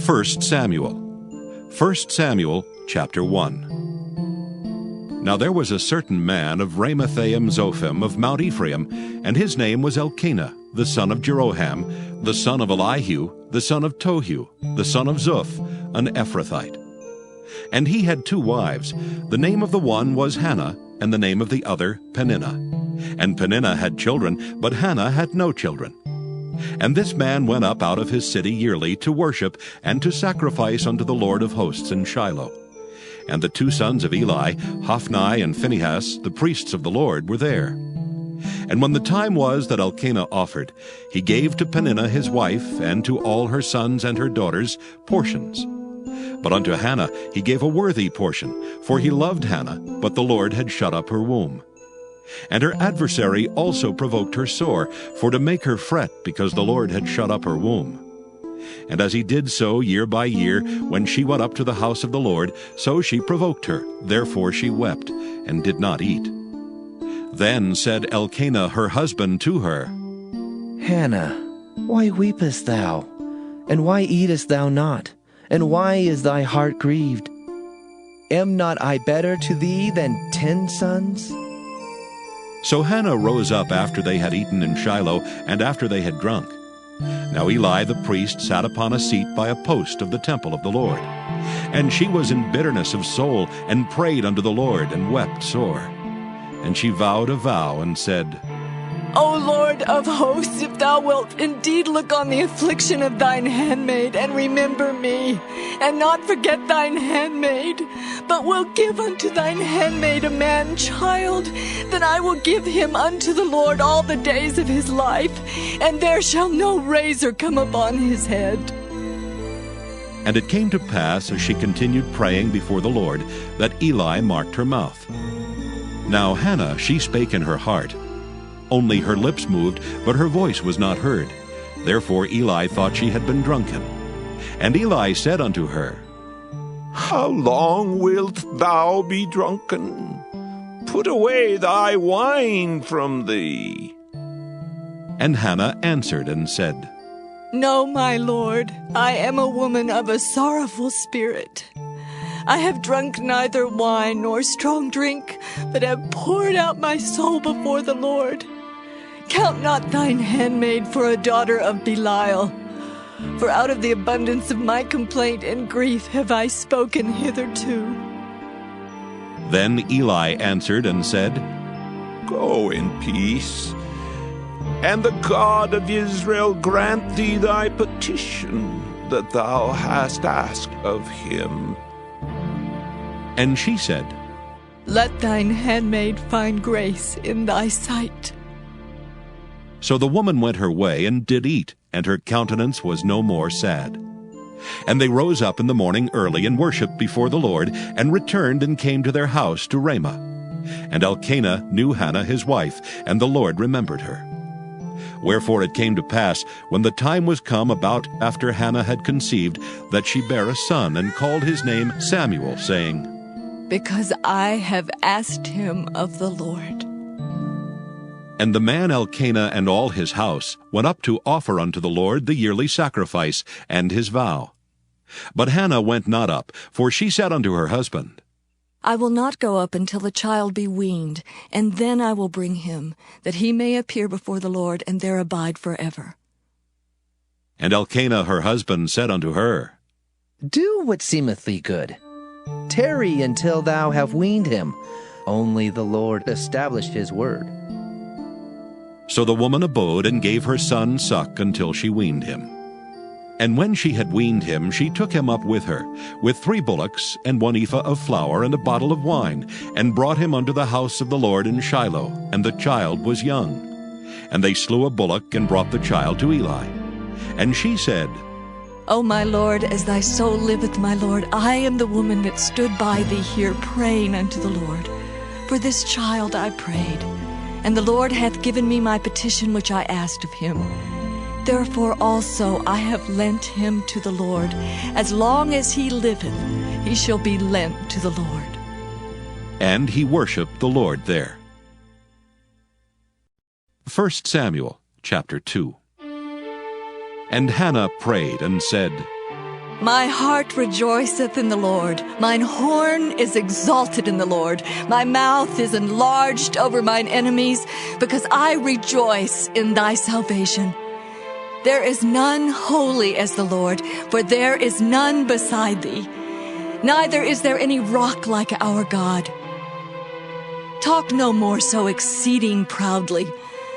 1 Samuel. 1 Samuel chapter 1. Now there was a certain man of Ramathaim Zophim of Mount Ephraim, and his name was Elkanah, the son of Jeroham, the son of Elihu, the son of Tohu, the son of Zuph, an Ephrathite. And he had 2 wives. The name of the one was Hannah, and the name of the other Peninnah. And Peninnah had children, but Hannah had no children. And this man went up out of his city yearly to worship and to sacrifice unto the Lord of hosts in Shiloh. And the 2 sons of Eli, Hophni and Phinehas, the priests of the Lord, were there. And when the time was that Elkanah offered, he gave to Peninnah his wife, and to all her sons and her daughters, portions. But unto Hannah he gave a worthy portion, for he loved Hannah, but the Lord had shut up her womb. And her adversary also provoked her sore, for to make her fret, because the Lord had shut up her womb. And as he did so year by year, when she went up to the house of the Lord, so she provoked her. Therefore she wept, and did not eat. Then said Elkanah her husband to her, Hannah, why weepest thou? And why eatest thou not? And why is thy heart grieved? Am not I better to thee than 10 sons? So Hannah rose up after they had eaten in Shiloh, and after they had drunk. Now Eli the priest sat upon a seat by a post of the temple of the Lord. And she was in bitterness of soul, and prayed unto the Lord, and wept sore. And she vowed a vow, and said, O Lord of hosts, if thou wilt indeed look on the affliction of thine handmaid, and remember me, and not forget thine handmaid, but wilt give unto thine handmaid a man-child, then I will give him unto the Lord all the days of his life, and there shall no razor come upon his head. And it came to pass, as she continued praying before the Lord, that Eli marked her mouth. Now Hannah, she spake in her heart. Only her lips moved, but her voice was not heard. Therefore Eli thought she had been drunken. And Eli said unto her, How long wilt thou be drunken? Put away thy wine from thee. And Hannah answered and said, No, my Lord, I am a woman of a sorrowful spirit. I have drunk neither wine nor strong drink, but have poured out my soul before the Lord. Count not thine handmaid for a daughter of Belial, for out of the abundance of my complaint and grief have I spoken hitherto. Then Eli answered and said, Go in peace, and the God of Israel grant thee thy petition that thou hast asked of him. And she said, Let thine handmaid find grace in thy sight. So the woman went her way, and did eat, and her countenance was no more sad. And they rose up in the morning early, and worshipped before the Lord, and returned and came to their house to Ramah. And Elkanah knew Hannah his wife, and the Lord remembered her. Wherefore it came to pass, when the time was come about after Hannah had conceived, that she bare a son, and called his name Samuel, saying, Because I have asked him of the Lord. And the man Elkanah and all his house went up to offer unto the Lord the yearly sacrifice and his vow. But Hannah went not up, for she said unto her husband, I will not go up until the child be weaned, and then I will bring him, that he may appear before the Lord, and there abide forever. And Elkanah her husband said unto her, Do what seemeth thee good. Tarry until thou have weaned him. Only the Lord established his word. So the woman abode, and gave her son suck until she weaned him. And when she had weaned him, she took him up with her, with 3 bullocks, and 1 ephah of flour, and a bottle of wine, and brought him unto the house of the Lord in Shiloh, and the child was young. And they slew a bullock, and brought the child to Eli. And she said, O my Lord, as thy soul liveth, my Lord, I am the woman that stood by thee here praying unto the Lord. For this child I prayed, and the Lord hath given me my petition which I asked of him. Therefore also I have lent him to the Lord. As long as he liveth, he shall be lent to the Lord. And he worshipped the Lord there. 1 Samuel chapter 2. And Hannah prayed and said, My heart rejoiceth in the Lord. Mine horn is exalted in the Lord. My mouth is enlarged over mine enemies, because I rejoice in thy salvation. There is none holy as the Lord, for there is none beside thee. Neither is there any rock like our God. Talk no more so exceeding proudly.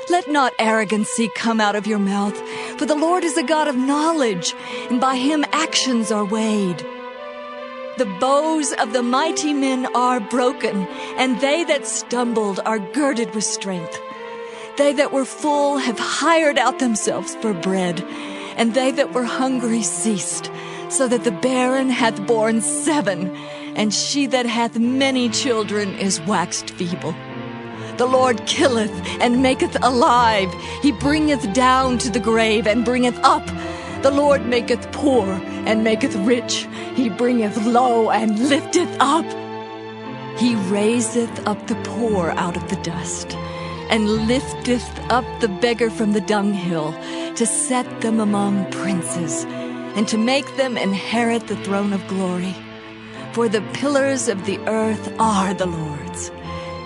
Let not arrogancy come out of your mouth, for the Lord is a God of knowledge, and by him actions are weighed. The bows of the mighty men are broken, and they that stumbled are girded with strength. They that were full have hired out themselves for bread, and they that were hungry ceased, so that the barren hath borne 7, and she that hath many children is waxed feeble. The Lord killeth and maketh alive. He bringeth down to the grave and bringeth up. The Lord maketh poor and maketh rich. He bringeth low and lifteth up. He raiseth up the poor out of the dust, and lifteth up the beggar from the dunghill, to set them among princes, and to make them inherit the throne of glory. For the pillars of the earth are the Lord's,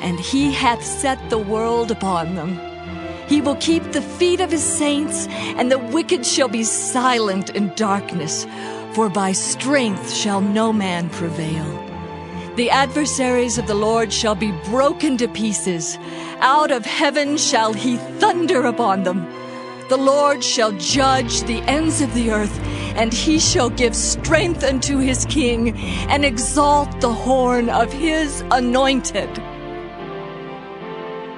and he hath set the world upon them. He will keep the feet of his saints, and the wicked shall be silent in darkness, for by strength shall no man prevail. The adversaries of the Lord shall be broken to pieces. Out of heaven shall he thunder upon them. The Lord shall judge the ends of the earth, and he shall give strength unto his king, and exalt the horn of his anointed.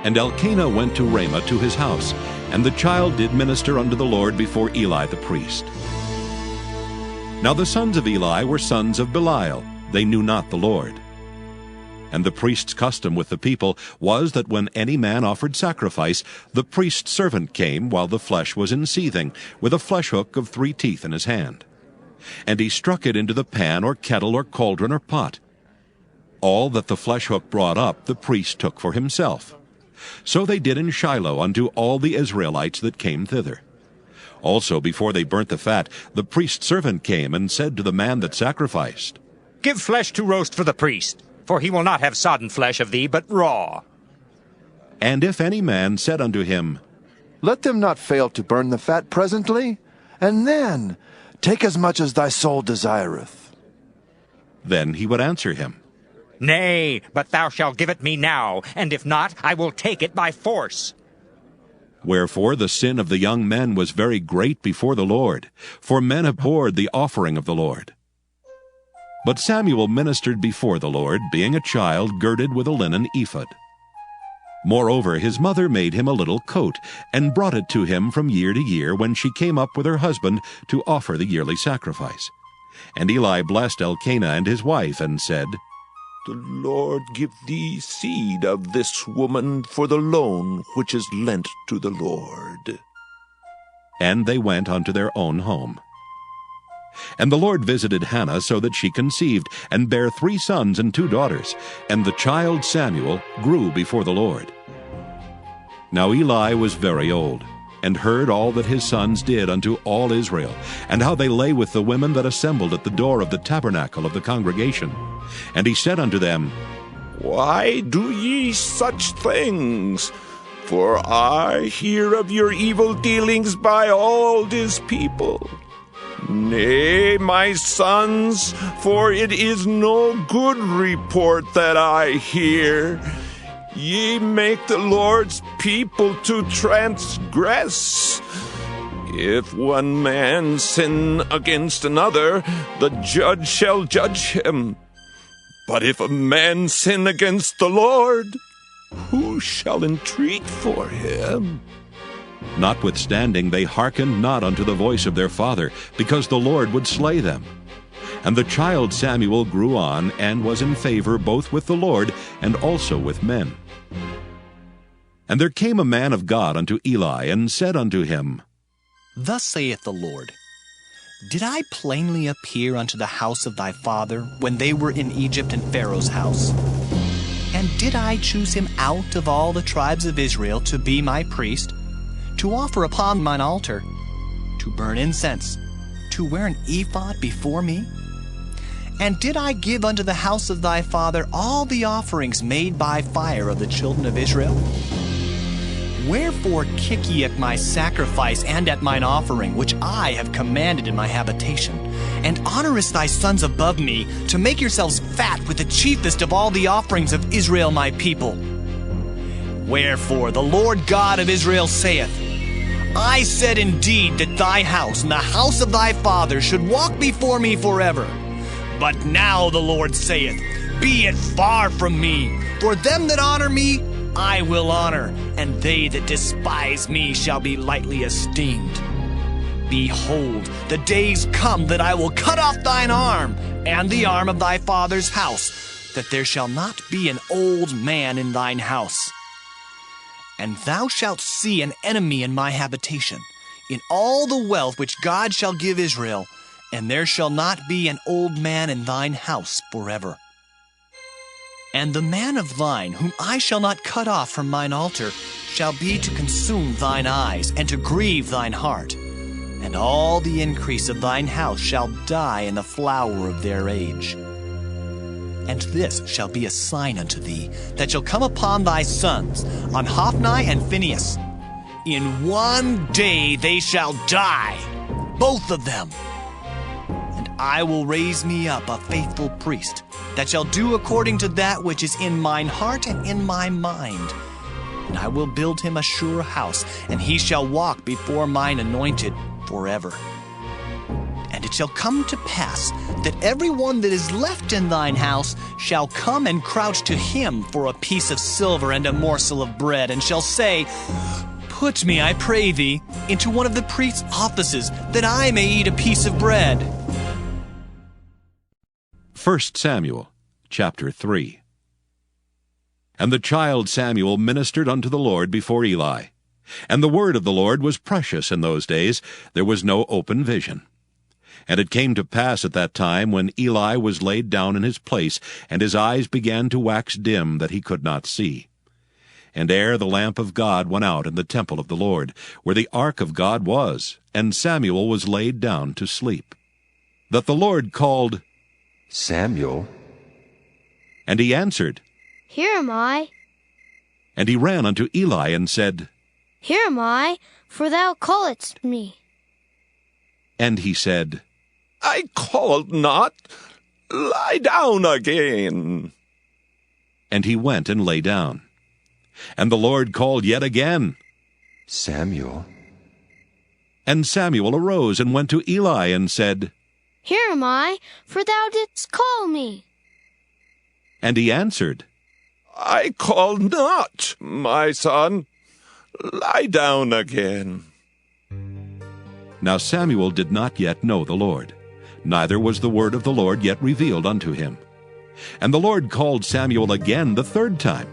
And Elkanah went to Ramah to his house, and the child did minister unto the Lord before Eli the priest. Now the sons of Eli were sons of Belial. They knew not the Lord. And the priest's custom with the people was that when any man offered sacrifice, the priest's servant came while the flesh was in seething, with a flesh hook of 3 teeth in his hand. And he struck it into the pan or kettle or cauldron or pot. All that the flesh hook brought up the priest took for himself. So they did in Shiloh unto all the Israelites that came thither. Also before they burnt the fat, the priest's servant came and said to the man that sacrificed, Give flesh to roast for the priest, for he will not have sodden flesh of thee, but raw. And if any man said unto him, Let them not fail to burn the fat presently, and then take as much as thy soul desireth. Then he would answer him, Nay, but thou shalt give it me now, and if not, I will take it by force. Wherefore the sin of the young men was very great before the Lord, for men abhorred the offering of the Lord. But Samuel ministered before the Lord, being a child girded with a linen ephod. Moreover, his mother made him a little coat, and brought it to him from year to year when she came up with her husband to offer the yearly sacrifice. And Eli blessed Elkanah and his wife, and said, The Lord give thee seed of this woman for the loan which is lent to the Lord. And they went unto their own home. And the Lord visited Hannah so that she conceived, and bare 3 sons and 2 daughters. And the child Samuel grew before the Lord. Now Eli was very old, and heard all that his sons did unto all Israel, and how they lay with the women that assembled at the door of the tabernacle of the congregation. And he said unto them, Why do ye such things? For I hear of your evil dealings by all this people. Nay, my sons, for it is no good report that I hear. Ye make the Lord's people to transgress. If one man sin against another, the judge shall judge him. But if a man sin against the Lord, who shall entreat for him? Notwithstanding they hearkened not unto the voice of their father, because the Lord would slay them. And the child Samuel grew on, and was in favor both with the Lord and also with men. And there came a man of God unto Eli, and said unto him, Thus saith the Lord, Did I plainly appear unto the house of thy father, when they were in Egypt in Pharaoh's house? And did I choose him out of all the tribes of Israel to be my priest, to offer upon mine altar, to burn incense, to to wear an ephod before me? And did I give unto the house of thy father all the offerings made by fire of the children of Israel? Wherefore kick ye at my sacrifice and at mine offering, which I have commanded in my habitation? And honorest thy sons above me, to make yourselves fat with the chiefest of all the offerings of Israel my people? Wherefore the Lord God of Israel saith, I said indeed that thy house and the house of thy father should walk before me forever. But now the Lord saith, Be it far from me, for them that honor me I will honor, and they that despise me shall be lightly esteemed. Behold, the days come that I will cut off thine arm, and the arm of thy father's house, that there shall not be an old man in thine house. And thou shalt see an enemy in my habitation, in all the wealth which God shall give Israel, and there shall not be an old man in thine house forever. And the man of thine, whom I shall not cut off from mine altar, shall be to consume thine eyes, and to grieve thine heart. And all the increase of thine house shall die in the flower of their age. And this shall be a sign unto thee, that shall come upon thy sons, on Hophni and Phinehas. In one day they shall die, both of them. And I will raise me up a faithful priest, that shall do according to that which is in mine heart and in my mind. And I will build him a sure house, and he shall walk before mine anointed forever. And it shall come to pass that every one that is left in thine house shall come and crouch to him for a piece of silver and a morsel of bread, and shall say, Put me, I pray thee, into one of the priest's offices, that I may eat a piece of bread. 1 Samuel chapter 3. And the child Samuel ministered unto the Lord before Eli. And the word of the Lord was precious in those days. There was no open vision. And it came to pass at that time, when Eli was laid down in his place, and his eyes began to wax dim, that he could not see. And ere the lamp of God went out in the temple of the Lord, where the ark of God was, and Samuel was laid down to sleep, that the Lord called, Samuel. And he answered, Here am I. And he ran unto Eli and said, Here am I, for thou calledst me. And he said, I called not. Lie down again. And he went and lay down. And the Lord called yet again, Samuel. And Samuel arose and went to Eli and said, Here am I, for thou didst call me. And he answered, I called not, my son. Lie down again. Now Samuel did not yet know the Lord, neither was the word of the Lord yet revealed unto him. And the Lord called Samuel again the third time.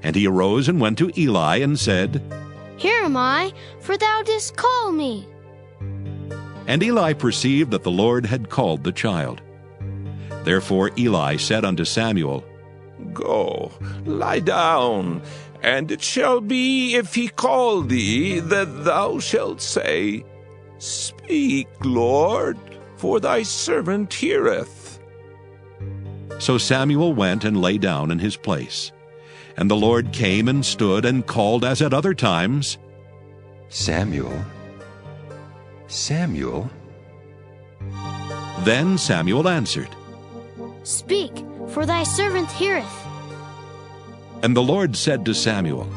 And he arose and went to Eli and said, Here am I, for thou didst call me. And Eli perceived that the Lord had called the child. Therefore Eli said unto Samuel, Go, lie down, and it shall be, if he call thee, that thou shalt say, Speak, Lord, for thy servant heareth. So Samuel went and lay down in his place. And the Lord came and stood and called as at other times, Samuel. Samuel. Then Samuel answered, Speak, for thy servant heareth. And the Lord said to Samuel,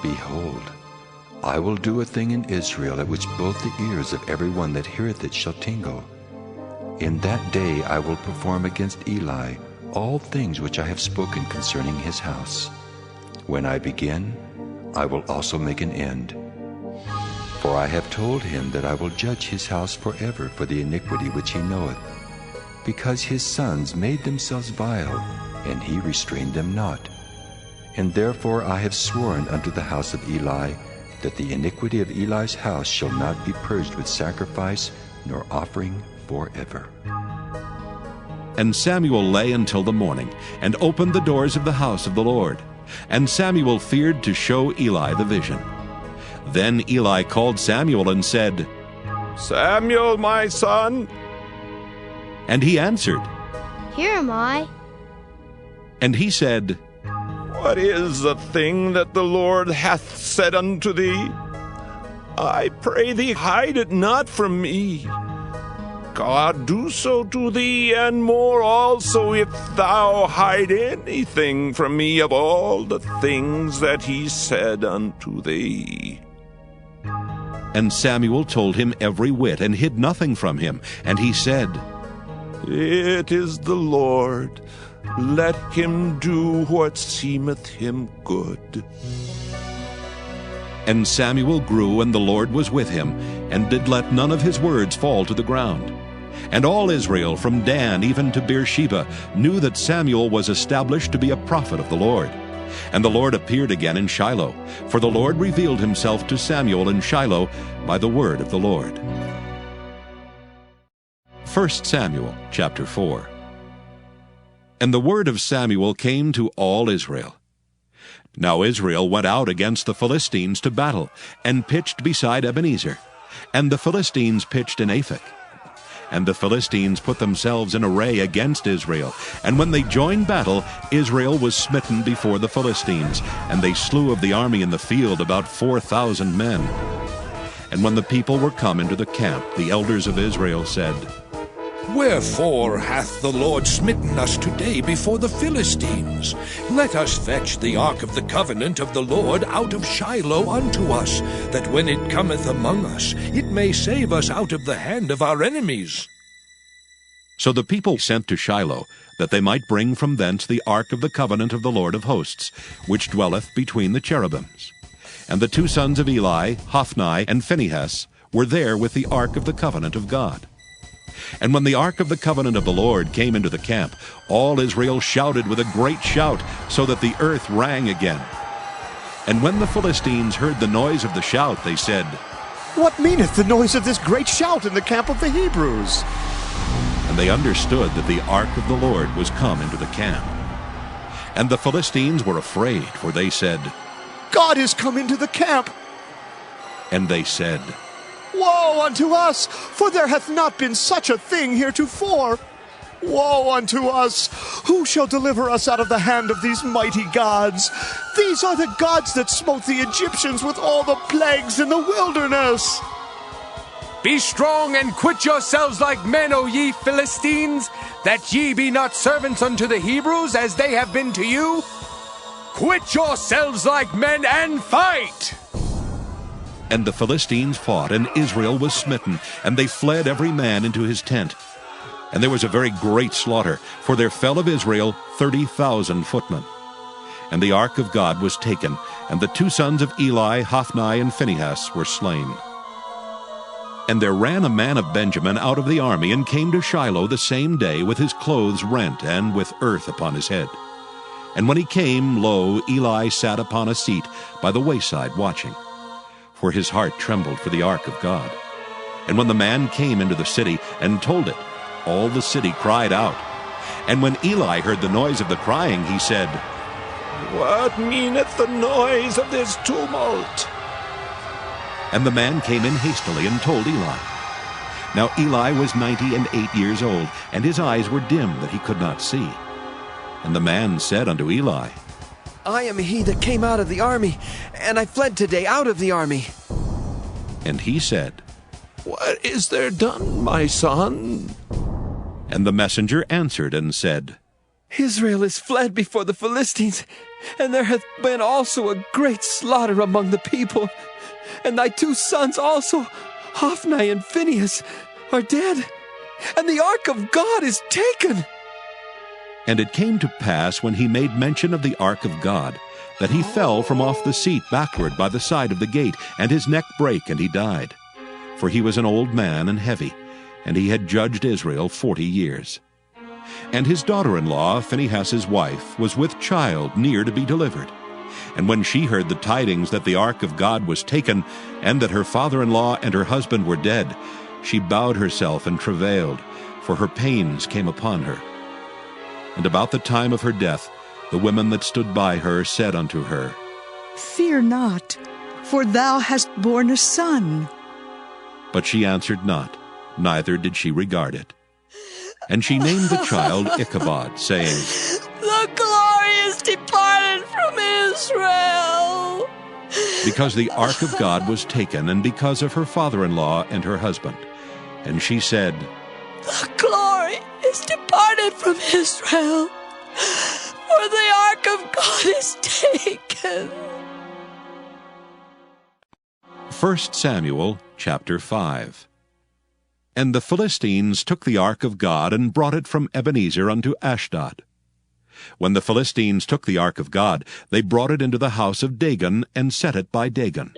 Behold, I will do a thing in Israel at which both the ears of every one that heareth it shall tingle. In that day I will perform against Eli all things which I have spoken concerning his house. When I begin, I will also make an end. For I have told him that I will judge his house forever for the iniquity which he knoweth, because his sons made themselves vile, and he restrained them not. And therefore I have sworn unto the house of Eli, that the iniquity of Eli's house shall not be purged with sacrifice nor offering forever. And Samuel lay until the morning, and opened the doors of the house of the Lord. And Samuel feared to show Eli the vision. Then Eli called Samuel and said, Samuel, my son. And he answered, Here am I. and he said, What is the thing that the Lord hath said unto thee? I pray thee, hide it not from me. God do so to thee, and more also, if thou hide anything from me of all the things that he said unto thee. And Samuel told him every whit, and hid nothing from him. And he said, It is the Lord. Let him do what seemeth him good. And Samuel grew, and the Lord was with him, and did let none of his words fall to the ground. And all Israel, from Dan even to Beersheba, knew that Samuel was established to be a prophet of the Lord. And the Lord appeared again in Shiloh, for the Lord revealed himself to Samuel in Shiloh by the word of the Lord. 1 Samuel chapter 4. And the word of Samuel came to all Israel. Now Israel went out against the Philistines to battle, and pitched beside Ebenezer. And the Philistines pitched in Aphek. And the Philistines put themselves in array against Israel. And when they joined battle, Israel was smitten before the Philistines, and they slew of the army in the field about 4,000 men. And when the people were come into the camp, the elders of Israel said, Wherefore hath the Lord smitten us today before the Philistines? Let us fetch the ark of the covenant of the Lord out of Shiloh unto us, that when it cometh among us, it may save us out of the hand of our enemies. So the people sent to Shiloh, that they might bring from thence the ark of the covenant of the Lord of hosts, which dwelleth between the cherubims. And the two sons of Eli, Hophni and Phinehas, were there with the ark of the covenant of God. And when the ark of the covenant of the Lord came into the camp, all Israel shouted with a great shout, so that the earth rang again. And when the Philistines heard the noise of the shout, they said, What meaneth the noise of this great shout in the camp of the Hebrews? And they understood that the ark of the Lord was come into the camp. And the Philistines were afraid, for they said, God is come into the camp. And they said, Woe unto us, for there hath not been such a thing heretofore. Woe unto us! Who shall deliver us out of the hand of these mighty gods? These are the gods that smote the Egyptians with all the plagues in the wilderness. Be strong and quit yourselves like men, O ye Philistines, that ye be not servants unto the Hebrews, as they have been to you. Quit yourselves like men and fight! And the Philistines fought, and Israel was smitten, and they fled every man into his tent. And there was a very great slaughter, for there fell of Israel 30,000 footmen. And the ark of God was taken, and the two sons of Eli, Hophni and Phinehas, were slain. And there ran a man of Benjamin out of the army, and came to Shiloh the same day with his clothes rent, and with earth upon his head. And when he came, lo, Eli sat upon a seat by the wayside watching. For his heart trembled for the ark of God. And when the man came into the city and told it, all the city cried out. And when Eli heard the noise of the crying, he said, What meaneth the noise of this tumult? And the man came in hastily and told Eli. Now Eli was 98 years old, and his eyes were dim that he could not see. And the man said unto Eli, I am he that came out of the army, and I fled today out of the army. And he said, What is there done, my son? And the messenger answered and said, Israel is fled before the Philistines, and there hath been also a great slaughter among the people. And thy two sons also, Hophni and Phinehas, are dead, and the ark of God is taken. And it came to pass, when he made mention of the ark of God, that he fell from off the seat backward by the side of the gate, and his neck brake, and he died. For he was an old man and heavy, and he had judged Israel 40 years. And his daughter-in-law, Phinehas' wife, was with child near to be delivered. And when she heard the tidings that the ark of God was taken, and that her father-in-law and her husband were dead, she bowed herself and travailed, for her pains came upon her. And about the time of her death, the women that stood by her said unto her, Fear not, for thou hast borne a son. But she answered not, neither did she regard it. And she named the child Ichabod, saying, The glory is departed from Israel. Because the ark of God was taken, and because of her father-in-law and her husband. And she said, The glory is departed from Israel, for the ark of God is taken. 1 Samuel chapter 5. And the Philistines took the ark of God, and brought it from Ebenezer unto Ashdod. When the Philistines took the ark of God, they brought it into the house of Dagon, and set it by Dagon.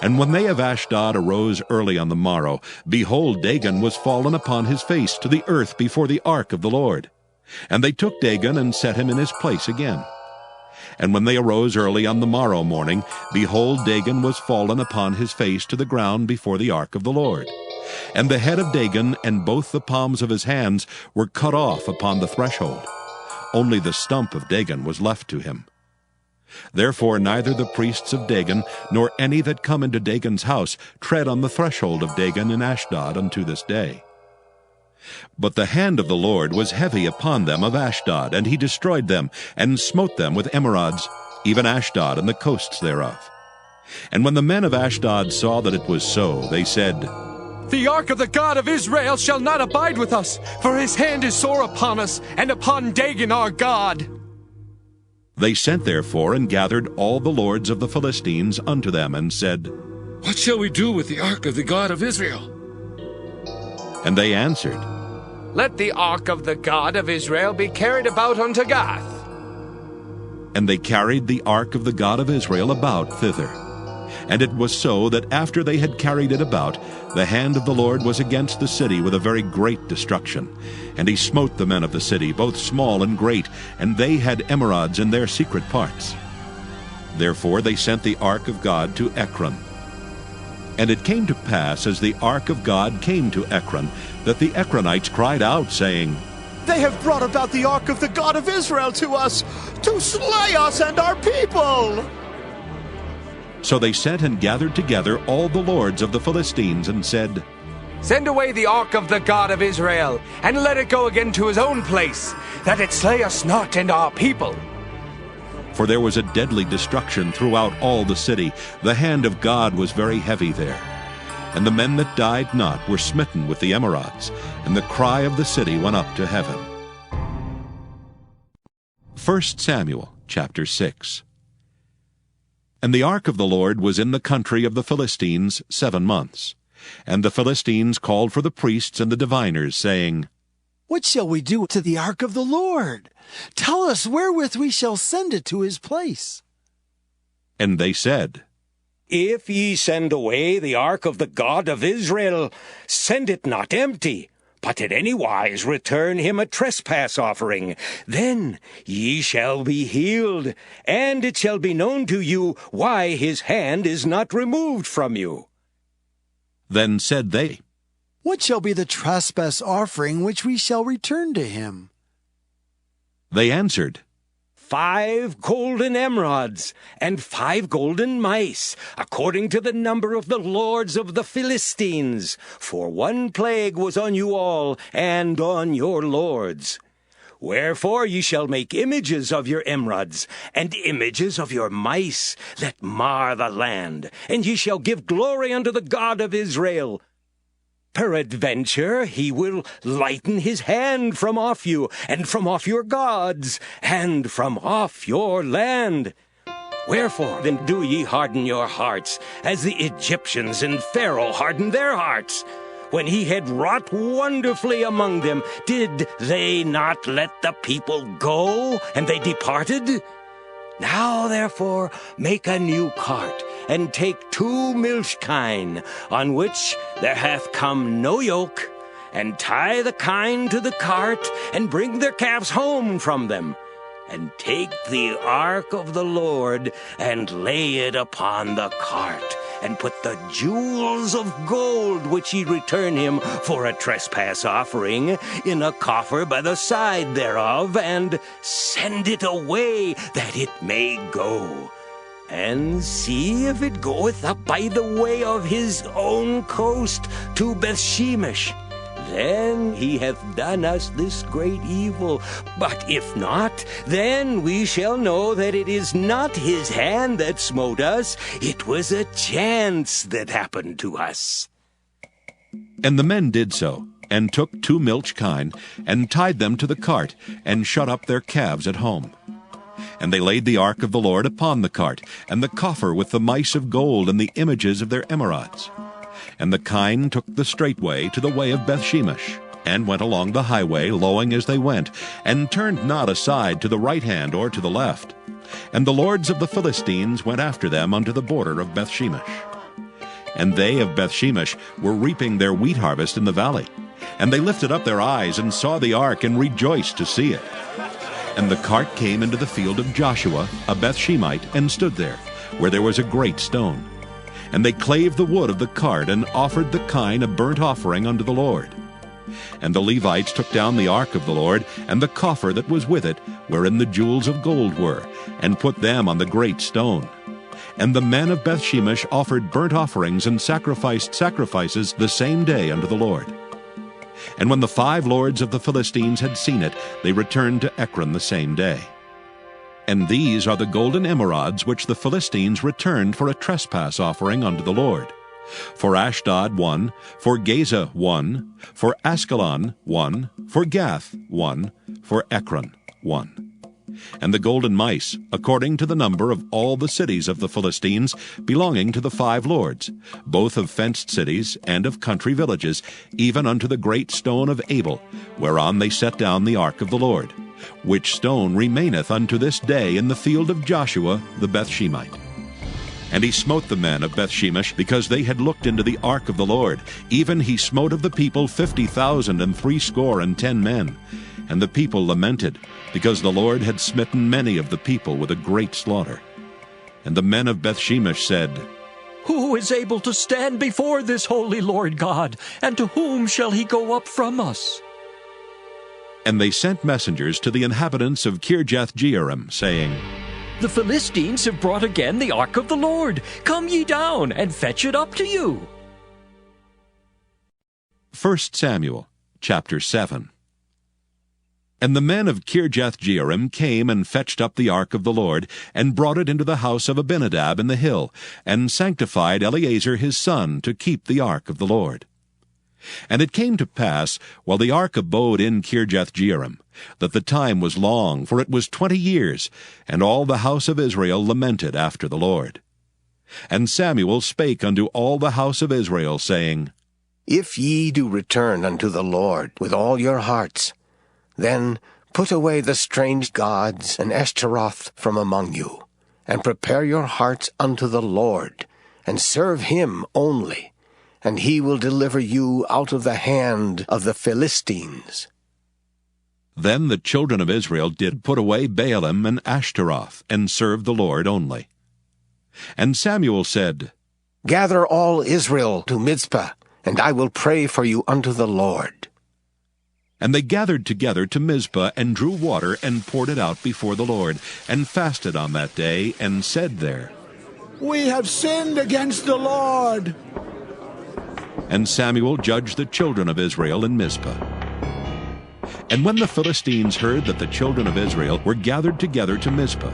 And when they of Ashdod arose early on the morrow, behold, Dagon was fallen upon his face to the earth before the ark of the Lord. And they took Dagon, and set him in his place again. And when they arose early on the morrow morning, behold, Dagon was fallen upon his face to the ground before the ark of the Lord. And the head of Dagon and both the palms of his hands were cut off upon the threshold. Only the stump of Dagon was left to him. Therefore neither the priests of Dagon, nor any that come into Dagon's house, tread on the threshold of Dagon in Ashdod unto this day. But the hand of the Lord was heavy upon them of Ashdod, and he destroyed them, and smote them with emerods, even Ashdod and the coasts thereof. And when the men of Ashdod saw that it was so, they said, The ark of the God of Israel shall not abide with us, for his hand is sore upon us, and upon Dagon our God. They sent therefore and gathered all the lords of the Philistines unto them, and said, What shall we do with the ark of the God of Israel? And they answered, Let the ark of the God of Israel be carried about unto Gath. And they carried the ark of the God of Israel about thither. And it was so that after they had carried it about, the hand of the Lord was against the city with a very great destruction. And he smote the men of the city, both small and great, and they had emerods in their secret parts. Therefore they sent the ark of God to Ekron. And it came to pass, as the ark of God came to Ekron, that the Ekronites cried out, saying, They have brought about the ark of the God of Israel to us, to slay us and our people. So they sent and gathered together all the lords of the Philistines, and said, Send away the ark of the God of Israel, and let it go again to his own place, that it slay us not and our people. For there was a deadly destruction throughout all the city. The hand of God was very heavy there. And the men that died not were smitten with the emerods, and the cry of the city went up to heaven. 1 Samuel chapter 6. And the ark of the Lord was in the country of the Philistines 7 months. And the Philistines called for the priests and the diviners, saying, What shall we do to the ark of the Lord? Tell us wherewith we shall send it to his place. And they said, If ye send away the ark of the God of Israel, send it not empty, but in any wise return him a trespass offering. Then ye shall be healed, and it shall be known to you why his hand is not removed from you. Then said they, What shall be the trespass offering which we shall return to him? They answered, 5 golden emerods, and 5 golden mice, according to the number of the lords of the Philistines. For 1 plague was on you all, and on your lords. Wherefore ye shall make images of your emerods, and images of your mice, that mar the land, and ye shall give glory unto the God of Israel. Peradventure he will lighten his hand from off you, and from off your gods, and from off your land. Wherefore then do ye harden your hearts, as the Egyptians and Pharaoh hardened their hearts? When he had wrought wonderfully among them, did they not let the people go, and they departed? Now therefore make a new cart, and take 2 milch kine, on which there hath come no yoke, and tie the kine to the cart, and bring their calves home from them. And take the ark of the Lord, and lay it upon the cart, and put the jewels of gold which ye return him for a trespass offering in a coffer by the side thereof, and send it away that it may go. and see if it goeth up by the way of his own coast to Bethshemesh. Then he hath done us this great evil. But if not, then we shall know that it is not his hand that smote us. It was a chance that happened to us. And the men did so, and took 2 milch kine, and tied them to the cart, and shut up their calves at home. And they laid the ark of the Lord upon the cart, and the coffer with the mice of gold and the images of their emerods. And the kine took the straight way to the way of Bethshemesh, and went along the highway, lowing as they went, and turned not aside to the right hand or to the left. And the lords of the Philistines went after them unto the border of Bethshemesh. And they of Bethshemesh were reaping their wheat harvest in the valley. And they lifted up their eyes, and saw the ark, and rejoiced to see it. And the cart came into the field of Joshua, a Bethshemite, and stood there, where there was a great stone. And they clave the wood of the cart, and offered the kine a burnt offering unto the Lord. And the Levites took down the ark of the Lord, and the coffer that was with it, wherein the jewels of gold were, and put them on the great stone. And the men of Bethshemesh offered burnt offerings and sacrificed sacrifices the same day unto the Lord. And when the 5 lords of the Philistines had seen it, they returned to Ekron the same day. And these are the golden emerods which the Philistines returned for a trespass offering unto the Lord. For Ashdod 1, for Gaza 1, for Askelon 1, for Gath 1, for Ekron 1. And the golden mice, according to the number of all the cities of the Philistines, belonging to the 5 lords, both of fenced cities and of country villages, even unto the great stone of Abel, whereon they set down the ark of the Lord, which stone remaineth unto this day in the field of Joshua the Bethshemite. And he smote the men of Bethshemesh, because they had looked into the ark of the Lord. Even he smote of the people 50,060 men. And the people lamented, because the Lord had smitten many of the people with a great slaughter. And the men of Bethshemesh said, Who is able to stand before this holy Lord God, and to whom shall he go up from us? And they sent messengers to the inhabitants of Kirjath-jearim, saying, The Philistines have brought again the ark of the Lord. Come ye down, and fetch it up to you. 1 Samuel chapter 7. And the men of Kirjath-jearim came and fetched up the ark of the Lord, and brought it into the house of Abinadab in the hill, and sanctified Eleazar his son to keep the ark of the Lord. And it came to pass, while the ark abode in Kirjath-jearim, that the time was long, for it was 20 years, and all the house of Israel lamented after the Lord. And Samuel spake unto all the house of Israel, saying, If ye do return unto the Lord with all your hearts, then put away the strange gods and Ashtaroth from among you, and prepare your hearts unto the Lord, and serve him only, and he will deliver you out of the hand of the Philistines. Then the children of Israel did put away Baalim and Ashtaroth, and served the Lord only. And Samuel said, Gather all Israel to Mizpah, and I will pray for you unto the Lord. And they gathered together to Mizpah, and drew water, and poured it out before the Lord, and fasted on that day, and said there, We have sinned against the Lord. And Samuel judged the children of Israel in Mizpah. And when the Philistines heard that the children of Israel were gathered together to Mizpah,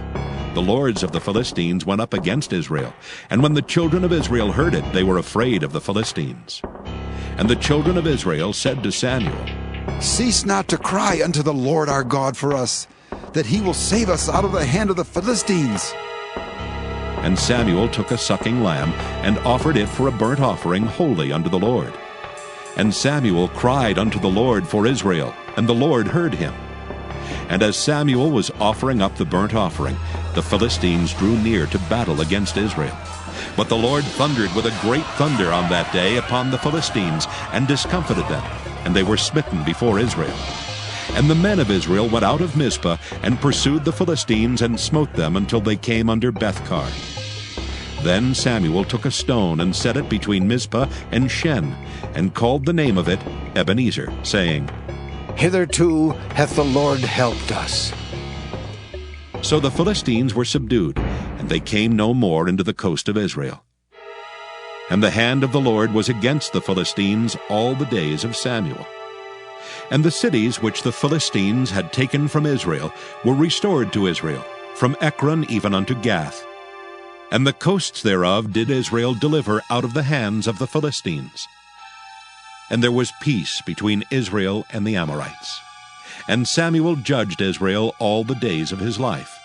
the lords of the Philistines went up against Israel. And when the children of Israel heard it, they were afraid of the Philistines. And the children of Israel said to Samuel, Cease not to cry unto the Lord our God for us, that he will save us out of the hand of the Philistines. And Samuel took a sucking lamb, and offered it for a burnt offering wholly unto the Lord. And Samuel cried unto the Lord for Israel, and the Lord heard him. And as Samuel was offering up the burnt offering, the Philistines drew near to battle against Israel. But the Lord thundered with a great thunder on that day upon the Philistines, and discomfited them, and they were smitten before Israel. And the men of Israel went out of Mizpah, and pursued the Philistines, and smote them until they came under Bethkar. Then Samuel took a stone, and set it between Mizpah and Shen, and called the name of it Ebenezer, saying, Hitherto hath the Lord helped us. So the Philistines were subdued, and they came no more into the coast of Israel. And the hand of the Lord was against the Philistines all the days of Samuel. And the cities which the Philistines had taken from Israel were restored to Israel, from Ekron even unto Gath. And the coasts thereof did Israel deliver out of the hands of the Philistines. And there was peace between Israel and the Amorites. And Samuel judged Israel all the days of his life.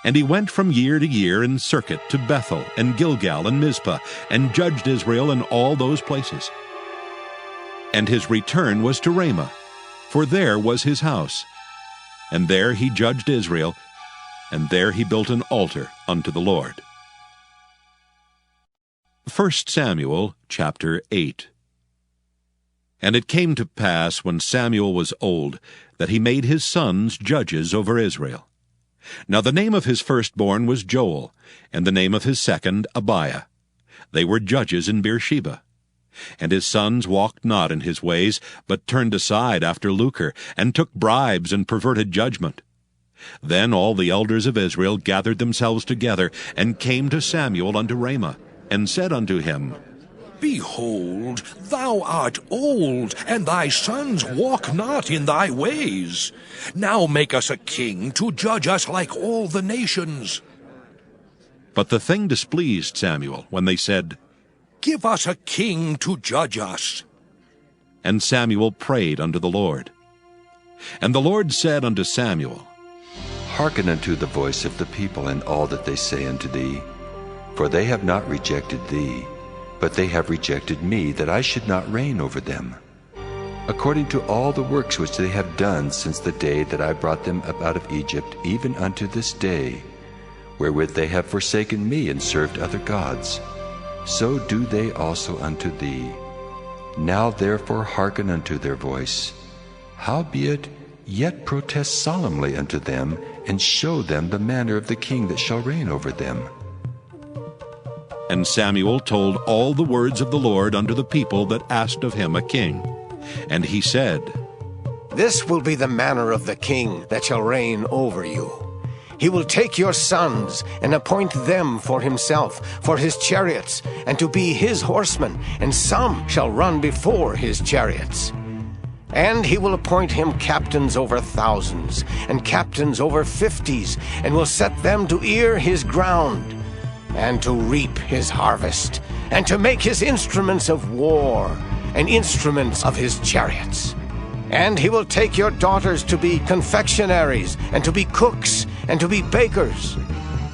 And he went from year to year in circuit to Bethel and Gilgal and Mizpah, and judged Israel in all those places. And his return was to Ramah, for there was his house. And there he judged Israel, and there he built an altar unto the Lord. 1 Samuel chapter 8. And it came to pass, when Samuel was old, that he made his sons judges over Israel. Now the name of his firstborn was Joel, and the name of his second Abiah. They were judges in Beersheba. And his sons walked not in his ways, but turned aside after lucre, and took bribes and perverted judgment. Then all the elders of Israel gathered themselves together, and came to Samuel unto Ramah, and said unto him, Behold, thou art old, and thy sons walk not in thy ways. Now make us a king to judge us like all the nations. But the thing displeased Samuel, when they said, Give us a king to judge us. And Samuel prayed unto the Lord. And the Lord said unto Samuel, Hearken unto the voice of the people and all that they say unto thee. For they have not rejected thee, but they have rejected me, that I should not reign over them, according to all the works which they have done since the day that I brought them up out of Egypt, even unto this day, wherewith they have forsaken me and served other gods. So do they also unto thee. Now therefore hearken unto their voice. Howbeit, yet protest solemnly unto them, and show them the manner of the king that shall reign over them. And Samuel told all the words of the Lord unto the people that asked of him a king. And he said, This will be the manner of the king that shall reign over you. He will take your sons, and appoint them for himself, for his chariots, and to be his horsemen, and some shall run before his chariots. And he will appoint him captains over thousands, and captains over 50s, and will set them to ear his ground, and to reap his harvest, and to make his instruments of war, and instruments of his chariots. And he will take your daughters to be confectionaries, and to be cooks, and to be bakers.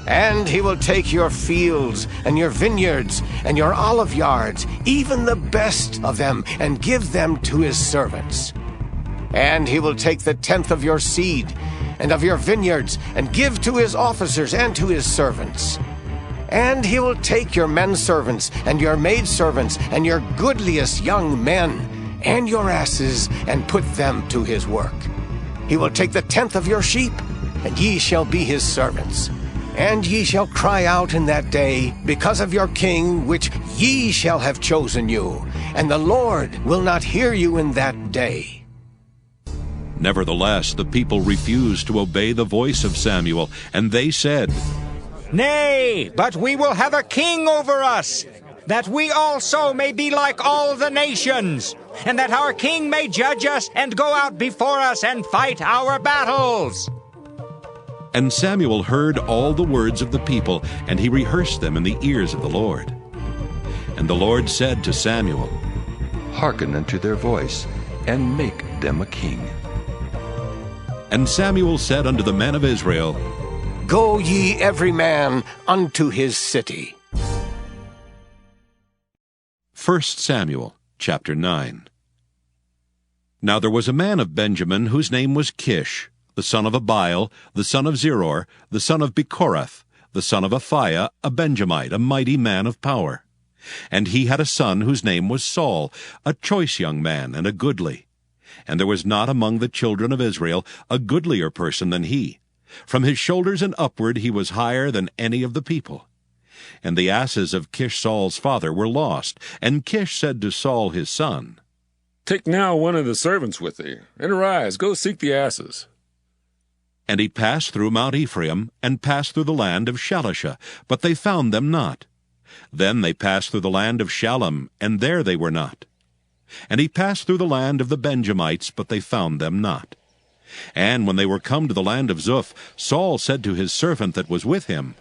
And he will take your fields, and your vineyards, and your olive yards, even the best of them, and give them to his servants. And he will take the 10th of your seed, and of your vineyards, and give to his officers and to his servants. And he will take your men servants, and your maidservants, and your goodliest young men, and your asses, and put them to his work. He will take the 10th of your sheep, and ye shall be his servants. And ye shall cry out in that day, because of your king, which ye shall have chosen you, and the Lord will not hear you in that day. Nevertheless, the people refused to obey the voice of Samuel, and they said, Nay, but we will have a king over us, that we also may be like all the nations, and that our king may judge us and go out before us and fight our battles. And Samuel heard all the words of the people, and he rehearsed them in the ears of the Lord. And the Lord said to Samuel, Hearken unto their voice, and make them a king. And Samuel said unto the men of Israel, Go ye every man unto his city. 1 Samuel chapter 9. Now there was a man of Benjamin whose name was Kish, the son of Abiel, the son of Zeror, the son of Bechorath, the son of Aphiah, a Benjamite, a mighty man of power. And he had a son whose name was Saul, a choice young man and a goodly. And there was not among the children of Israel a goodlier person than he. From his shoulders and upward he was higher than any of the people. And the asses of Kish Saul's father were lost. And Kish said to Saul his son, Take now one of the servants with thee, and arise, go seek the asses. And he passed through Mount Ephraim, and passed through the land of Shalisha, but they found them not. Then they passed through the land of Shalem, and there they were not. And he passed through the land of the Benjamites, but they found them not. And when they were come to the land of Zuph, Saul said to his servant that was with him,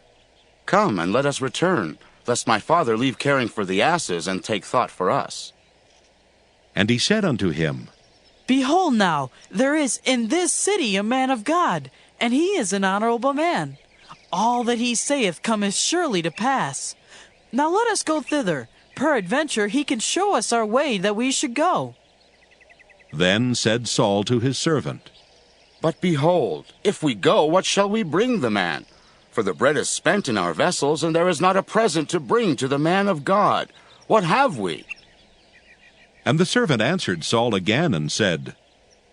Come, and let us return, lest my father leave caring for the asses, and take thought for us. And he said unto him, Behold now, there is in this city a man of God, and he is an honorable man. All that he saith cometh surely to pass. Now let us go thither. Peradventure he can show us our way that we should go. Then said Saul to his servant, But behold, if we go, what shall we bring the man? For the bread is spent in our vessels, and there is not a present to bring to the man of God. What have we? And the servant answered Saul again, and said,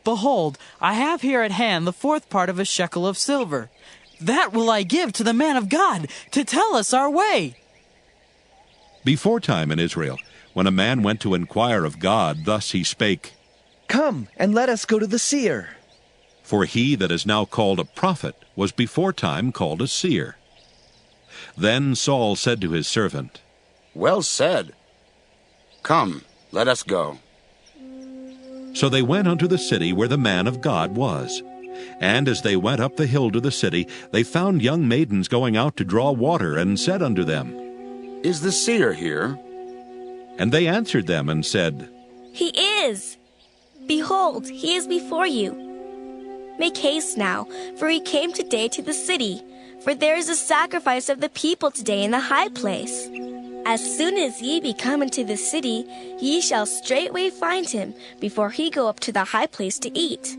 Behold, I have here at hand the 4th part of a shekel of silver. That will I give to the man of God, to tell us our way. Beforetime in Israel, when a man went to inquire of God, thus he spake, Come, and let us go to the seer. For he that is now called a prophet was beforetime called a seer. Then Saul said to his servant, Well said. Come, let us go. So they went unto the city where the man of God was. And as they went up the hill to the city, they found young maidens going out to draw water, and said unto them, Is the seer here? And they answered them and said, He is. Behold, he is before you. Make haste now, for he came today to the city. For there is a sacrifice of the people today in the high place. As soon as ye be come into the city, ye shall straightway find him, before he go up to the high place to eat.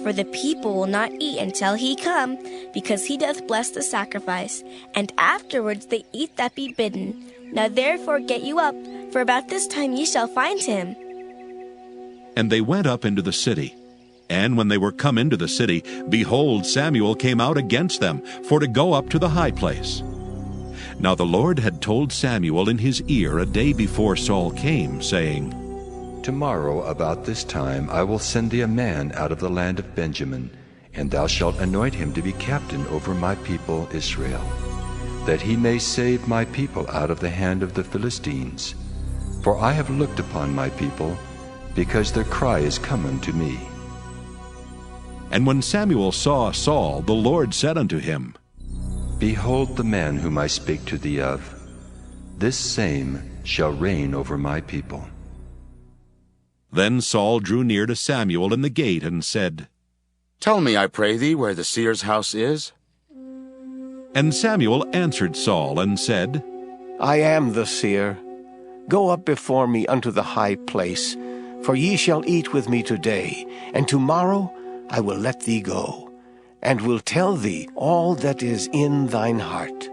For the people will not eat until he come, because he doth bless the sacrifice, and afterwards they eat that be bidden. Now therefore get you up, for about this time ye shall find him. And they went up into the city. And when they were come into the city, behold, Samuel came out against them, for to go up to the high place. Now the Lord had told Samuel in his ear a day before Saul came, saying, Tomorrow about this time I will send thee a man out of the land of Benjamin, and thou shalt anoint him to be captain over my people Israel, that he may save my people out of the hand of the Philistines. For I have looked upon my people, because their cry is come unto me. And when Samuel saw Saul, the Lord said unto him, Behold the man whom I spake to thee of. This same shall reign over my people. Then Saul drew near to Samuel in the gate, and said, Tell me, I pray thee, where the seer's house is. And Samuel answered Saul, and said, I am the seer. Go up before me unto the high place, for ye shall eat with me today, and tomorrow I will let thee go, and will tell thee all that is in thine heart.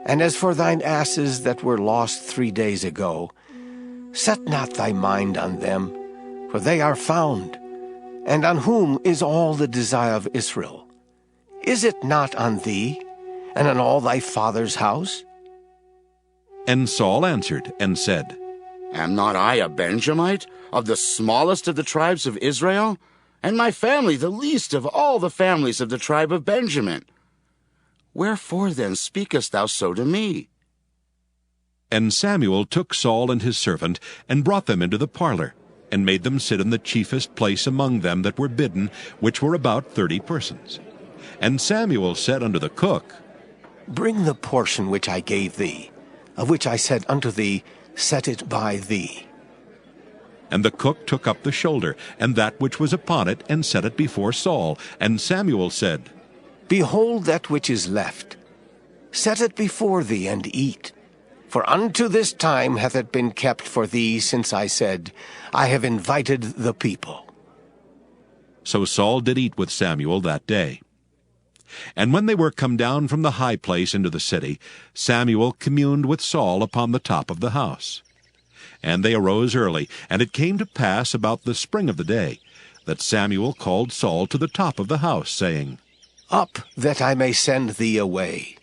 And as for thine asses that were lost 3 days ago, set not thy mind on them, for they are found. And on whom is all the desire of Israel? Is it not on thee, and on all thy father's house? And Saul answered and said, Am not I a Benjamite, of the smallest of the tribes of Israel? And my family the least of all the families of the tribe of Benjamin. Wherefore then speakest thou so to me? And Samuel took Saul and his servant, and brought them into the parlor, and made them sit in the chiefest place among them that were bidden, which were about 30 persons. And Samuel said unto the cook, Bring the portion which I gave thee, of which I said unto thee, Set it by thee. And the cook took up the shoulder, and that which was upon it, and set it before Saul. And Samuel said, Behold that which is left. Set it before thee, and eat. For unto this time hath it been kept for thee, since I said, I have invited the people. So Saul did eat with Samuel that day. And when they were come down from the high place into the city, Samuel communed with Saul upon the top of the house. And they arose early, and it came to pass about the spring of the day, that Samuel called Saul to the top of the house, saying, Up, that I may send thee away.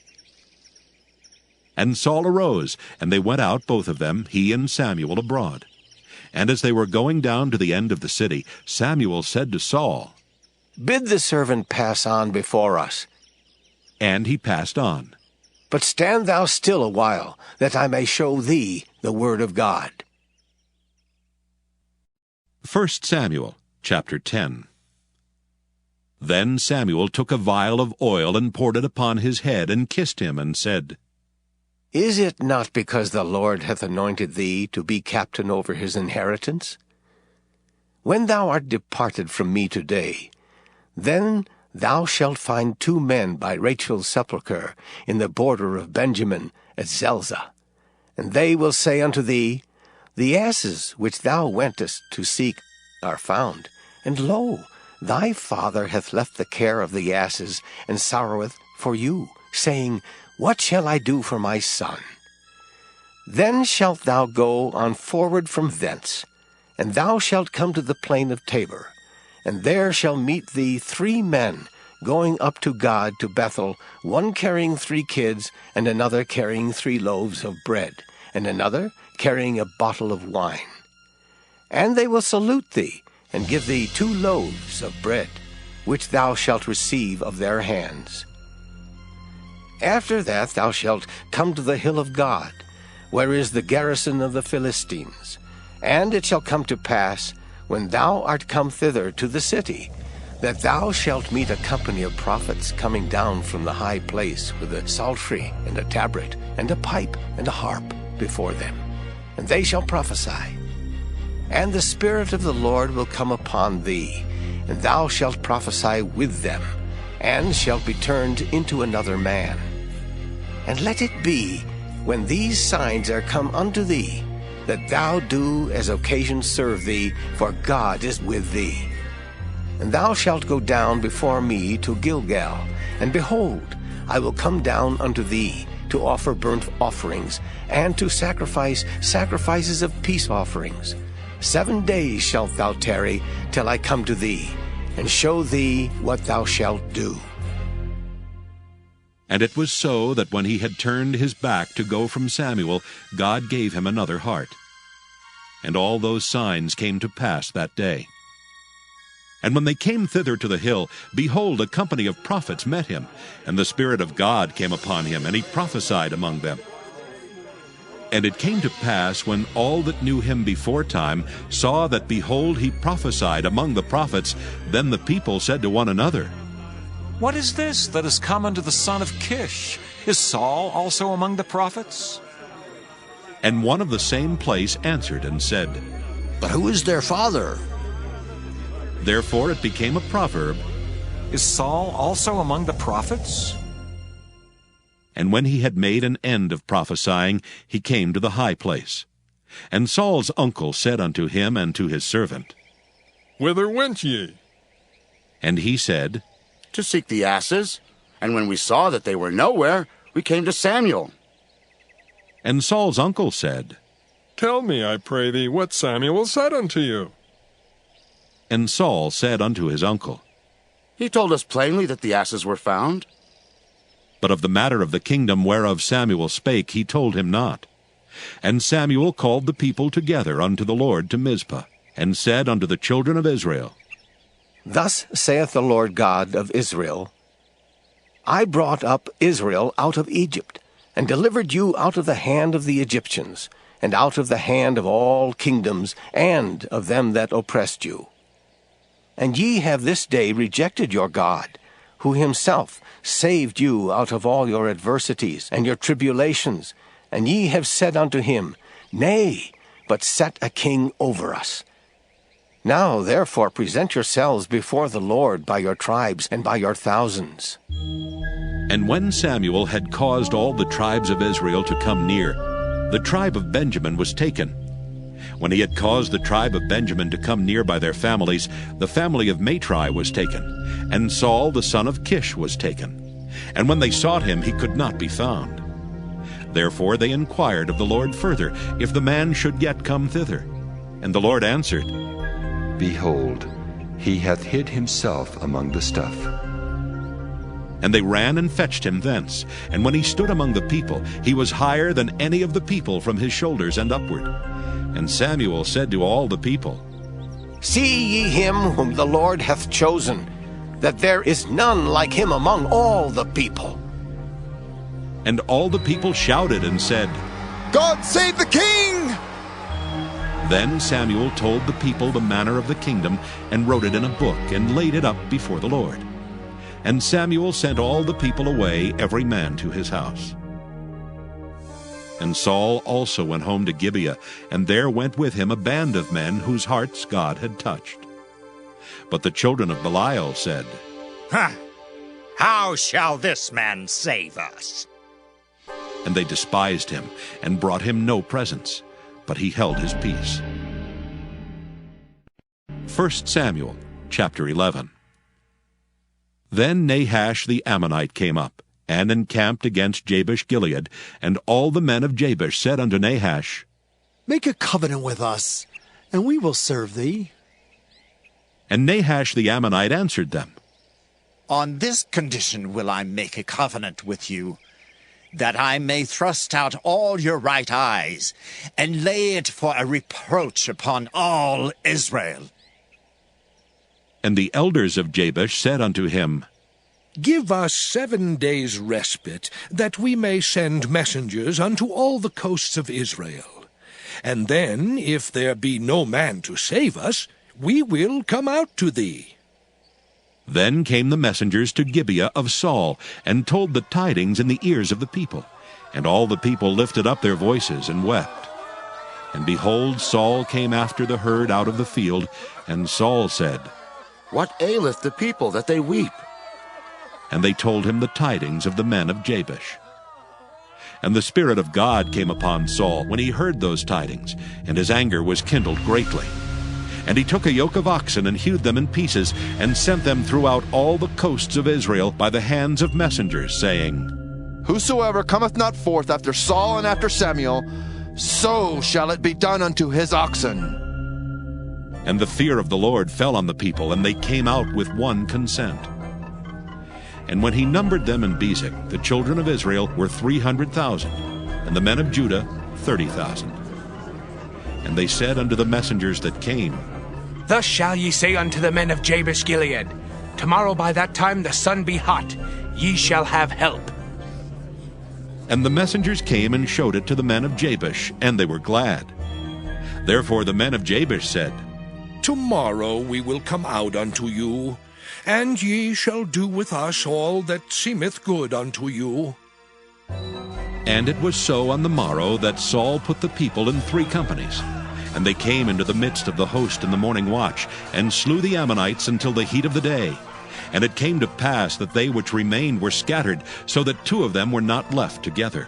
And Saul arose, and they went out both of them, he and Samuel, abroad. And as they were going down to the end of the city, Samuel said to Saul, Bid the servant pass on before us. And he passed on. But stand thou still a while, that I may show thee the word of God. 1 Samuel chapter 10. Then Samuel took a vial of oil and poured it upon his head, and kissed him, and said, Is it not because the Lord hath anointed thee to be captain over his inheritance? When thou art departed from me today, then thou shalt find 2 men by Rachel's sepulchre in the border of Benjamin at Zelzah. And they will say unto thee, The asses which thou wentest to seek are found. And lo, thy father hath left the care of the asses, and sorroweth for you, saying, What shall I do for my son? Then shalt thou go on forward from thence, and thou shalt come to the plain of Tabor. And there shall meet thee 3 men going up to God to Bethel, one carrying 3 kids, and another carrying 3 loaves of bread, and another carrying a bottle of wine. And they will salute thee, and give thee 2 loaves of bread, which thou shalt receive of their hands. After that thou shalt come to the hill of God, where is the garrison of the Philistines. And it shall come to pass, when thou art come thither to the city, that thou shalt meet a company of prophets coming down from the high place with a psaltery and a tabret and a pipe and a harp before them. And they shall prophesy. And the Spirit of the Lord will come upon thee, and thou shalt prophesy with them, and shalt be turned into another man. And let it be, when these signs are come unto thee, that thou do as occasion serve thee, for God is with thee. And thou shalt go down before me to Gilgal, and behold, I will come down unto thee to offer burnt offerings, and to sacrifice sacrifices of peace offerings. 7 days shalt thou tarry till I come to thee, and show thee what thou shalt do. And it was so that when he had turned his back to go from Samuel, God gave him another heart. And all those signs came to pass that day. And when they came thither to the hill, behold, a company of prophets met him, and the Spirit of God came upon him, and he prophesied among them. And it came to pass, when all that knew him beforetime saw that, behold, he prophesied among the prophets, then the people said to one another, What is this that is come unto the son of Kish? Is Saul also among the prophets? And one of the same place answered and said, But who is their father? Therefore it became a proverb, Is Saul also among the prophets? And when he had made an end of prophesying, he came to the high place. And Saul's uncle said unto him and to his servant, Whither went ye? And he said, To seek the asses. And when we saw that they were nowhere, we came to Samuel. And Saul's uncle said, Tell me, I pray thee, what Samuel said unto you. And Saul said unto his uncle, He told us plainly that the asses were found. But of the matter of the kingdom whereof Samuel spake he told him not. And Samuel called the people together unto the Lord to Mizpah, and said unto the children of Israel, Thus saith the Lord God of Israel, I brought up Israel out of Egypt, and delivered you out of the hand of the Egyptians, and out of the hand of all kingdoms, and of them that oppressed you. And ye have this day rejected your God, who himself saved you out of all your adversities and your tribulations, and ye have said unto him, Nay, but set a king over us. Now therefore present yourselves before the Lord by your tribes and by your thousands. And when Samuel had caused all the tribes of Israel to come near, the tribe of Benjamin was taken. When he had caused the tribe of Benjamin to come near by their families, the family of Matri was taken, and Saul the son of Kish was taken. And when they sought him, he could not be found. Therefore they inquired of the Lord further, if the man should yet come thither. And the Lord answered, Behold, he hath hid himself among the stuff. And they ran and fetched him thence. And when he stood among the people, he was higher than any of the people from his shoulders and upward. And Samuel said to all the people, See ye him whom the Lord hath chosen. that there is none like him among all the people. And all the people shouted and said, God save the king! Then Samuel told the people the manner of the kingdom, and wrote it in a book, and laid it up before the Lord. And Samuel sent all the people away, every man to his house. And Saul also went home to Gibeah, and there went with him a band of men whose hearts God had touched. But the children of Belial said, How shall this man save us? And they despised him, and brought him no presents, but he held his peace. 1 Samuel chapter 11. Then Nahash the Ammonite came up, and encamped against Jabesh-Gilead, and all the men of Jabesh said unto Nahash, Make a covenant with us, and we will serve thee. And Nahash the Ammonite answered them, On this condition will I make a covenant with you, that I may thrust out all your right eyes, and lay it for a reproach upon all Israel. And the elders of Jabesh said unto him, Give us 7 days' respite, that we may send messengers unto all the coasts of Israel. And then, if there be no man to save us, we will come out to thee. Then came the messengers to Gibeah of Saul, and told the tidings in the ears of the people. And all the people lifted up their voices and wept. And behold, Saul came after the herd out of the field, and Saul said, What aileth the people that they weep? And they told him the tidings of the men of Jabesh. And the Spirit of God came upon Saul when he heard those tidings, and his anger was kindled greatly. And he took a yoke of oxen and hewed them in pieces, and sent them throughout all the coasts of Israel by the hands of messengers, saying, Whosoever cometh not forth after Saul and after Samuel, so shall it be done unto his oxen. And the fear of the Lord fell on the people, and they came out with one consent. And when he numbered them in Bezek, the children of Israel were 300,000, and the men of Judah 30,000. And they said unto the messengers that came, Thus shall ye say unto the men of Jabesh-Gilead, Tomorrow by that time the sun be hot, ye shall have help. And the messengers came and showed it to the men of Jabesh, and they were glad. Therefore the men of Jabesh said, Tomorrow we will come out unto you, and ye shall do with us all that seemeth good unto you. And it was so on the morrow that Saul put the people in 3 companies. And they came into the midst of the host in the morning watch, and slew the Ammonites until the heat of the day. And it came to pass that they which remained were scattered, so that 2 of them were not left together.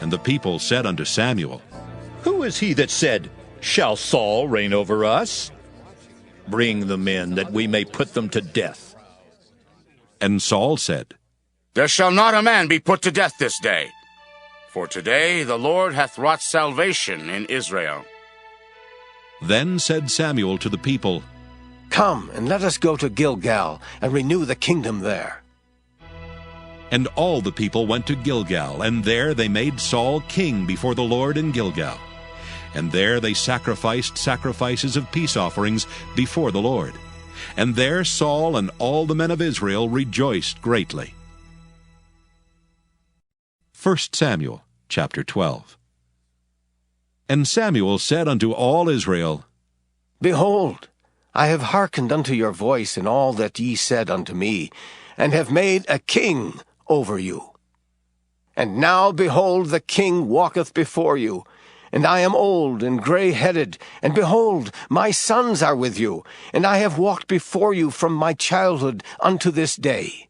And the people said unto Samuel, Who is he that said, Shall Saul reign over us? Bring the men, that we may put them to death. And Saul said, There shall not a man be put to death this day. For today the Lord hath wrought salvation in Israel. Then said Samuel to the people, Come, and let us go to Gilgal, and renew the kingdom there. And all the people went to Gilgal, and there they made Saul king before the Lord in Gilgal. And there they sacrificed sacrifices of peace offerings before the Lord. And there Saul and all the men of Israel rejoiced greatly. 1 Samuel chapter 12. And Samuel said unto all Israel, Behold, I have hearkened unto your voice in all that ye said unto me, and have made a king over you. And now, behold, the king walketh before you, and I am old and gray-headed, and behold, my sons are with you, and I have walked before you from my childhood unto this day.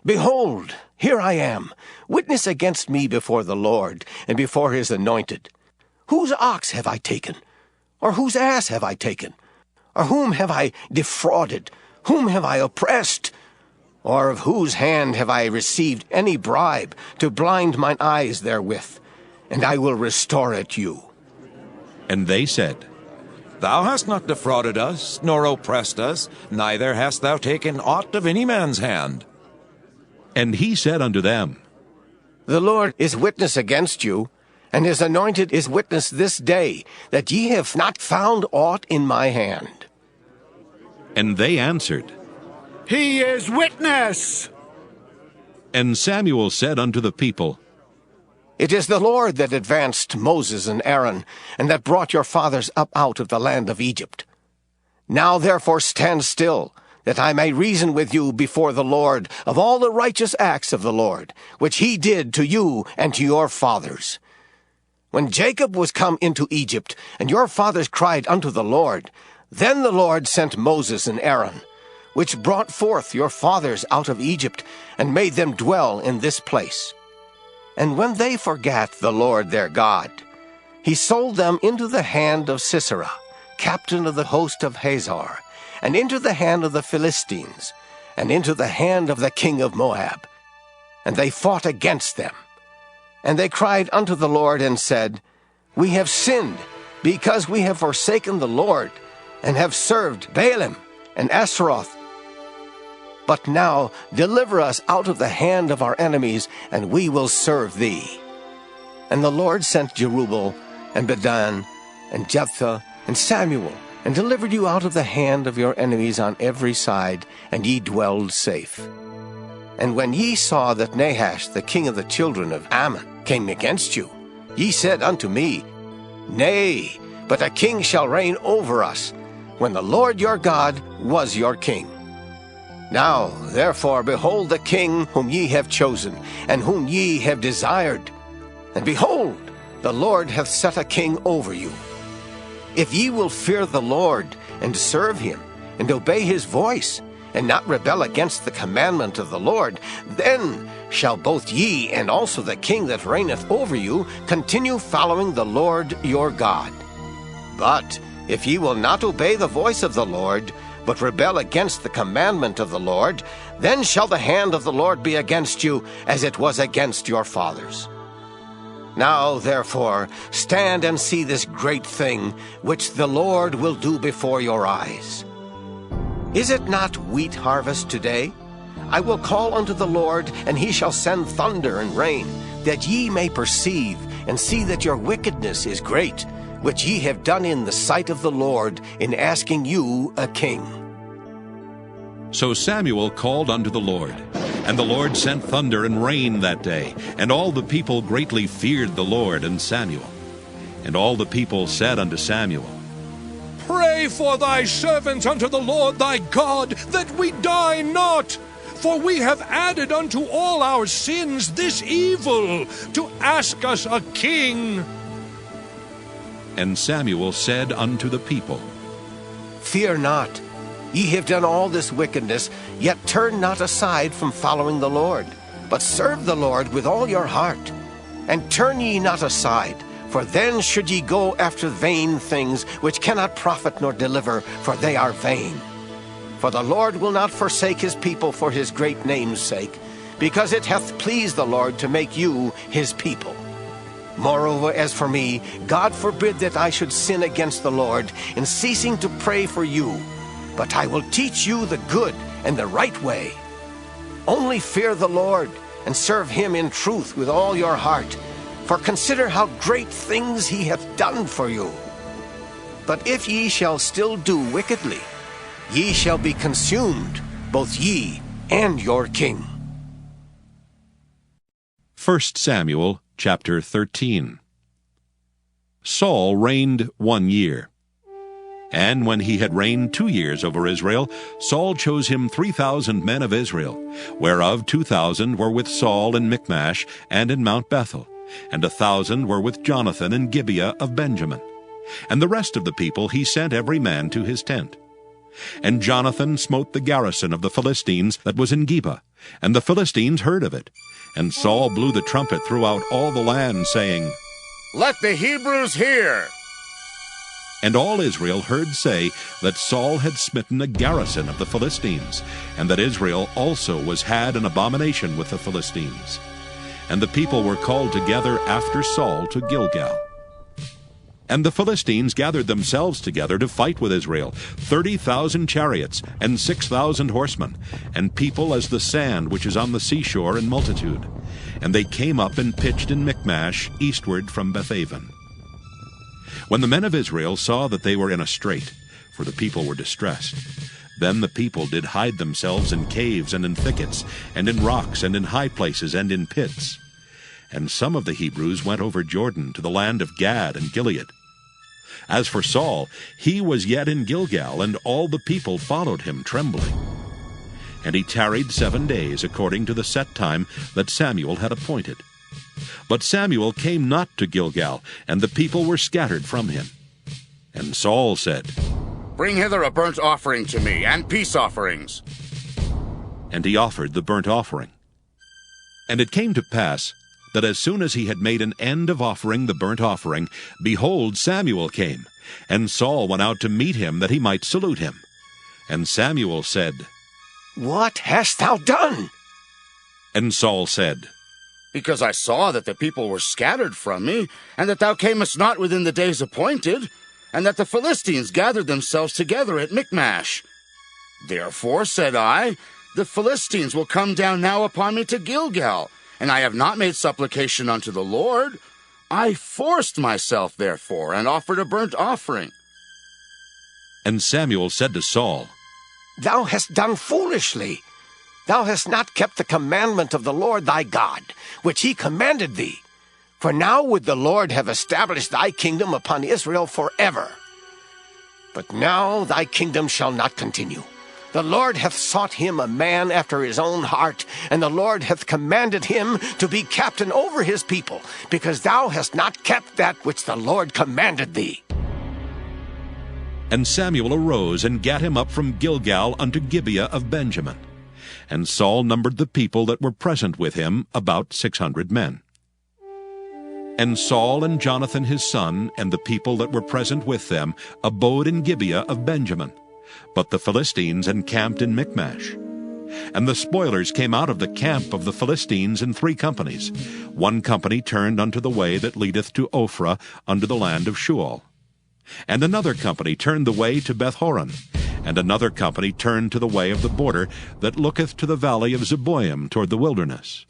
Behold, here I am, witness against me before the Lord, and before his anointed. Whose ox have I taken? Or whose ass have I taken? Or whom have I defrauded? Whom have I oppressed? Or of whose hand have I received any bribe to blind mine eyes therewith? And I will restore it you. And they said, Thou hast not defrauded us, nor oppressed us, neither hast thou taken aught of any man's hand. And he said unto them, The Lord is witness against you, and his anointed is witness this day, that ye have not found aught in my hand. And they answered, He is witness. And Samuel said unto the people, It is the Lord that advanced Moses and Aaron, and that brought your fathers up out of the land of Egypt. Now therefore stand still, that I may reason with you before the Lord of all the righteous acts of the Lord, which he did to you and to your fathers. When Jacob was come into Egypt, and your fathers cried unto the Lord, then the Lord sent Moses and Aaron, which brought forth your fathers out of Egypt, and made them dwell in this place. And when they forgat the Lord their God, he sold them into the hand of Sisera, captain of the host of Hazor, and into the hand of the Philistines, and into the hand of the king of Moab. And they fought against them. And they cried unto the Lord, and said, We have sinned, because we have forsaken the Lord, and have served Baalim and Ashtaroth. But now deliver us out of the hand of our enemies, and we will serve thee. And the Lord sent Jerubbaal, and Bedan, and Jephthah, and Samuel, and delivered you out of the hand of your enemies on every side, and ye dwelled safe. And when ye saw that Nahash, the king of the children of Ammon, came against you, ye said unto me, Nay, but a king shall reign over us, when the Lord your God was your king. Now, therefore, behold the king whom ye have chosen, and whom ye have desired. And behold, the Lord hath set a king over you. If ye will fear the Lord, and serve him, and obey his voice, and not rebel against the commandment of the Lord, then shall both ye and also the king that reigneth over you continue following the Lord your God. But if ye will not obey the voice of the Lord, but rebel against the commandment of the Lord, then shall the hand of the Lord be against you, as it was against your fathers. Now, therefore, stand and see this great thing, which the Lord will do before your eyes. Is it not wheat harvest today? I will call unto the Lord, and he shall send thunder and rain, that ye may perceive, and see that your wickedness is great, which ye have done in the sight of the Lord, in asking you a king. So Samuel called unto the Lord, and the Lord sent thunder and rain that day, and all the people greatly feared the Lord and Samuel. And all the people said unto Samuel, Pray for thy servants unto the Lord thy God, that we die not. For we have added unto all our sins this evil, to ask us a king. And Samuel said unto the people, Fear not. Ye have done all this wickedness, yet turn not aside from following the Lord, but serve the Lord with all your heart. And turn ye not aside, for then should ye go after vain things, which cannot profit nor deliver, for they are vain. For the Lord will not forsake his people for his great name's sake, because it hath pleased the Lord to make you his people. Moreover, as for me, God forbid that I should sin against the Lord in ceasing to pray for you. But I will teach you the good and the right way. Only fear the Lord, and serve him in truth with all your heart. For consider how great things he hath done for you. But if ye shall still do wickedly, ye shall be consumed, both ye and your king. 1 Samuel chapter 13. Saul reigned 1 year. And when he had reigned 2 years over Israel, Saul chose him 3,000 men of Israel, whereof 2,000 were with Saul in Michmash and in Mount Bethel, and 1,000 were with Jonathan in Gibeah of Benjamin. And the rest of the people he sent every man to his tent. And Jonathan smote the garrison of the Philistines that was in Gibeah, and the Philistines heard of it. And Saul blew the trumpet throughout all the land, saying, Let the Hebrews hear! And all Israel heard say that Saul had smitten a garrison of the Philistines, and that Israel also was had an abomination with the Philistines. And the people were called together after Saul to Gilgal. And the Philistines gathered themselves together to fight with Israel, 30,000 chariots, and 6,000 horsemen, and people as the sand which is on the seashore in multitude. And they came up and pitched in Michmash, eastward from Bethaven. When the men of Israel saw that they were in a strait, for the people were distressed, Then the people did hide themselves in caves and in thickets, and in rocks, and in high places, and in pits. And some of the Hebrews went over Jordan to the land of Gad and Gilead. As for Saul, he was yet in Gilgal, and all the people followed him trembling. And he tarried 7 days, according to the set time that Samuel had appointed. But Samuel came not to Gilgal, and the people were scattered from him. And Saul said, Bring hither a burnt offering to me, and peace offerings. And he offered the burnt offering. And it came to pass, that as soon as he had made an end of offering the burnt offering, behold, Samuel came, and Saul went out to meet him, that he might salute him. And Samuel said, What hast thou done? And Saul said, Because I saw that the people were scattered from me, and that thou camest not within the days appointed, and that the Philistines gathered themselves together at Michmash. Therefore, said I, the Philistines will come down now upon me to Gilgal, and I have not made supplication unto the Lord. I forced myself, therefore, and offered a burnt offering. And Samuel said to Saul, Thou hast done foolishly. Thou hast not kept the commandment of the Lord thy God, which he commanded thee. For now would the Lord have established thy kingdom upon Israel forever. But now thy kingdom shall not continue. The Lord hath sought him a man after his own heart, and the Lord hath commanded him to be captain over his people, because thou hast not kept that which the Lord commanded thee. And Samuel arose and gat him up from Gilgal unto Gibeah of Benjamin. And Saul numbered the people that were present with him, about 600 men. And Saul and Jonathan his son, and the people that were present with them, abode in Gibeah of Benjamin. But the Philistines encamped in Michmash. And the spoilers came out of the camp of the Philistines in 3 companies. 1 company turned unto the way that leadeth to Ophrah, unto the land of Shual. And another company turned the way to Bethhoron. And another company turned to the way of the border that looketh to the valley of Zeboim toward the wilderness.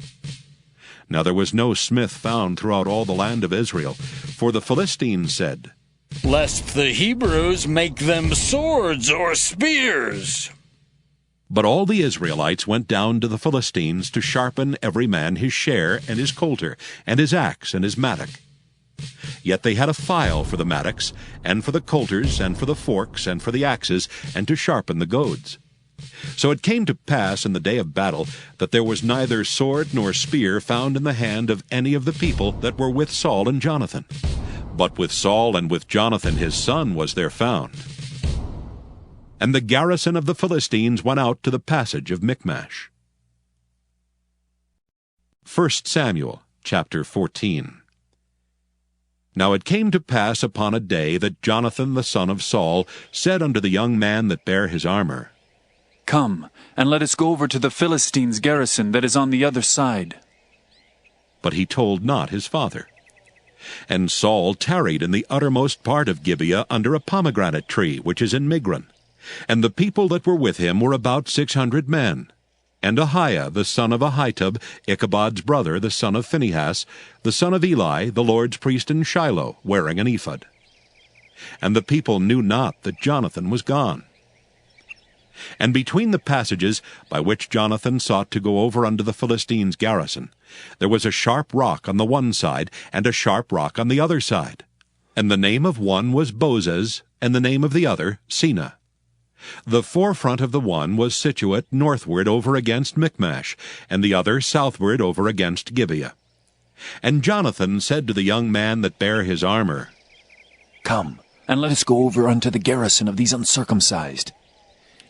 Now there was no smith found throughout all the land of Israel, for the Philistines said, Lest the Hebrews make them swords or spears. But all the Israelites went down to the Philistines to sharpen every man his share, and his coulter, and his axe, and his mattock. Yet they had a file for the mattocks, and for the coulters, and for the forks, and for the axes, and to sharpen the goads. So it came to pass in the day of battle that there was neither sword nor spear found in the hand of any of the people that were with Saul and Jonathan. But with Saul and with Jonathan his son was there found. And the garrison of the Philistines went out to the passage of Michmash. 1 Samuel chapter 14. Now it came to pass upon a day that Jonathan the son of Saul said unto the young man that bare his armor, Come, and let us go over to the Philistines' garrison that is on the other side. But he told not his father. And Saul tarried in the uttermost part of Gibeah under a pomegranate tree, which is in Migron. And the people that were with him were about 600 men. And Ahiah the son of Ahitub, Ichabod's brother, the son of Phinehas, the son of Eli, the Lord's priest in Shiloh, wearing an ephod. And the people knew not that Jonathan was gone. And between the passages by which Jonathan sought to go over unto the Philistines' garrison, there was a sharp rock on the one side, and a sharp rock on the other side. And the name of one was Bozez, and the name of the other Sina. The forefront of the one was situate northward over against Michmash, and the other southward over against Gibeah. And Jonathan said to the young man that bare his armor, Come, and let us go over unto the garrison of these uncircumcised.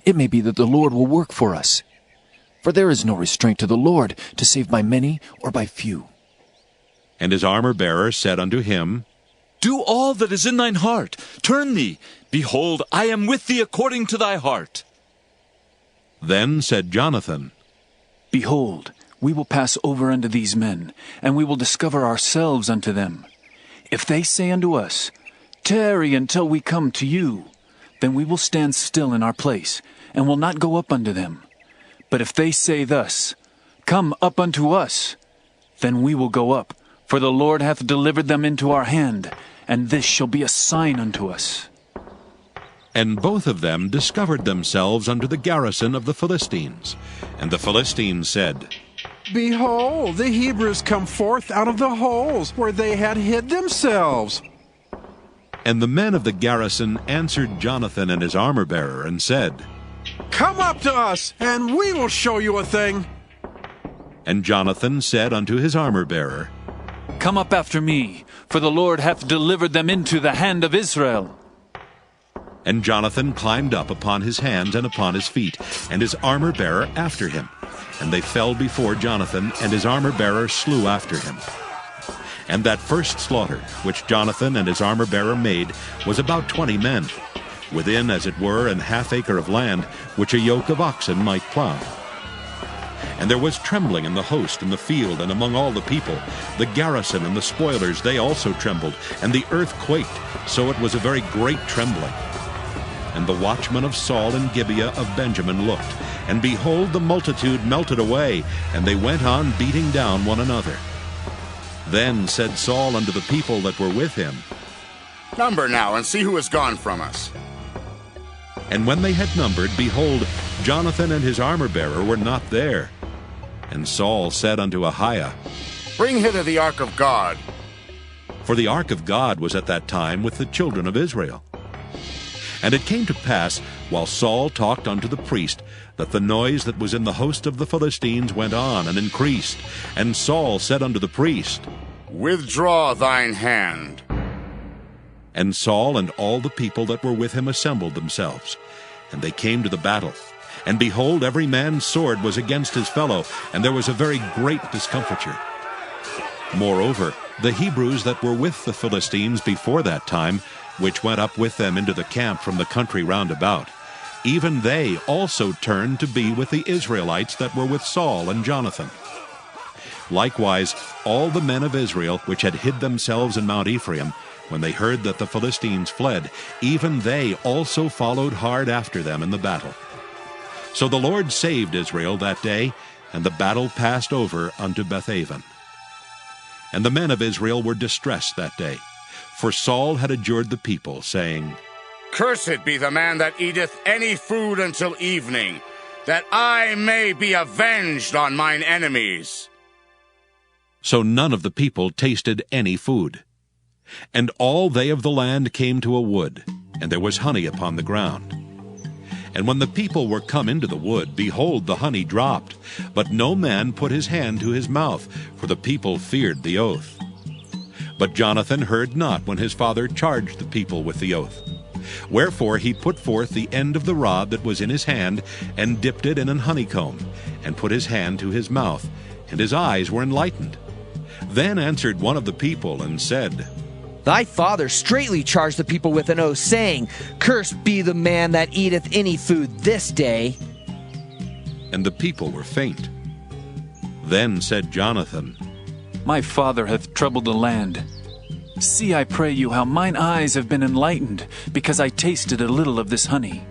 It may be that the Lord will work for us. For there is no restraint to the Lord to save by many or by few. And his armor-bearer said unto him, Do all that is in thine heart. Turn thee. Behold, I am with thee according to thy heart. Then said Jonathan, Behold, we will pass over unto these men, and we will discover ourselves unto them. If they say unto us, Tarry until we come to you, then we will stand still in our place, and will not go up unto them. But if they say thus, Come up unto us, then we will go up, for the Lord hath delivered them into our hand, and this shall be a sign unto us. And both of them discovered themselves unto the garrison of the Philistines. And the Philistines said, Behold, the Hebrews come forth out of the holes where they had hid themselves. And the men of the garrison answered Jonathan and his armor-bearer, and said, Come up to us, and we will show you a thing. And Jonathan said unto his armor-bearer, Come up after me, for the Lord hath delivered them into the hand of Israel. And Jonathan climbed up upon his hands and upon his feet, and his armor-bearer after him. And they fell before Jonathan, and his armor-bearer slew after him. And that first slaughter, which Jonathan and his armor-bearer made, was about 20 men, within, as it were, an half acre of land, which a yoke of oxen might plow. And there was trembling in the host in the field and among all the people. The garrison and the spoilers, they also trembled, and the earth quaked, so it was a very great trembling. And the watchmen of Saul and Gibeah of Benjamin looked, and behold, the multitude melted away, and they went on beating down one another. Then said Saul unto the people that were with him, Number now, and see who is gone from us. And when they had numbered, behold, Jonathan and his armor-bearer were not there. And Saul said unto Ahiah, Bring hither the ark of God. For the ark of God was at that time with the children of Israel. And it came to pass, while Saul talked unto the priest, that the noise that was in the host of the Philistines went on and increased. And Saul said unto the priest, Withdraw thine hand. And Saul and all the people that were with him assembled themselves. And they came to the battle. And behold, every man's sword was against his fellow, and there was a very great discomfiture. Moreover, the Hebrews that were with the Philistines before that time, which went up with them into the camp from the country round about, even they also turned to be with the Israelites that were with Saul and Jonathan. Likewise, all the men of Israel which had hid themselves in Mount Ephraim, when they heard that the Philistines fled, even they also followed hard after them in the battle. So the Lord saved Israel that day, and the battle passed over unto Bethaven. And the men of Israel were distressed that day, for Saul had adjured the people, saying, Cursed be the man that eateth any food until evening, that I may be avenged on mine enemies. So none of the people tasted any food. And all they of the land came to a wood, and there was honey upon the ground. And when the people were come into the wood, behold, the honey dropped, but no man put his hand to his mouth, for the people feared the oath. But Jonathan heard not when his father charged the people with the oath. Wherefore he put forth the end of the rod that was in his hand, and dipped it in an honeycomb, and put his hand to his mouth, and his eyes were enlightened. Then answered one of the people, and said, Thy father straitly charged the people with an oath, saying, Cursed be the man that eateth any food this day. And the people were faint. Then said Jonathan, My father hath troubled the land. See, I pray you, how mine eyes have been enlightened, because I tasted a little of this honey.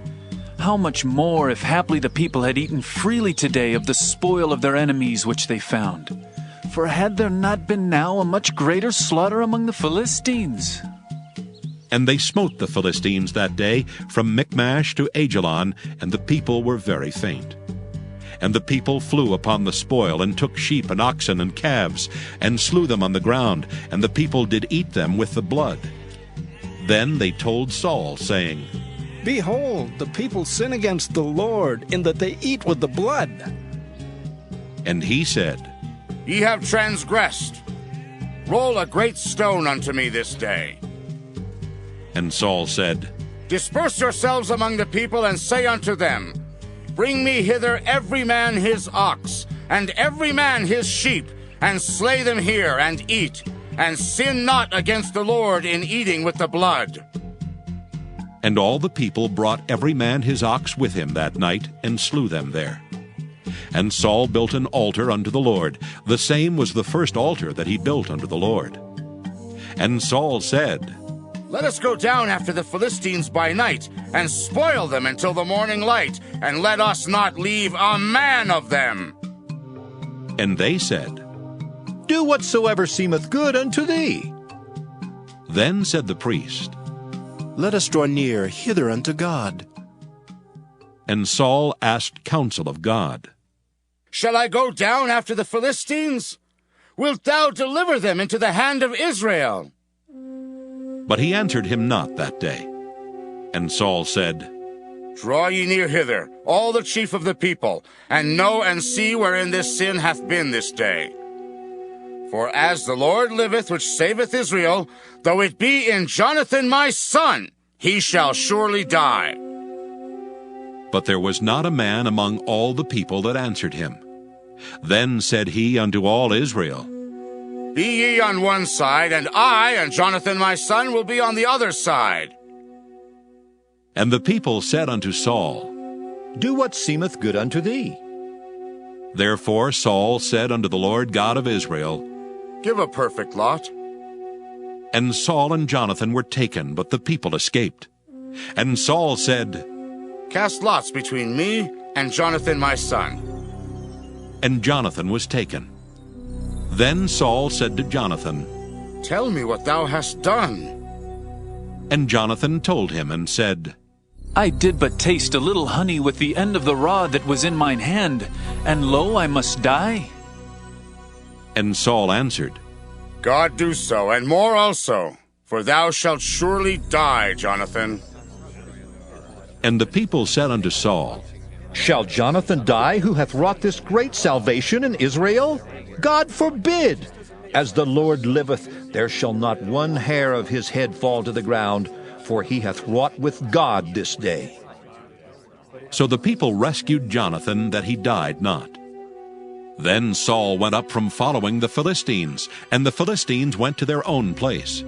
How much more, if haply the people had eaten freely today of the spoil of their enemies which they found? For had there not been now a much greater slaughter among the Philistines? And they smote the Philistines that day from Michmash to Ajalon, and the people were very faint. And the people flew upon the spoil, and took sheep and oxen and calves, and slew them on the ground, and the people did eat them with the blood. Then they told Saul, saying, Behold, the people sin against the Lord, in that they eat with the blood. And he said, Ye have transgressed. Roll a great stone unto me this day. And Saul said, Disperse yourselves among the people, and say unto them, Bring me hither every man his ox, and every man his sheep, and slay them here, and eat, and sin not against the Lord in eating with the blood. And all the people brought every man his ox with him that night, and slew them there. And Saul built an altar unto the Lord. The same was the first altar that he built unto the Lord. And Saul said, Let us go down after the Philistines by night, and spoil them until the morning light, and let us not leave a man of them. And they said, Do whatsoever seemeth good unto thee. Then said the priest, Let us draw near hither unto God. And Saul asked counsel of God. Shall I go down after the Philistines? Wilt thou deliver them into the hand of Israel? But he answered him not that day. And Saul said, Draw ye near hither, all the chief of the people, and know and see wherein this sin hath been this day. For as the Lord liveth, which saveth Israel, though it be in Jonathan my son, he shall surely die. But there was not a man among all the people that answered him. Then said he unto all Israel, Be ye on one side, and I and Jonathan my son will be on the other side. And the people said unto Saul, Do what seemeth good unto thee. Therefore Saul said unto the Lord God of Israel, Give a perfect lot. And Saul and Jonathan were taken, but the people escaped. And Saul said, Cast lots between me and Jonathan my son. And Jonathan was taken. Then Saul said to Jonathan, Tell me what thou hast done. And Jonathan told him and said, I did but taste a little honey with the end of the rod that was in mine hand, and lo, I must die. And Saul answered, God do so, and more also, for thou shalt surely die, Jonathan. And the people said unto Saul, Shall Jonathan die, who hath wrought this great salvation in Israel? God forbid! As the Lord liveth, there shall not one hair of his head fall to the ground, for he hath wrought with God this day. So the people rescued Jonathan, that he died not. Then Saul went up from following the Philistines, and the Philistines went to their own place.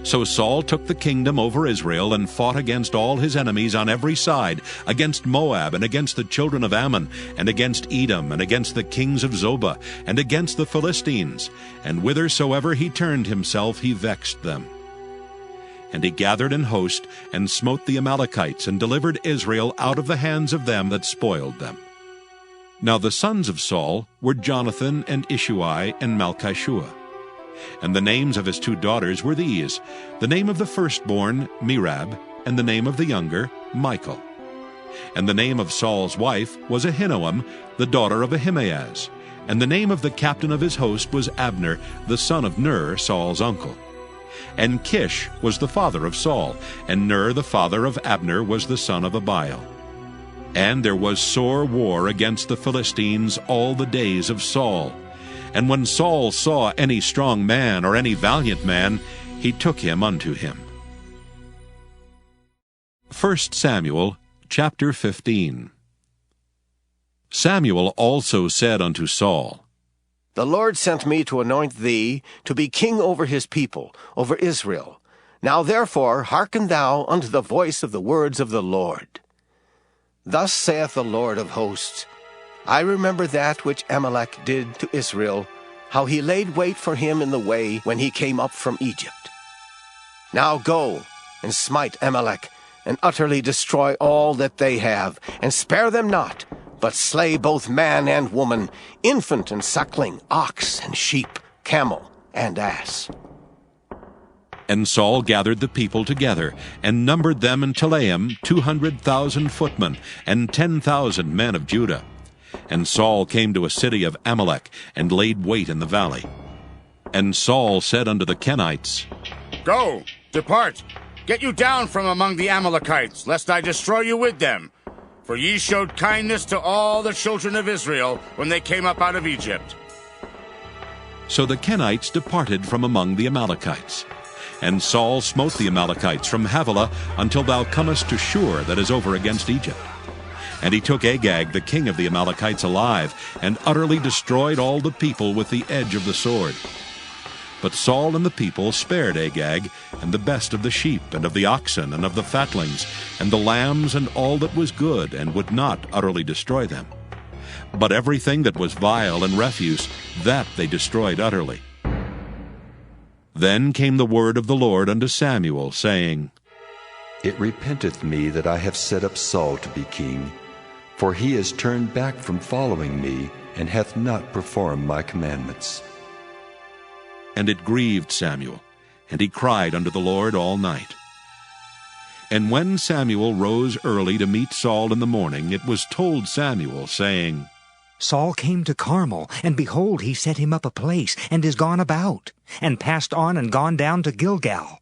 So Saul took the kingdom over Israel, and fought against all his enemies on every side, against Moab, and against the children of Ammon, and against Edom, and against the kings of Zobah, and against the Philistines. And whithersoever he turned himself, he vexed them. And he gathered an host, and smote the Amalekites, and delivered Israel out of the hands of them that spoiled them. Now the sons of Saul were Jonathan, and Ishuai, and Malchishua. And the names of his 2 daughters were these, the name of the firstborn, Merab, and the name of the younger, Michal. And the name of Saul's wife was Ahinoam, the daughter of Ahimaaz. And the name of the captain of his host was Abner, the son of Ner, Saul's uncle. And Kish was the father of Saul, and Ner the father of Abner was the son of Abiel. And there was sore war against the Philistines all the days of Saul. And when Saul saw any strong man or any valiant man, he took him unto him. 1 Samuel chapter 15. Samuel also said unto Saul, The Lord sent me to anoint thee to be king over his people, over Israel. Now therefore hearken thou unto the voice of the words of the Lord. Thus saith the Lord of hosts, I remember that which Amalek did to Israel, how he laid wait for him in the way when he came up from Egypt. Now go, and smite Amalek, and utterly destroy all that they have, and spare them not, but slay both man and woman, infant and suckling, ox and sheep, camel and ass. And Saul gathered the people together, and numbered them in Telaim 200,000 footmen, and 10,000 men of Judah. And Saul came to a city of Amalek, and laid wait in the valley. And Saul said unto the Kenites, Go, depart, get you down from among the Amalekites, lest I destroy you with them. For ye showed kindness to all the children of Israel when they came up out of Egypt. So the Kenites departed from among the Amalekites. And Saul smote the Amalekites from Havilah until thou comest to Shur, that is over against Egypt. And he took Agag, the king of the Amalekites, alive, and utterly destroyed all the people with the edge of the sword. But Saul and the people spared Agag, and the best of the sheep, and of the oxen, and of the fatlings, and the lambs, and all that was good, and would not utterly destroy them. But everything that was vile and refuse, that they destroyed utterly. Then came the word of the Lord unto Samuel, saying, It repenteth me that I have set up Saul to be king, for he has turned back from following me, and hath not performed my commandments. And it grieved Samuel, and he cried unto the Lord all night. And when Samuel rose early to meet Saul in the morning, it was told Samuel, saying, Saul came to Carmel, and behold, he set him up a place, and is gone about, and passed on and gone down to Gilgal.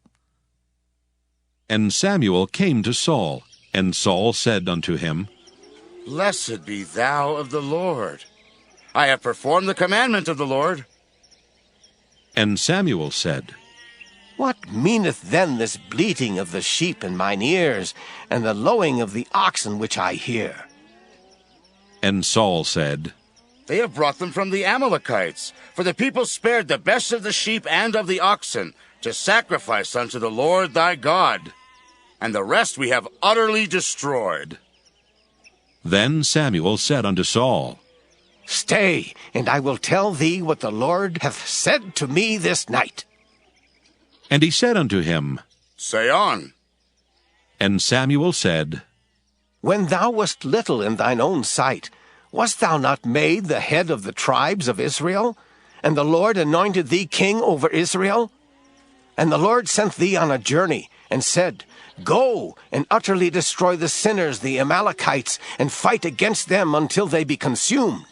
And Samuel came to Saul, and Saul said unto him, Blessed be thou of the Lord. I have performed the commandment of the Lord. And Samuel said, What meaneth then this bleating of the sheep in mine ears, and the lowing of the oxen which I hear? And Saul said, They have brought them from the Amalekites, for the people spared the best of the sheep and of the oxen, to sacrifice unto the Lord thy God, and the rest we have utterly destroyed. Then Samuel said unto Saul, Stay, and I will tell thee what the Lord hath said to me this night. And he said unto him, Say on. And Samuel said, When thou wast little in thine own sight, wast thou not made the head of the tribes of Israel? And the Lord anointed thee king over Israel? And the Lord sent thee on a journey, and said, Go, and utterly destroy the sinners, the Amalekites, and fight against them until they be consumed.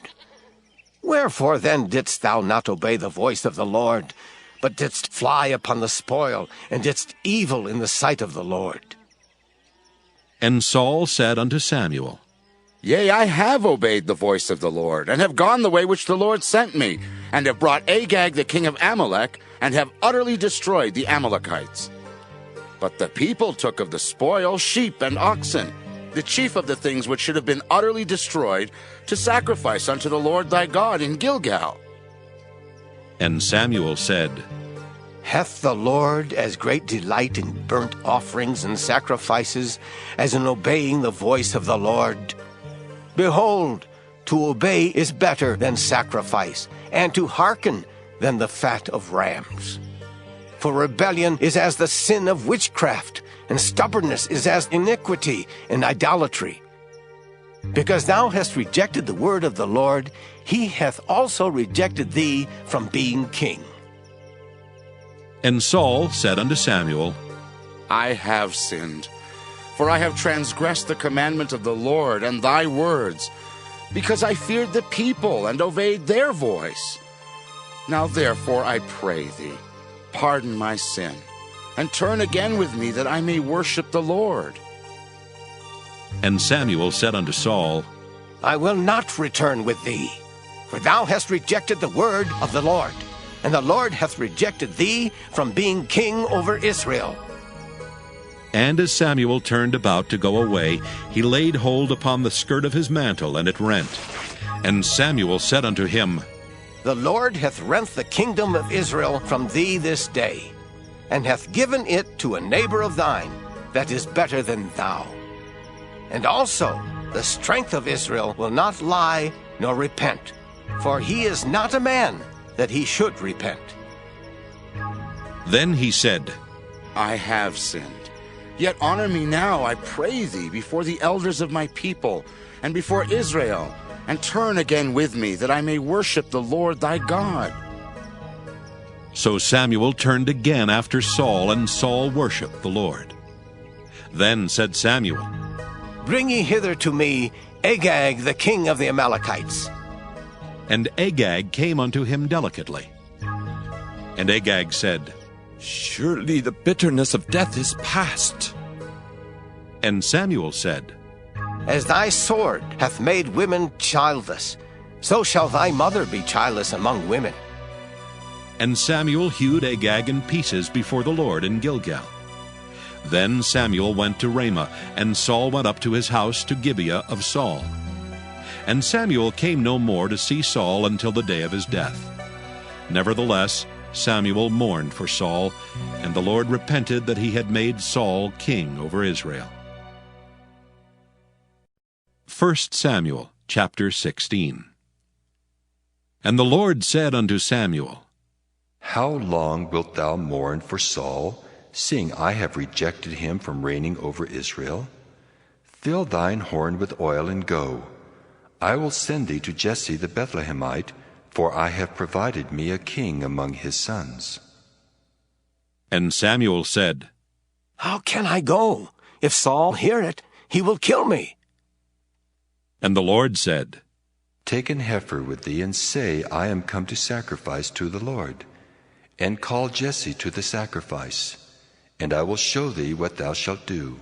Wherefore then didst thou not obey the voice of the Lord, but didst fly upon the spoil, and didst evil in the sight of the Lord? And Saul said unto Samuel, Yea, I have obeyed the voice of the Lord, and have gone the way which the Lord sent me, and have brought Agag the king of Amalek, and have utterly destroyed the Amalekites. But the people took of the spoil sheep and oxen, the chief of the things which should have been utterly destroyed, to sacrifice unto the Lord thy God in Gilgal. And Samuel said, Hath the Lord as great delight in burnt offerings and sacrifices as in obeying the voice of the Lord? Behold, to obey is better than sacrifice, and to hearken than the fat of rams. For rebellion is as the sin of witchcraft, and stubbornness is as iniquity and idolatry. Because thou hast rejected the word of the Lord, he hath also rejected thee from being king. And Saul said unto Samuel, I have sinned, for I have transgressed the commandment of the Lord and thy words, because I feared the people and obeyed their voice. Now therefore I pray thee, pardon my sin, and turn again with me, that I may worship the Lord. And Samuel said unto Saul, I will not return with thee, for thou hast rejected the word of the Lord, and the Lord hath rejected thee from being king over Israel. And as Samuel turned about to go away, he laid hold upon the skirt of his mantle, and it rent. And Samuel said unto him, The Lord hath rent the kingdom of Israel from thee this day, and hath given it to a neighbor of thine that is better than thou. And also the strength of Israel will not lie nor repent, for he is not a man that he should repent. Then he said, I have sinned. Yet honor me now, I pray thee, before the elders of my people, and before Israel, and turn again with me, that I may worship the Lord thy God. So Samuel turned again after Saul, and Saul worshipped the Lord. Then said Samuel, Bring ye hither to me Agag the king of the Amalekites. And Agag came unto him delicately. And Agag said, Surely the bitterness of death is past. And Samuel said, As thy sword hath made women childless, so shall thy mother be childless among women. And Samuel hewed Agag in pieces before the Lord in Gilgal. Then Samuel went to Ramah, and Saul went up to his house to Gibeah of Saul. And Samuel came no more to see Saul until the day of his death. Nevertheless, Samuel mourned for Saul, and the Lord repented that he had made Saul king over Israel. 1 Samuel chapter 16. And the Lord said unto Samuel, How long wilt thou mourn for Saul, seeing I have rejected him from reigning over Israel? Fill thine horn with oil and go. I will send thee to Jesse the Bethlehemite, for I have provided me a king among his sons. And Samuel said, How can I go? If Saul hear it, he will kill me. And the Lord said, Take an heifer with thee, and say, I am come to sacrifice to the Lord. And call Jesse to the sacrifice. And I will show thee what thou shalt do.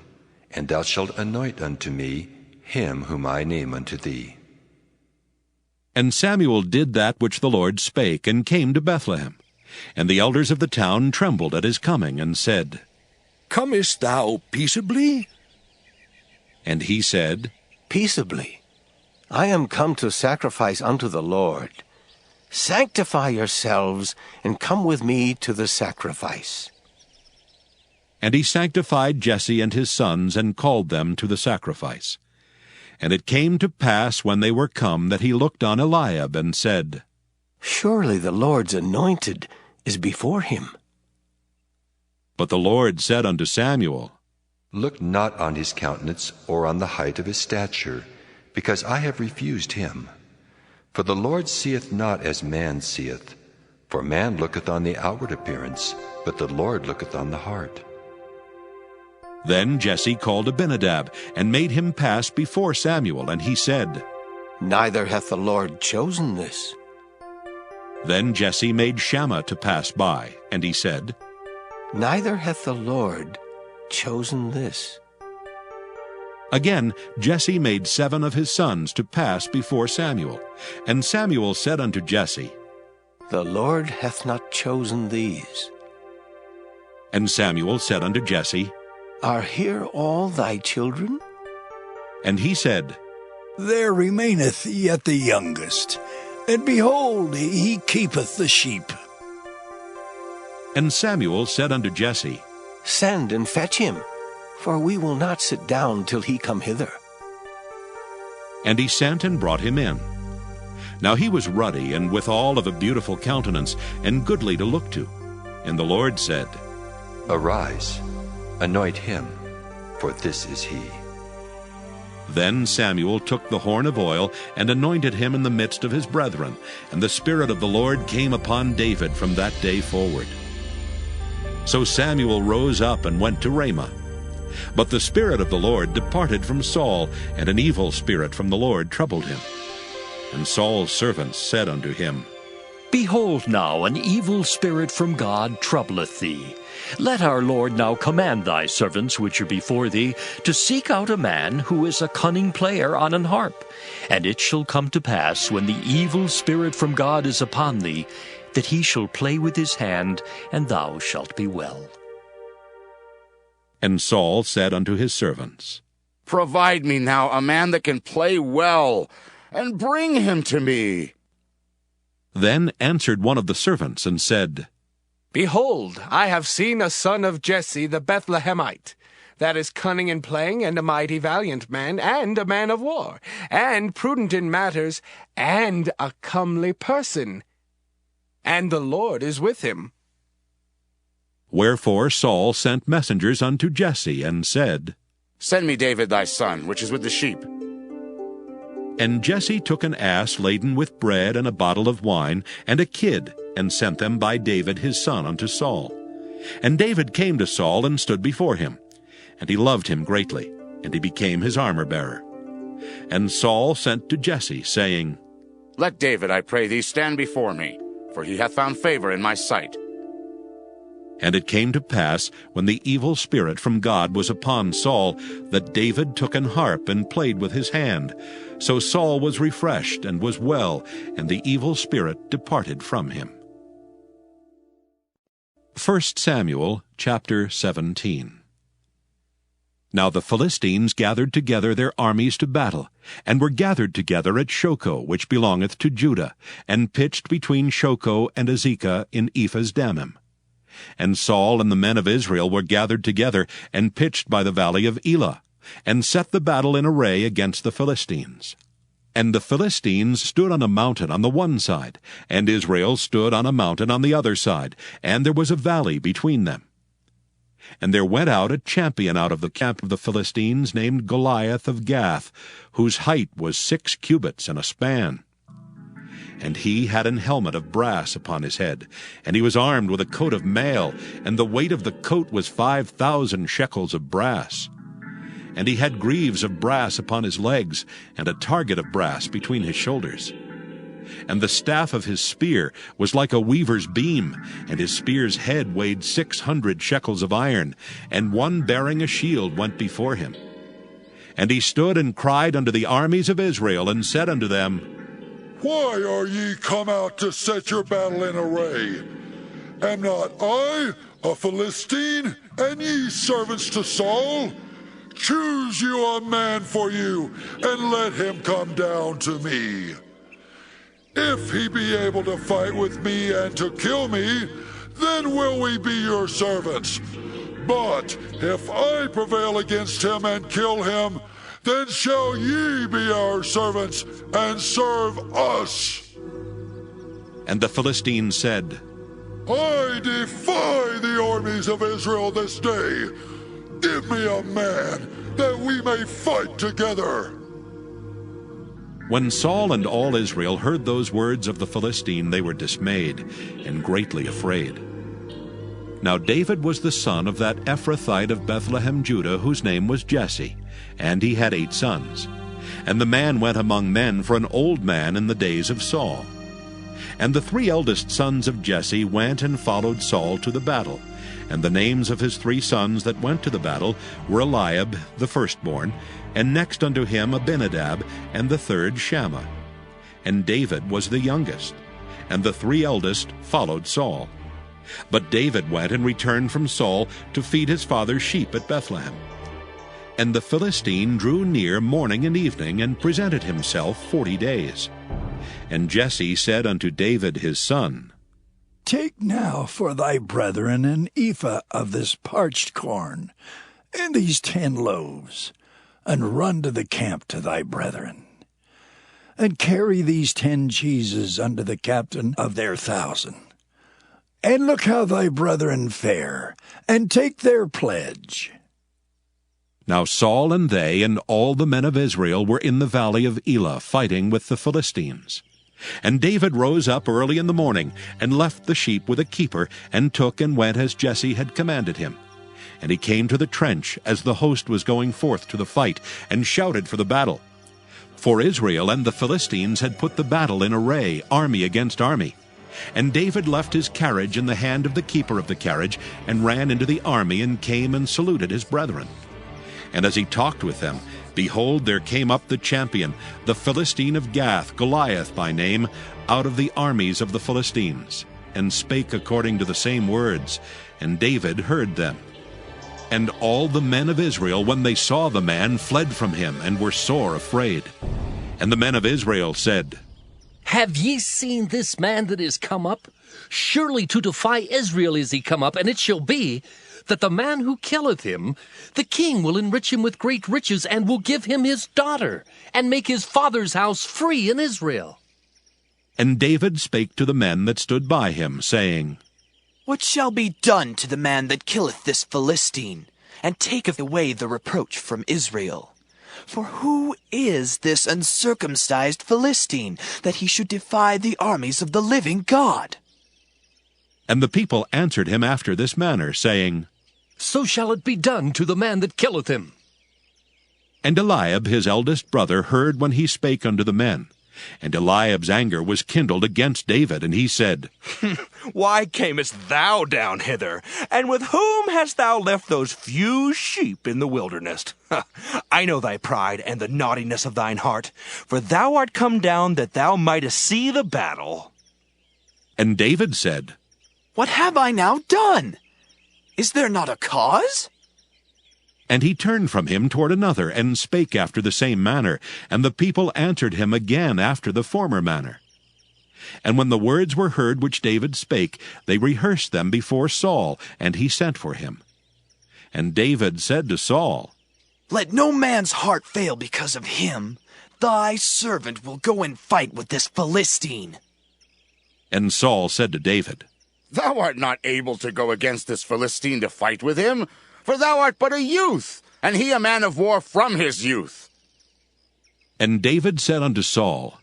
And thou shalt anoint unto me him whom I name unto thee. And Samuel did that which the Lord spake, and came to Bethlehem. And the elders of the town trembled at his coming, and said, Comest thou peaceably? And he said, Peaceably. I am come to sacrifice unto the Lord. Sanctify yourselves, and come with me to the sacrifice. And he sanctified Jesse and his sons, and called them to the sacrifice. And it came to pass, when they were come, that he looked on Eliab, and said, Surely the Lord's anointed is before him. But the Lord said unto Samuel, Look not on his countenance, or on the height of his stature, because I have refused him. For the Lord seeth not as man seeth. For man looketh on the outward appearance, but the Lord looketh on the heart. Then Jesse called Abinadab, and made him pass before Samuel, and he said, Neither hath the Lord chosen this. Then Jesse made Shammah to pass by, and he said, Neither hath the Lord chosen this. Again Jesse made 7 of his sons to pass before Samuel. And Samuel said unto Jesse, The Lord hath not chosen these. And Samuel said unto Jesse, Are here all thy children? And he said, There remaineth yet the youngest, and behold, he keepeth the sheep. And Samuel said unto Jesse, Send and fetch him, for we will not sit down till he come hither. And he sent and brought him in. Now he was ruddy, and withal of a beautiful countenance, and goodly to look to. And the Lord said, Arise, anoint him, for this is he. Then Samuel took the horn of oil, and anointed him in the midst of his brethren. And the Spirit of the Lord came upon David from that day forward. So Samuel rose up and went to Ramah. But the Spirit of the Lord departed from Saul, and an evil spirit from the Lord troubled him. And Saul's servants said unto him, Behold now, an evil spirit from God troubleth thee. Let our Lord now command thy servants which are before thee to seek out a man who is a cunning player on an harp. And it shall come to pass, when the evil spirit from God is upon thee, that he shall play with his hand, and thou shalt be well. And Saul said unto his servants, Provide me now a man that can play well, and bring him to me. Then answered one of the servants, and said, Behold, I have seen a son of Jesse the Bethlehemite, that is cunning in playing, and a mighty valiant man, and a man of war, and prudent in matters, and a comely person. And the Lord is with him. Wherefore Saul sent messengers unto Jesse, and said, Send me David thy son, which is with the sheep. And Jesse took an ass laden with bread, and a bottle of wine, and a kid, and sent them by David his son unto Saul. And David came to Saul, and stood before him. And he loved him greatly, and he became his armor-bearer. And Saul sent to Jesse, saying, Let David, I pray thee, stand before me, for he hath found favor in my sight. And it came to pass, when the evil spirit from God was upon Saul, that David took an harp and played with his hand. So Saul was refreshed and was well, and the evil spirit departed from him. 1 Samuel chapter 17. Now the Philistines gathered together their armies to battle, and were gathered together at Shochoh, which belongeth to Judah, and pitched between Shochoh and Azekah in Ephas Dammim. And Saul and the men of Israel were gathered together, and pitched by the valley of Elah, and set the battle in array against the Philistines. And the Philistines stood on a mountain on the one side, and Israel stood on a mountain on the other side, and there was a valley between them. And there went out a champion out of the camp of the Philistines, named Goliath of Gath, whose height was 6 cubits and a span. And he had an helmet of brass upon his head, and he was armed with a coat of mail, and the weight of the coat was 5,000 shekels of brass. and he had greaves of brass upon his legs, and a target of brass between his shoulders. And the staff of his spear was like a weaver's beam, and his spear's head weighed 600 shekels of iron, and one bearing a shield went before him. And he stood and cried unto the armies of Israel, and said unto them, Why are ye come out to set your battle in array? Am not I a Philistine, and ye servants to Saul? Choose you a man for you, and let him come down to me. If he be able to fight with me and to kill me, then will we be your servants. But if I prevail against him and kill him, then shall ye be our servants and serve us. And the Philistines said, I defy the armies of Israel this day. Give me a man, that we may fight together. When Saul and all Israel heard those words of the Philistine, they were dismayed and greatly afraid. Now David was the son of that Ephrathite of Bethlehem, Judah, whose name was Jesse, and he had 8 sons. And the man went among men for an old man in the days of Saul. And the 3 eldest sons of Jesse went and followed Saul to the battle. And the names of his 3 sons that went to the battle were Eliab, the firstborn, and next unto him Abinadab, and the third Shammah. And David was the youngest, and the 3 eldest followed Saul. But David went and returned from Saul to feed his father's sheep at Bethlehem. And the Philistine drew near morning and evening, and presented himself 40 days. And Jesse said unto David his son, Take now for thy brethren an ephah of this parched corn, and these 10 loaves, and run to the camp to thy brethren. And carry these 10 cheeses unto the captain of their 1,000. And look how thy brethren fare, and take their pledge. Now Saul and they and all the men of Israel were in the valley of Elah, fighting with the Philistines. And David rose up early in the morning, and left the sheep with a keeper, and took and went as Jesse had commanded him. And he came to the trench as the host was going forth to the fight, and shouted for the battle. For Israel and the Philistines had put the battle in array, army against army. And David left his carriage in the hand of the keeper of the carriage, and ran into the army, and came and saluted his brethren. And as he talked with them, behold, there came up the champion, the Philistine of Gath, Goliath by name, out of the armies of the Philistines, and spake according to the same words, and David heard them. And all the men of Israel, when they saw the man, fled from him, and were sore afraid. And the men of Israel said, Have ye seen this man that is come up? Surely to defy Israel is he come up, and it shall be, that the man who killeth him, the king will enrich him with great riches, and will give him his daughter, and make his father's house free in Israel. And David spake to the men that stood by him, saying, What shall be done to the man that killeth this Philistine, and taketh away the reproach from Israel? For who is this uncircumcised Philistine, that he should defy the armies of the living God? And the people answered him after this manner, saying, So shall it be done to the man that killeth him. And Eliab his eldest brother heard when he spake unto the men. And Eliab's anger was kindled against David, and he said, Why camest thou down hither? And with whom hast thou left those few sheep in the wilderness? I know thy pride and the naughtiness of thine heart, for thou art come down that thou mightest see the battle. And David said, What have I now done? Is there not a cause? And he turned from him toward another, and spake after the same manner. And the people answered him again after the former manner. And when the words were heard which David spake, they rehearsed them before Saul, and he sent for him. And David said to Saul, Let no man's heart fail because of him. Thy servant will go and fight with this Philistine. And Saul said to David, Thou art not able to go against this Philistine to fight with him, for thou art but a youth, and he a man of war from his youth. And David said unto Saul,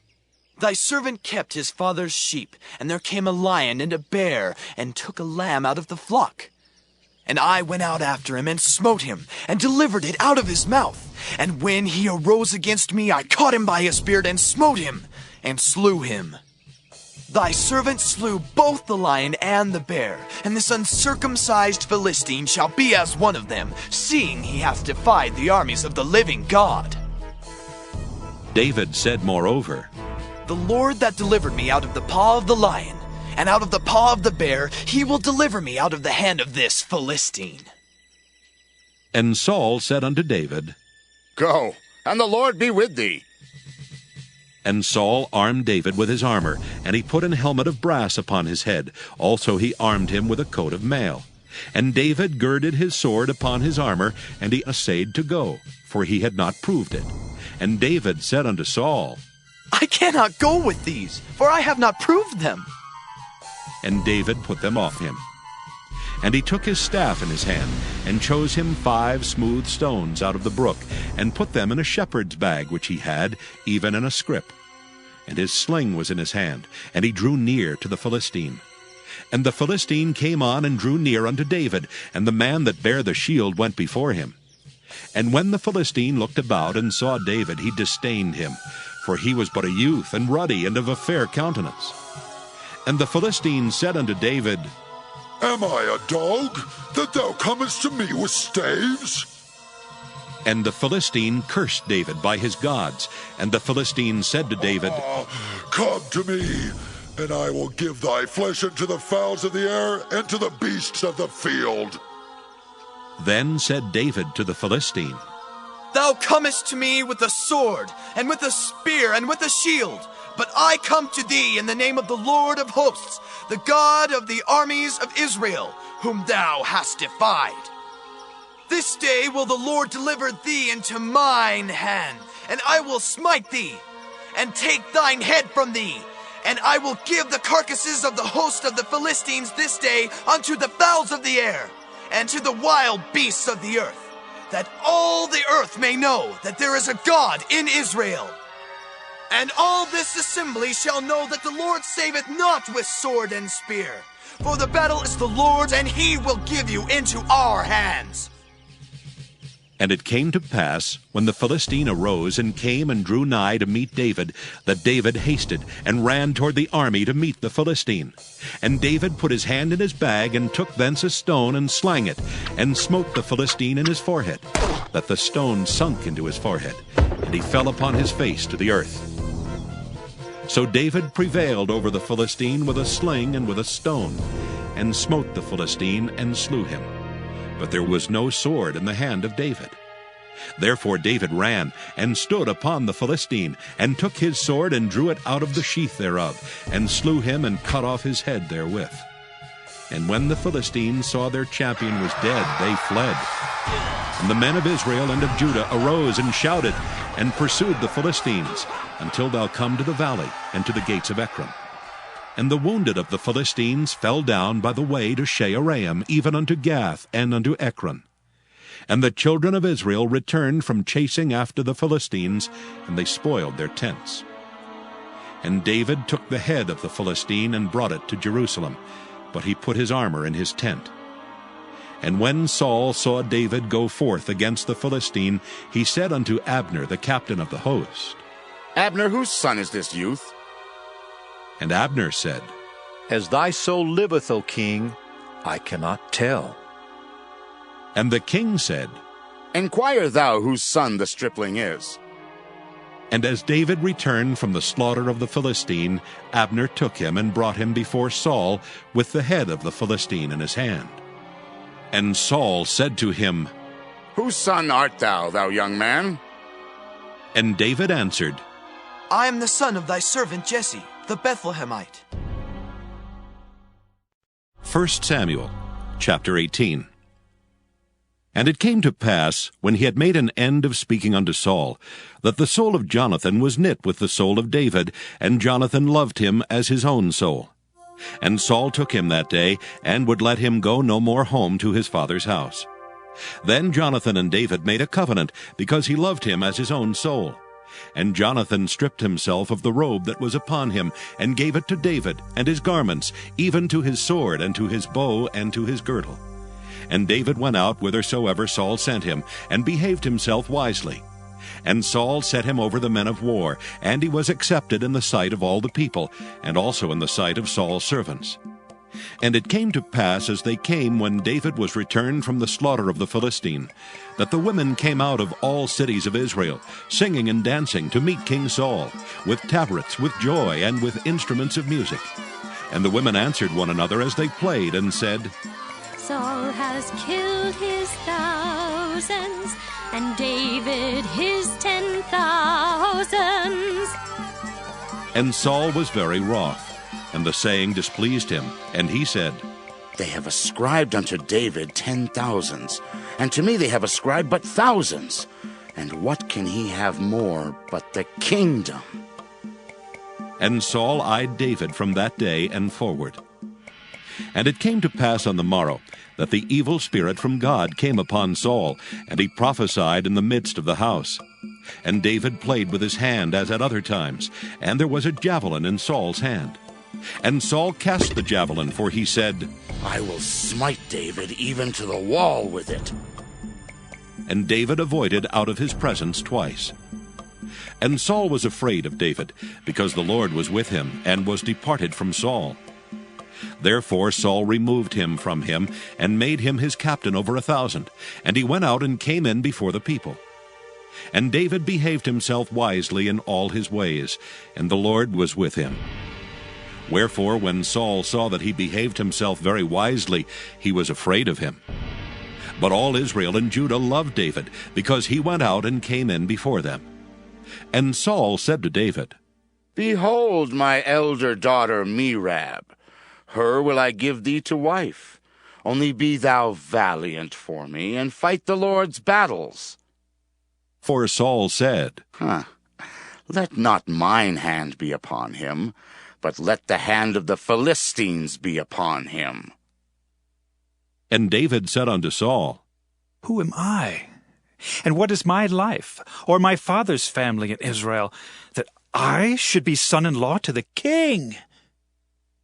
Thy servant kept his father's sheep, and there came a lion and a bear, and took a lamb out of the flock. And I went out after him and smote him, and delivered it out of his mouth. And when he arose against me, I caught him by his beard, and smote him, and slew him. Thy servant slew both the lion and the bear, and this uncircumcised Philistine shall be as one of them, seeing he hath defied the armies of the living God. David said moreover, The Lord that delivered me out of the paw of the lion, and out of the paw of the bear, he will deliver me out of the hand of this Philistine. And Saul said unto David, Go, and the Lord be with thee. And Saul armed David with his armor, and he put an helmet of brass upon his head. Also he armed him with a coat of mail. And David girded his sword upon his armor, and he essayed to go, for he had not proved it. And David said unto Saul, I cannot go with these, for I have not proved them. And David put them off him. And he took his staff in his hand, and chose him 5 smooth stones out of the brook, and put them in a shepherd's bag which he had, even in a scrip. And his sling was in his hand, and he drew near to the Philistine. And the Philistine came on and drew near unto David, and the man that bare the shield went before him. And when the Philistine looked about and saw David, he disdained him, for he was but a youth, and ruddy, and of a fair countenance. And the Philistine said unto David, Am I a dog, that thou comest to me with staves? And the Philistine cursed David by his gods. And the Philistine said to David, Come to me, and I will give thy flesh unto the fowls of the air, and to the beasts of the field. Then said David to the Philistine, Thou comest to me with a sword, and with a spear, and with a shield. But I come to thee in the name of the Lord of hosts, the God of the armies of Israel, whom thou hast defied. This day will the Lord deliver thee into mine hand, and I will smite thee, and take thine head from thee. And I will give the carcasses of the host of the Philistines this day unto the fowls of the air, and to the wild beasts of the earth, that all the earth may know that there is a God in Israel. And all this assembly shall know that the Lord saveth not with sword and spear, for the battle is the Lord's, and he will give you into our hands. And it came to pass, when the Philistine arose and came and drew nigh to meet David, that David hasted and ran toward the army to meet the Philistine. And David put his hand in his bag, and took thence a stone, and slang it, and smote the Philistine in his forehead, that the stone sunk into his forehead, and he fell upon his face to the earth. So David prevailed over the Philistine with a sling and with a stone, and smote the Philistine, and slew him. But there was no sword in the hand of David. Therefore David ran, and stood upon the Philistine, and took his sword, and drew it out of the sheath thereof, and slew him, and cut off his head therewith. And when the Philistines saw their champion was dead, they fled. And the men of Israel and of Judah arose and shouted, and pursued the Philistines, until thou come to the valley, and to the gates of Ekron. And the wounded of the Philistines fell down by the way to Shaaraim, even unto Gath, and unto Ekron. And the children of Israel returned from chasing after the Philistines, and they spoiled their tents. And David took the head of the Philistine, and brought it to Jerusalem, but he put his armor in his tent. And when Saul saw David go forth against the Philistine, he said unto Abner, the captain of the host, Abner, whose son is this youth? And Abner said, As thy soul liveth, O king, I cannot tell. And the king said, Inquire thou whose son the stripling is. And as David returned from the slaughter of the Philistine, Abner took him and brought him before Saul with the head of the Philistine in his hand. And Saul said to him, Whose son art thou, thou young man? And David answered, I am the son of thy servant Jesse, the Bethlehemite. 1 Samuel, chapter 18. And it came to pass, when he had made an end of speaking unto Saul, that the soul of Jonathan was knit with the soul of David, and Jonathan loved him as his own soul. And Saul took him that day, and would let him go no more home to his father's house. Then Jonathan and David made a covenant, because he loved him as his own soul. And Jonathan stripped himself of the robe that was upon him, and gave it to David, and his garments, even to his sword, and to his bow, and to his girdle. And David went out whithersoever Saul sent him, and behaved himself wisely. And Saul set him over the men of war, and he was accepted in the sight of all the people, and also in the sight of Saul's servants. And it came to pass, as they came when David was returned from the slaughter of the Philistine, that the women came out of all cities of Israel, singing and dancing to meet King Saul, with tabrets, with joy, and with instruments of music. And the women answered one another as they played, and said, Saul has killed his thousands, and David his 10,000s. And Saul was very wroth, and the saying displeased him, and he said, They have ascribed unto David 10,000s, and to me they have ascribed but thousands. And what can he have more but the kingdom? And Saul eyed David from that day and forward. And it came to pass on the morrow that the evil spirit from God came upon Saul, and he prophesied in the midst of the house. And David played with his hand as at other times, and there was a javelin in Saul's hand. And Saul cast the javelin, for he said, I will smite David even to the wall with it. And David avoided out of his presence twice. And Saul was afraid of David, because the Lord was with him, and was departed from Saul. Therefore Saul removed him from him, and made him his captain over 1,000, and he went out and came in before the people. And David behaved himself wisely in all his ways, and the Lord was with him. Wherefore, when Saul saw that he behaved himself very wisely, he was afraid of him. But all Israel and Judah loved David, because he went out and came in before them. And Saul said to David, Behold my elder daughter Merab. Her will I give thee to wife. Only be thou valiant for me, and fight the Lord's battles. For Saul said, Let not mine hand be upon him, but let the hand of the Philistines be upon him. And David said unto Saul, Who am I? And what is my life, or my father's family in Israel, that I should be son-in-law to the king?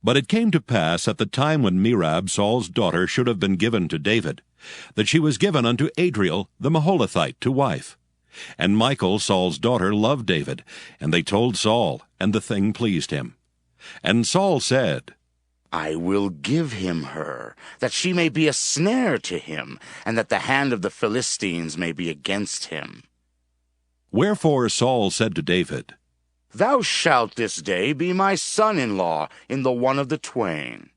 But it came to pass at the time when Merab, Saul's daughter, should have been given to David, that she was given unto Adriel the Maholathite to wife. And Michal, Saul's daughter, loved David, and they told Saul, and the thing pleased him. And Saul said, I will give him her, that she may be a snare to him, and that the hand of the Philistines may be against him. Wherefore Saul said to David, Thou shalt this day be my son-in-law in the one of the twain.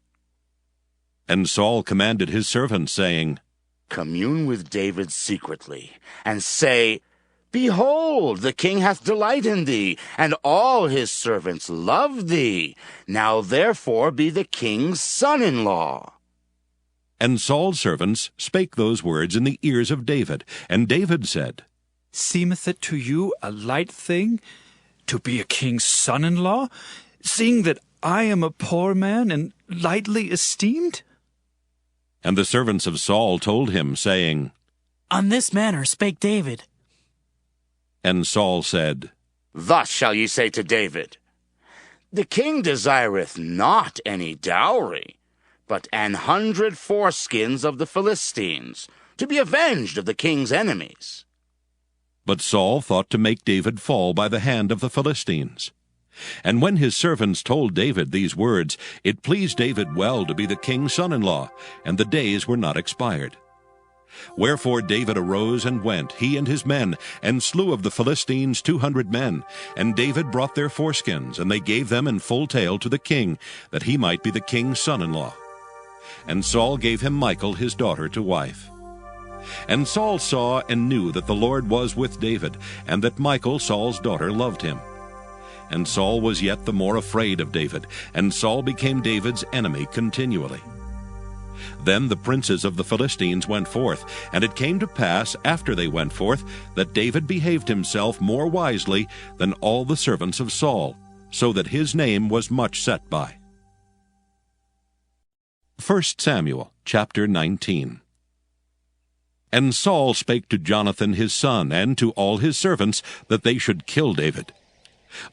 And Saul commanded his servants, saying, Commune with David secretly, and say, Behold, the king hath delight in thee, and all his servants love thee. Now therefore be the king's son-in-law. And Saul's servants spake those words in the ears of David. And David said, Seemeth it to you a light thing to be a king's son-in-law, seeing that I am a poor man and lightly esteemed? And the servants of Saul told him, saying, On this manner spake David. And Saul said, Thus shall ye say to David, The king desireth not any dowry, but 100 foreskins of the Philistines, to be avenged of the king's enemies. But Saul thought to make David fall by the hand of the Philistines. And when his servants told David these words, it pleased David well to be the king's son-in-law, and the days were not expired. Wherefore David arose and went, he and his men, and slew of the Philistines 200 men. And David brought their foreskins, and they gave them in full tale to the king, that he might be the king's son-in-law. And Saul gave him Michal his daughter to wife. And Saul saw and knew that the Lord was with David, and that Michal, Saul's daughter, loved him. And Saul was yet the more afraid of David, and Saul became David's enemy continually. Then the princes of the Philistines went forth, and it came to pass, after they went forth, that David behaved himself more wisely than all the servants of Saul, so that his name was much set by. 1 Samuel chapter 19. And Saul spake to Jonathan his son, and to all his servants, that they should kill David.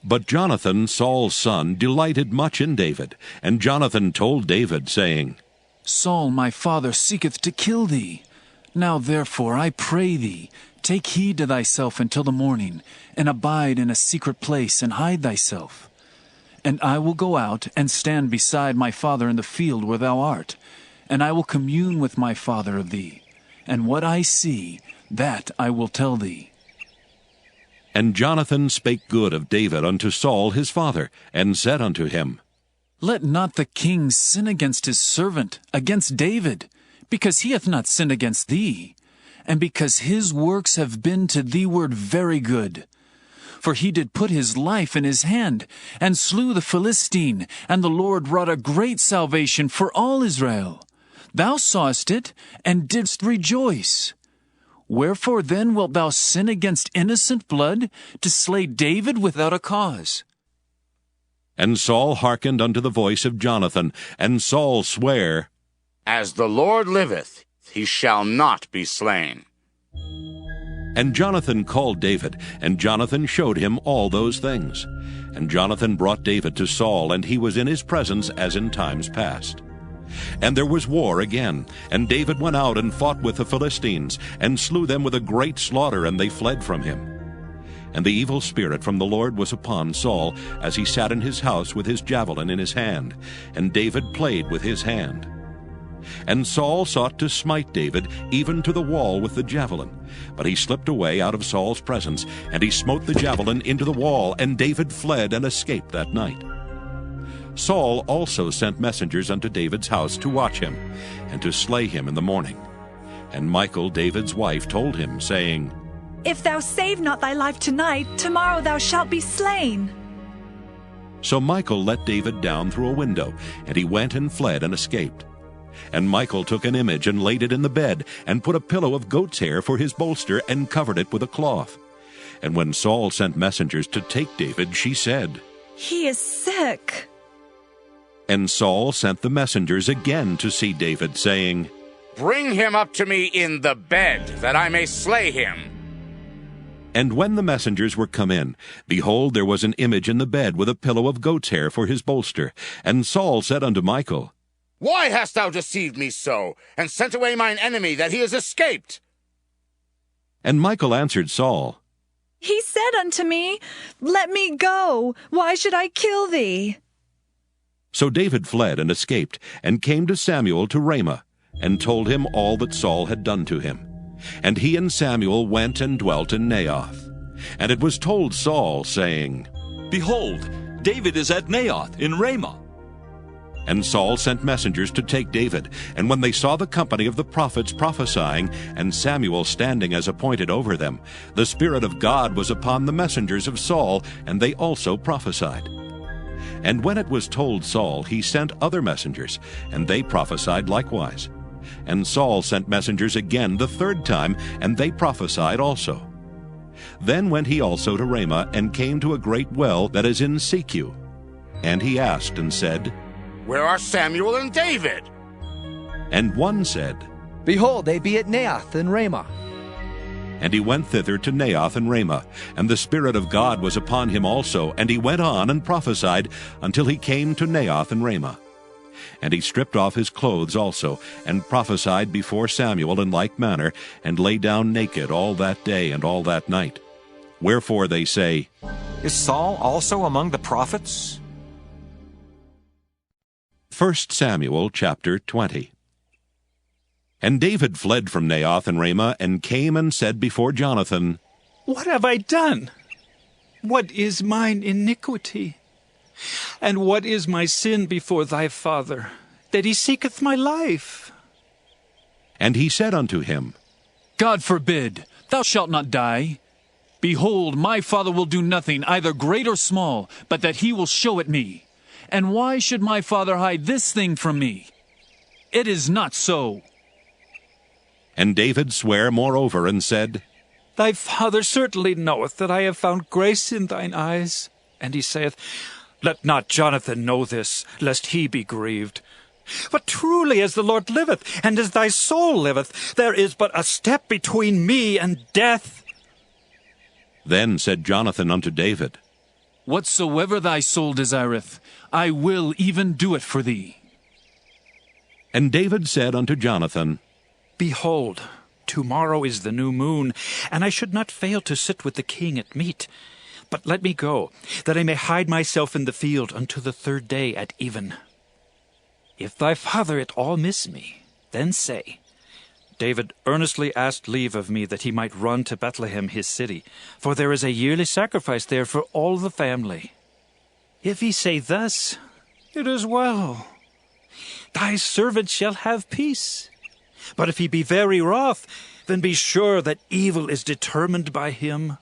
But Jonathan, Saul's son, delighted much in David, and Jonathan told David, saying, Saul my father seeketh to kill thee. Now therefore I pray thee, take heed to thyself until the morning, and abide in a secret place, and hide thyself. And I will go out and stand beside my father in the field where thou art, and I will commune with my father of thee, and what I see, that I will tell thee. And Jonathan spake good of David unto Saul his father, and said unto him, Let not the king sin against his servant, against David, because he hath not sinned against thee, and because his works have been to thee-ward very good. For he did put his life in his hand, and slew the Philistine, and the Lord wrought a great salvation for all Israel. Thou sawest it, and didst rejoice. Wherefore then wilt thou sin against innocent blood, to slay David without a cause? And Saul hearkened unto the voice of Jonathan, and Saul sware, As the Lord liveth, he shall not be slain. And Jonathan called David, and Jonathan showed him all those things. And Jonathan brought David to Saul, and he was in his presence as in times past. And there was war again, and David went out and fought with the Philistines, and slew them with a great slaughter, and they fled from him. And the evil spirit from the Lord was upon Saul, as he sat in his house with his javelin in his hand, and David played with his hand. And Saul sought to smite David even to the wall with the javelin. But he slipped away out of Saul's presence, and he smote the javelin into the wall, and David fled and escaped that night. Saul also sent messengers unto David's house to watch him, and to slay him in the morning. And Michal, David's wife, told him, saying, If thou save not thy life tonight, tomorrow thou shalt be slain. So Michal let David down through a window, and he went and fled and escaped. And Michal took an image and laid it in the bed, and put a pillow of goat's hair for his bolster, and covered it with a cloth. And when Saul sent messengers to take David, she said, He is sick. And Saul sent the messengers again to see David, saying, Bring him up to me in the bed, that I may slay him. And when the messengers were come in, behold, there was an image in the bed with a pillow of goat's hair for his bolster. And Saul said unto Michal, Why hast thou deceived me so, and sent away mine enemy, that he is escaped? And Michal answered Saul, He said unto me, Let me go. Why should I kill thee? So David fled and escaped, and came to Samuel to Ramah, and told him all that Saul had done to him. And he and Samuel went and dwelt in Naioth. And it was told Saul, saying, Behold, David is at Naioth in Ramah. And Saul sent messengers to take David. And when they saw the company of the prophets prophesying, and Samuel standing as appointed over them, the Spirit of God was upon the messengers of Saul, and they also prophesied. And when it was told Saul, he sent other messengers, and they prophesied likewise. And Saul sent messengers again the third time, and they prophesied also. Then went he also to Ramah, and came to a great well that is in Secu. And he asked and said, Where are Samuel and David? And one said, Behold, they be at Naioth and Ramah. And he went thither to Naioth and Ramah, and the Spirit of God was upon him also, and he went on and prophesied until he came to Naioth and Ramah. And he stripped off his clothes also, and prophesied before Samuel in like manner, and lay down naked all that day and all that night. Wherefore they say, Is Saul also among the prophets? 1 Samuel chapter 20. And David fled from Naioth and Ramah, and came and said before Jonathan, What have I done? What is mine iniquity? And what is my sin before thy father, that he seeketh my life? And he said unto him, God forbid, thou shalt not die. Behold, my father will do nothing, either great or small, but that he will show it me. And why should my father hide this thing from me? It is not so. And David sware moreover, and said, Thy father certainly knoweth that I have found grace in thine eyes. And he saith, Let not Jonathan know this, lest he be grieved. But truly as the Lord liveth, and as thy soul liveth, there is but a step between me and death. Then said Jonathan unto David, Whatsoever thy soul desireth, I will even do it for thee. And David said unto Jonathan, Behold, tomorrow is the new moon, and I should not fail to sit with the king at meat. But let me go, that I may hide myself in the field unto the third day at even. If thy father at all miss me, then say, David earnestly asked leave of me that he might run to Bethlehem his city, for there is a yearly sacrifice there for all the family. If he say thus, it is well. Thy servant shall have peace. But if he be very wroth, then be sure that evil is determined by him.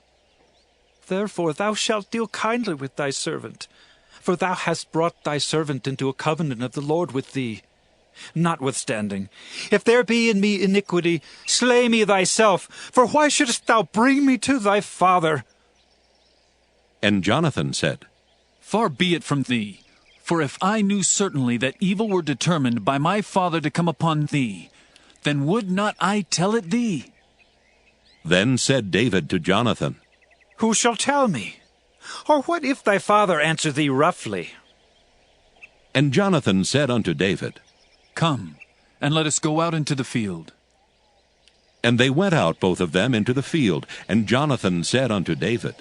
Therefore thou shalt deal kindly with thy servant, for thou hast brought thy servant into a covenant of the Lord with thee. Notwithstanding, if there be in me iniquity, slay me thyself, for why shouldest thou bring me to thy father? And Jonathan said, Far be it from thee, for if I knew certainly that evil were determined by my father to come upon thee, then would not I tell it thee? Then said David to Jonathan, Who shall tell me? Or what if thy father answer thee roughly? And Jonathan said unto David, Come, and let us go out into the field. And they went out both of them into the field. And Jonathan said unto David,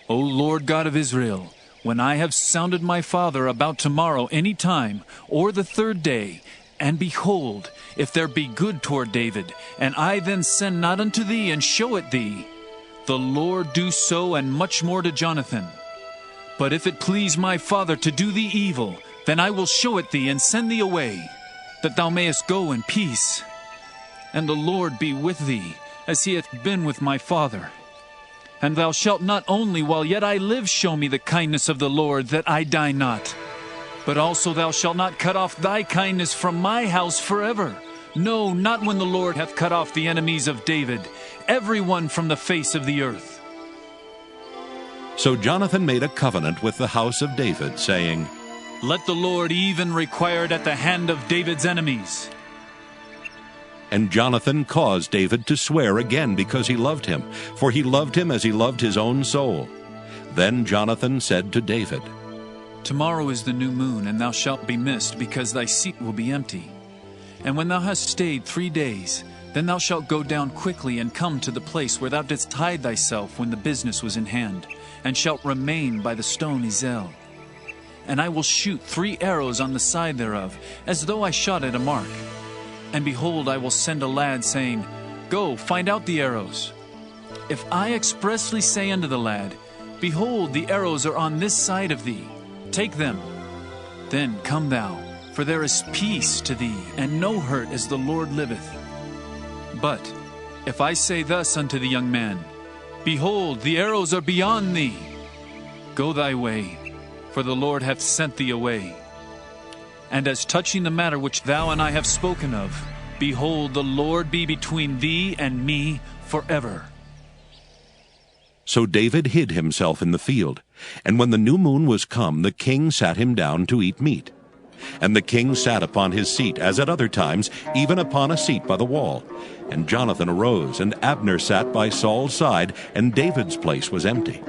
O Lord God of Israel, when I have sounded my father about tomorrow any time, or the third day, and behold, if there be good toward David, and I then send not unto thee and show it thee, the Lord do so and much more to Jonathan. But if it please my father to do thee evil, then I will show it thee and send thee away, that thou mayest go in peace. And the Lord be with thee, as he hath been with my father. And thou shalt not only while yet I live show me the kindness of the Lord, that I die not, but also thou shalt not cut off thy kindness from my house forever. No, not when the Lord hath cut off the enemies of David, every one from the face of the earth. So Jonathan made a covenant with the house of David, saying, Let the Lord even require it at the hand of David's enemies. And Jonathan caused David to swear again because he loved him, for he loved him as he loved his own soul. Then Jonathan said to David, Tomorrow is the new moon, and thou shalt be missed, because thy seat will be empty. And when thou hast stayed 3 days, then thou shalt go down quickly and come to the place where thou didst hide thyself when the business was in hand, and shalt remain by the stone Ezel. And I will shoot 3 arrows on the side thereof, as though I shot at a mark. And behold, I will send a lad, saying, Go, find out the arrows. If I expressly say unto the lad, Behold, the arrows are on this side of thee, take them. Then come thou, for there is peace to thee, and no hurt, as the Lord liveth. But if I say thus unto the young man, Behold, the arrows are beyond thee, go thy way, for the Lord hath sent thee away. And as touching the matter which thou and I have spoken of, behold, the Lord be between thee and me forever. So David hid himself in the field. And when the new moon was come, the king sat him down to eat meat. And the king sat upon his seat, as at other times, even upon a seat by the wall. And Jonathan arose, and Abner sat by Saul's side, and David's place was empty.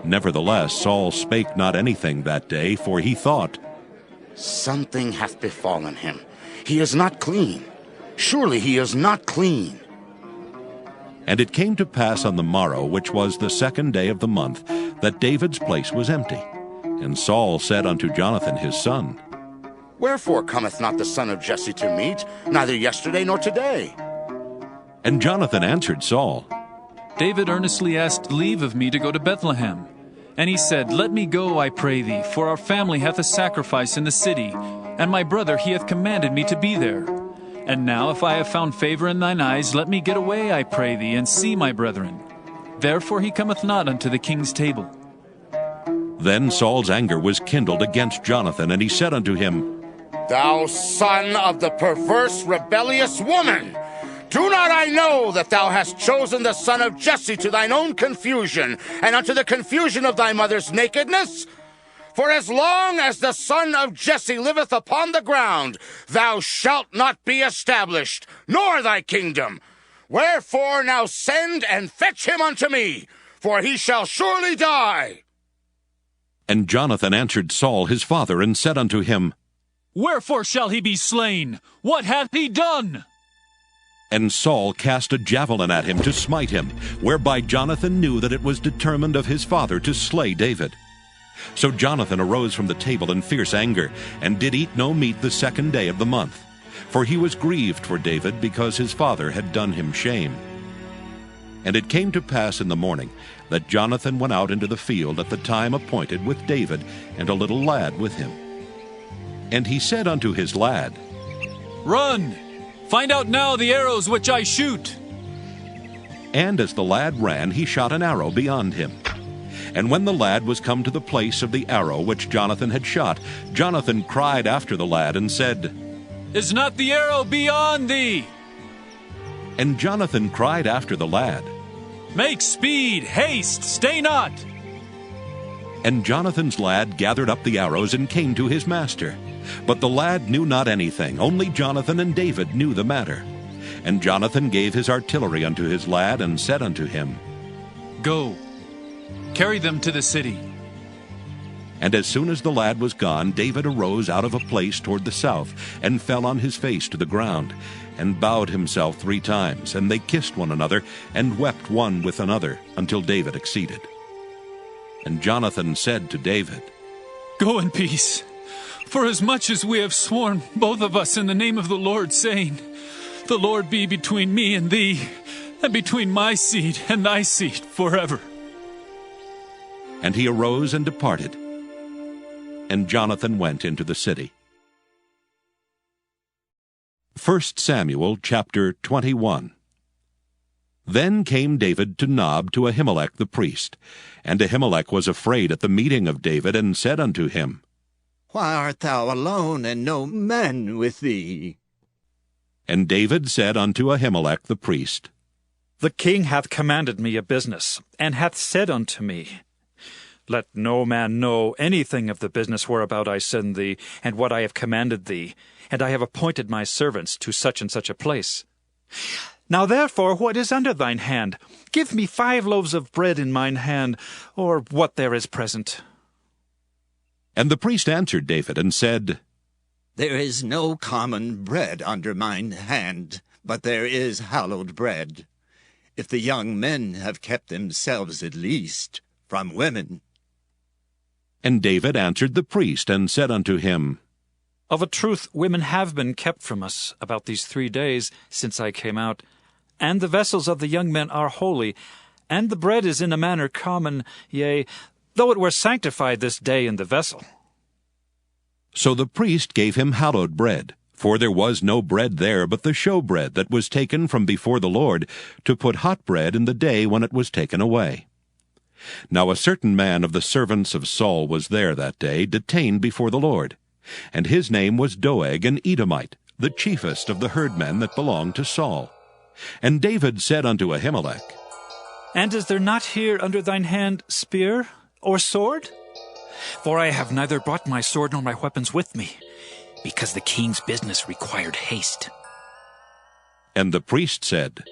Nevertheless Saul spake not anything that day, for he thought, Something hath befallen him. He is not clean. Surely he is not clean. And it came to pass on the morrow, which was the 2nd day of the month, that David's place was empty. And Saul said unto Jonathan his son, Wherefore cometh not the son of Jesse to meat, neither yesterday nor today? And Jonathan answered Saul, David earnestly asked leave of me to go to Bethlehem. And he said, Let me go, I pray thee, for our family hath a sacrifice in the city, and my brother he hath commanded me to be there. And now, if I have found favor in thine eyes, let me get away, I pray thee, and see my brethren. Therefore he cometh not unto the king's table. Then Saul's anger was kindled against Jonathan, and he said unto him, Thou son of the perverse, rebellious woman! Do not I know that thou hast chosen the son of Jesse to thine own confusion, and unto the confusion of thy mother's nakedness? For as long as the son of Jesse liveth upon the ground, thou shalt not be established, nor thy kingdom. Wherefore now send and fetch him unto me, for he shall surely die. And Jonathan answered Saul his father, and said unto him, Wherefore shall he be slain? What hath he done? And Saul cast a javelin at him to smite him, whereby Jonathan knew that it was determined of his father to slay David. So Jonathan arose from the table in fierce anger, and did eat no meat the 2nd day of the month. For he was grieved for David, because his father had done him shame. And it came to pass in the morning that Jonathan went out into the field at the time appointed with David, and a little lad with him. And he said unto his lad, Run! Find out now the arrows which I shoot. And as the lad ran, he shot an arrow beyond him. And when the lad was come to the place of the arrow which Jonathan had shot, Jonathan cried after the lad, and said, Is not the arrow beyond thee? And Jonathan cried after the lad, Make speed, haste, stay not. And Jonathan's lad gathered up the arrows and came to his master. But the lad knew not anything, only Jonathan and David knew the matter. And Jonathan gave his artillery unto his lad, and said unto him, Go, carry them to the city. And as soon as the lad was gone, David arose out of a place toward the south, and fell on his face to the ground, and bowed himself 3 times. And they kissed one another, and wept one with another, until David exceeded. And Jonathan said to David, Go in peace. For as much as we have sworn, both of us, in the name of the Lord, saying, The Lord be between me and thee, and between my seed and thy seed forever. And he arose and departed. And Jonathan went into the city. 1 Samuel chapter 21. Then came David to Nob to Ahimelech the priest. And Ahimelech was afraid at the meeting of David, and said unto him, Why art thou alone, and no men with thee? And David said unto Ahimelech the priest, The king hath commanded me a business, and hath said unto me, Let no man know anything of the business whereabout I send thee, and what I have commanded thee, and I have appointed my servants to such and such a place. Now therefore, what is under thine hand? Give me 5 loaves of bread in mine hand, or what there is present. And the priest answered David, and said, There is no common bread under mine hand, but there is hallowed bread, if the young men have kept themselves at least from women. And David answered the priest, and said unto him, Of a truth women have been kept from us about these 3 days since I came out, and the vessels of the young men are holy, and the bread is in a manner common, yea, though it were sanctified this day in the vessel. So the priest gave him hallowed bread, for there was no bread there but the showbread that was taken from before the Lord, to put hot bread in the day when it was taken away. Now a certain man of the servants of Saul was there that day, detained before the Lord. And his name was Doeg an Edomite, the chiefest of the herdmen that belonged to Saul. And David said unto Ahimelech, And is there not here under thine hand spear or sword? For I have neither brought my sword nor my weapons with me, because the king's business required haste. And the priest said,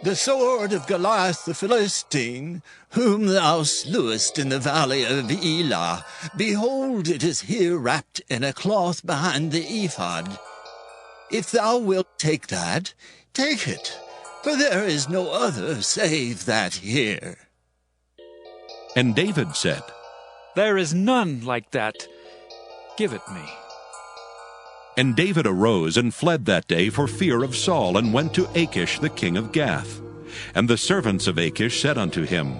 The sword of Goliath the Philistine, whom thou slewest in the valley of Elah, behold, it is here wrapped in a cloth behind the ephod. If thou wilt take that, take it, for there is no other save that here. And David said, There is none like that. Give it me. And David arose and fled that day for fear of Saul, and went to Achish the king of Gath. And the servants of Achish said unto him,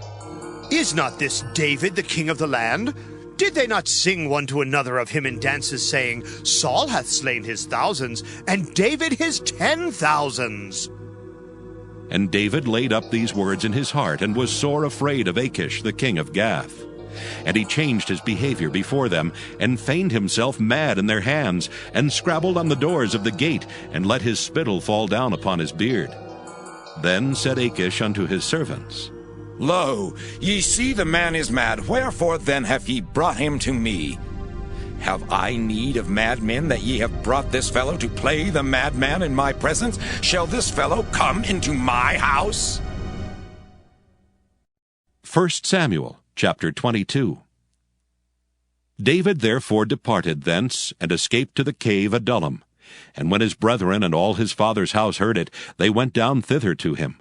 Is not this David the king of the land? Did they not sing one to another of him in dances, saying, Saul hath slain his thousands, and David his 10,000s? And David laid up these words in his heart, and was sore afraid of Achish the king of Gath. And he changed his behavior before them, and feigned himself mad in their hands, and scrabbled on the doors of the gate, and let his spittle fall down upon his beard. Then said Achish unto his servants, Lo, ye see the man is mad, wherefore then have ye brought him to me? Have I need of madmen, that ye have brought this fellow to play the madman in my presence? Shall this fellow come into my house? 1 Samuel chapter 22. David therefore departed thence, and escaped to the cave Adullam. And when his brethren and all his father's house heard it, they went down thither to him.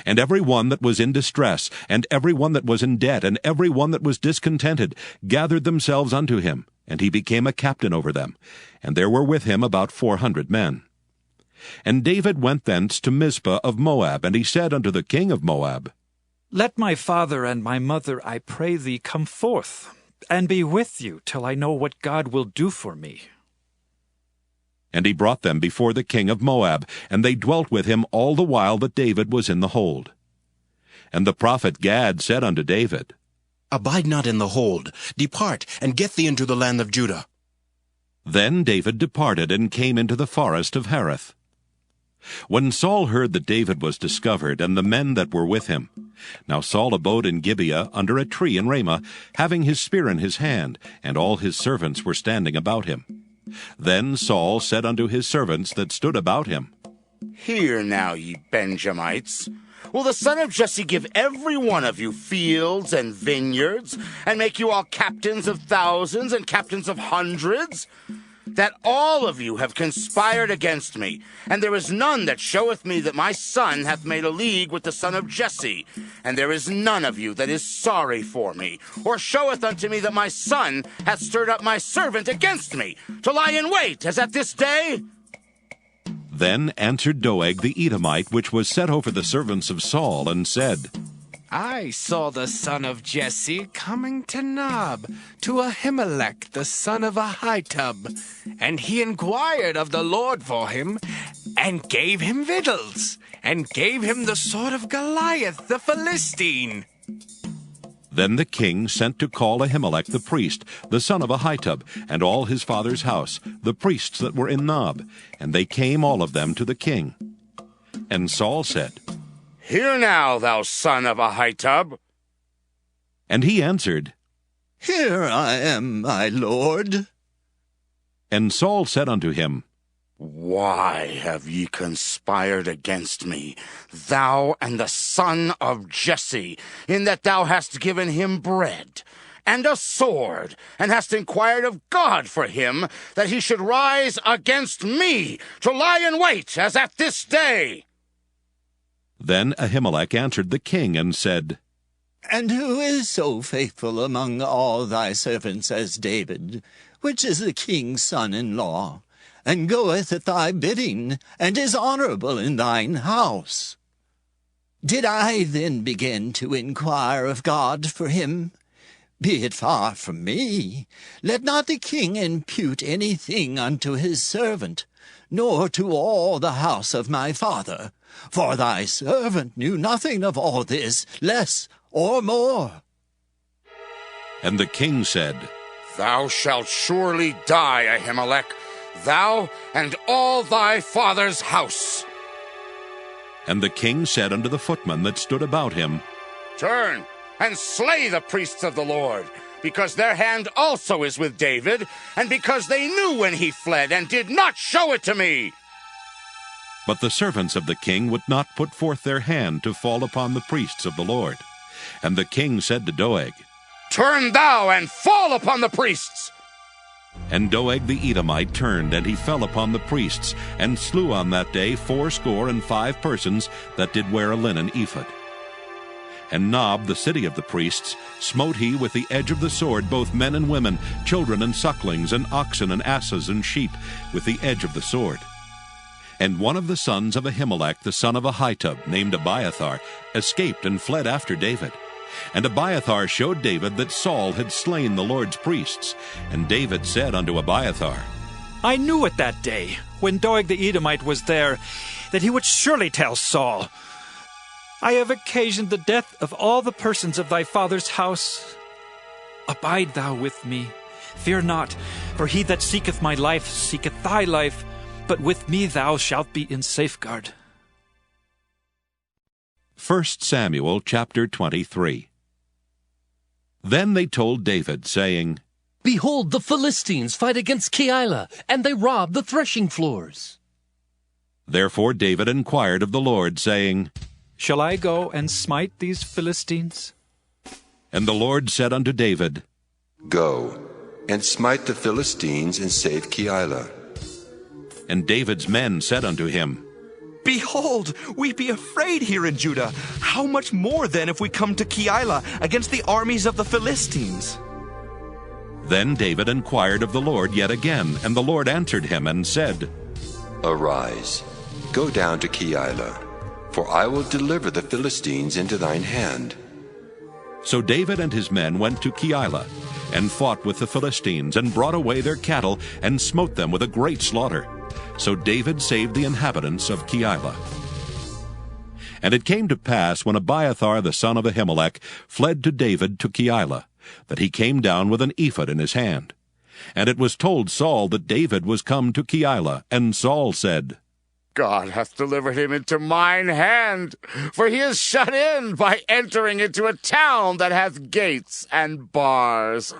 And every one that was in distress, and every one that was in debt, and every one that was discontented, gathered themselves unto him, and he became a captain over them. And there were with him about 400 men. And David went thence to Mizpah of Moab, and he said unto the king of Moab, Let my father and my mother, I pray thee, come forth, and be with you till I know what God will do for me. And he brought them before the king of Moab, and they dwelt with him all the while that David was in the hold. And the prophet Gad said unto David, Abide not in the hold. Depart, and get thee into the land of Judah. Then David departed, and came into the forest of Hereth. When Saul heard that David was discovered, and the men that were with him, now Saul abode in Gibeah under a tree in Ramah, having his spear in his hand, and all his servants were standing about him. Then Saul said unto his servants that stood about him, Hear now, ye Benjamites. Will the son of Jesse give every one of you fields and vineyards, and make you all captains of thousands and captains of hundreds? That all of you have conspired against me, and there is none that showeth me that my son hath made a league with the son of Jesse, and there is none of you that is sorry for me, or showeth unto me that my son hath stirred up my servant against me, to lie in wait, as at this day? Then answered Doeg the Edomite, which was set over the servants of Saul, and said, I saw the son of Jesse coming to Nob, to Ahimelech the son of Ahitub, and he inquired of the Lord for him, and gave him victuals, and gave him the sword of Goliath the Philistine. Then the king sent to call Ahimelech the priest, the son of Ahitub, and all his father's house, the priests that were in Nob, and they came all of them to the king. And Saul said, Hear now, thou son of Ahitub. And he answered, Here I am, my lord. And Saul said unto him, Why have ye conspired against me, thou and the son of Jesse, in that thou hast given him bread and a sword, and hast inquired of God for him, that he should rise against me, to lie in wait, as at this day? Then Ahimelech answered the king, and said, And who is so faithful among all thy servants as David, which is the king's son-in-law, and goeth at thy bidding, and is honorable in thine house? Did I then begin to inquire of God for him? Be it far from me. Let not the king impute anything unto his servant, nor to all the house of my father. For thy servant knew nothing of all this, less or more. And the king said, Thou shalt surely die, Ahimelech, thou and all thy father's house. And the king said unto the footmen that stood about him, Turn and slay the priests of the Lord, because their hand also is with David, and because they knew when he fled, and did not show it to me. But the servants of the king would not put forth their hand to fall upon the priests of the Lord. And the king said to Doeg, Turn thou and fall upon the priests. And Doeg the Edomite turned, and he fell upon the priests, and slew on that day 75 persons that did wear a linen ephod. And Nob, the city of the priests, smote he with the edge of the sword both men and women, children and sucklings, and oxen and asses and sheep, with the edge of the sword. And one of the sons of Ahimelech, the son of Ahitub, named Abiathar, escaped and fled after David. And Abiathar showed David that Saul had slain the Lord's priests. And David said unto Abiathar, I knew it that day, when Doeg the Edomite was there, that he would surely tell Saul, I have occasioned the death of all the persons of thy father's house. Abide thou with me. Fear not, for he that seeketh my life seeketh thy life, but with me thou shalt be in safeguard. 1 Samuel chapter 23. Then they told David, saying, Behold, the Philistines fight against Keilah, and they rob the threshing floors. Therefore David inquired of the Lord, saying, Shall I go and smite these Philistines? And the Lord said unto David, Go, and smite the Philistines, and save Keilah. And David's men said unto him, Behold, we be afraid here in Judah. How much more then if we come to Keilah against the armies of the Philistines? Then David inquired of the Lord yet again, and the Lord answered him and said, Arise, go down to Keilah, for I will deliver the Philistines into thine hand. So David and his men went to Keilah, and fought with the Philistines, and brought away their cattle, and smote them with a great slaughter. So David saved the inhabitants of Keilah. And it came to pass, when Abiathar the son of Ahimelech fled to David to Keilah, that he came down with an ephod in his hand. And it was told Saul that David was come to Keilah, and Saul said, God hath delivered him into mine hand, for he is shut in by entering into a town that hath gates and bars.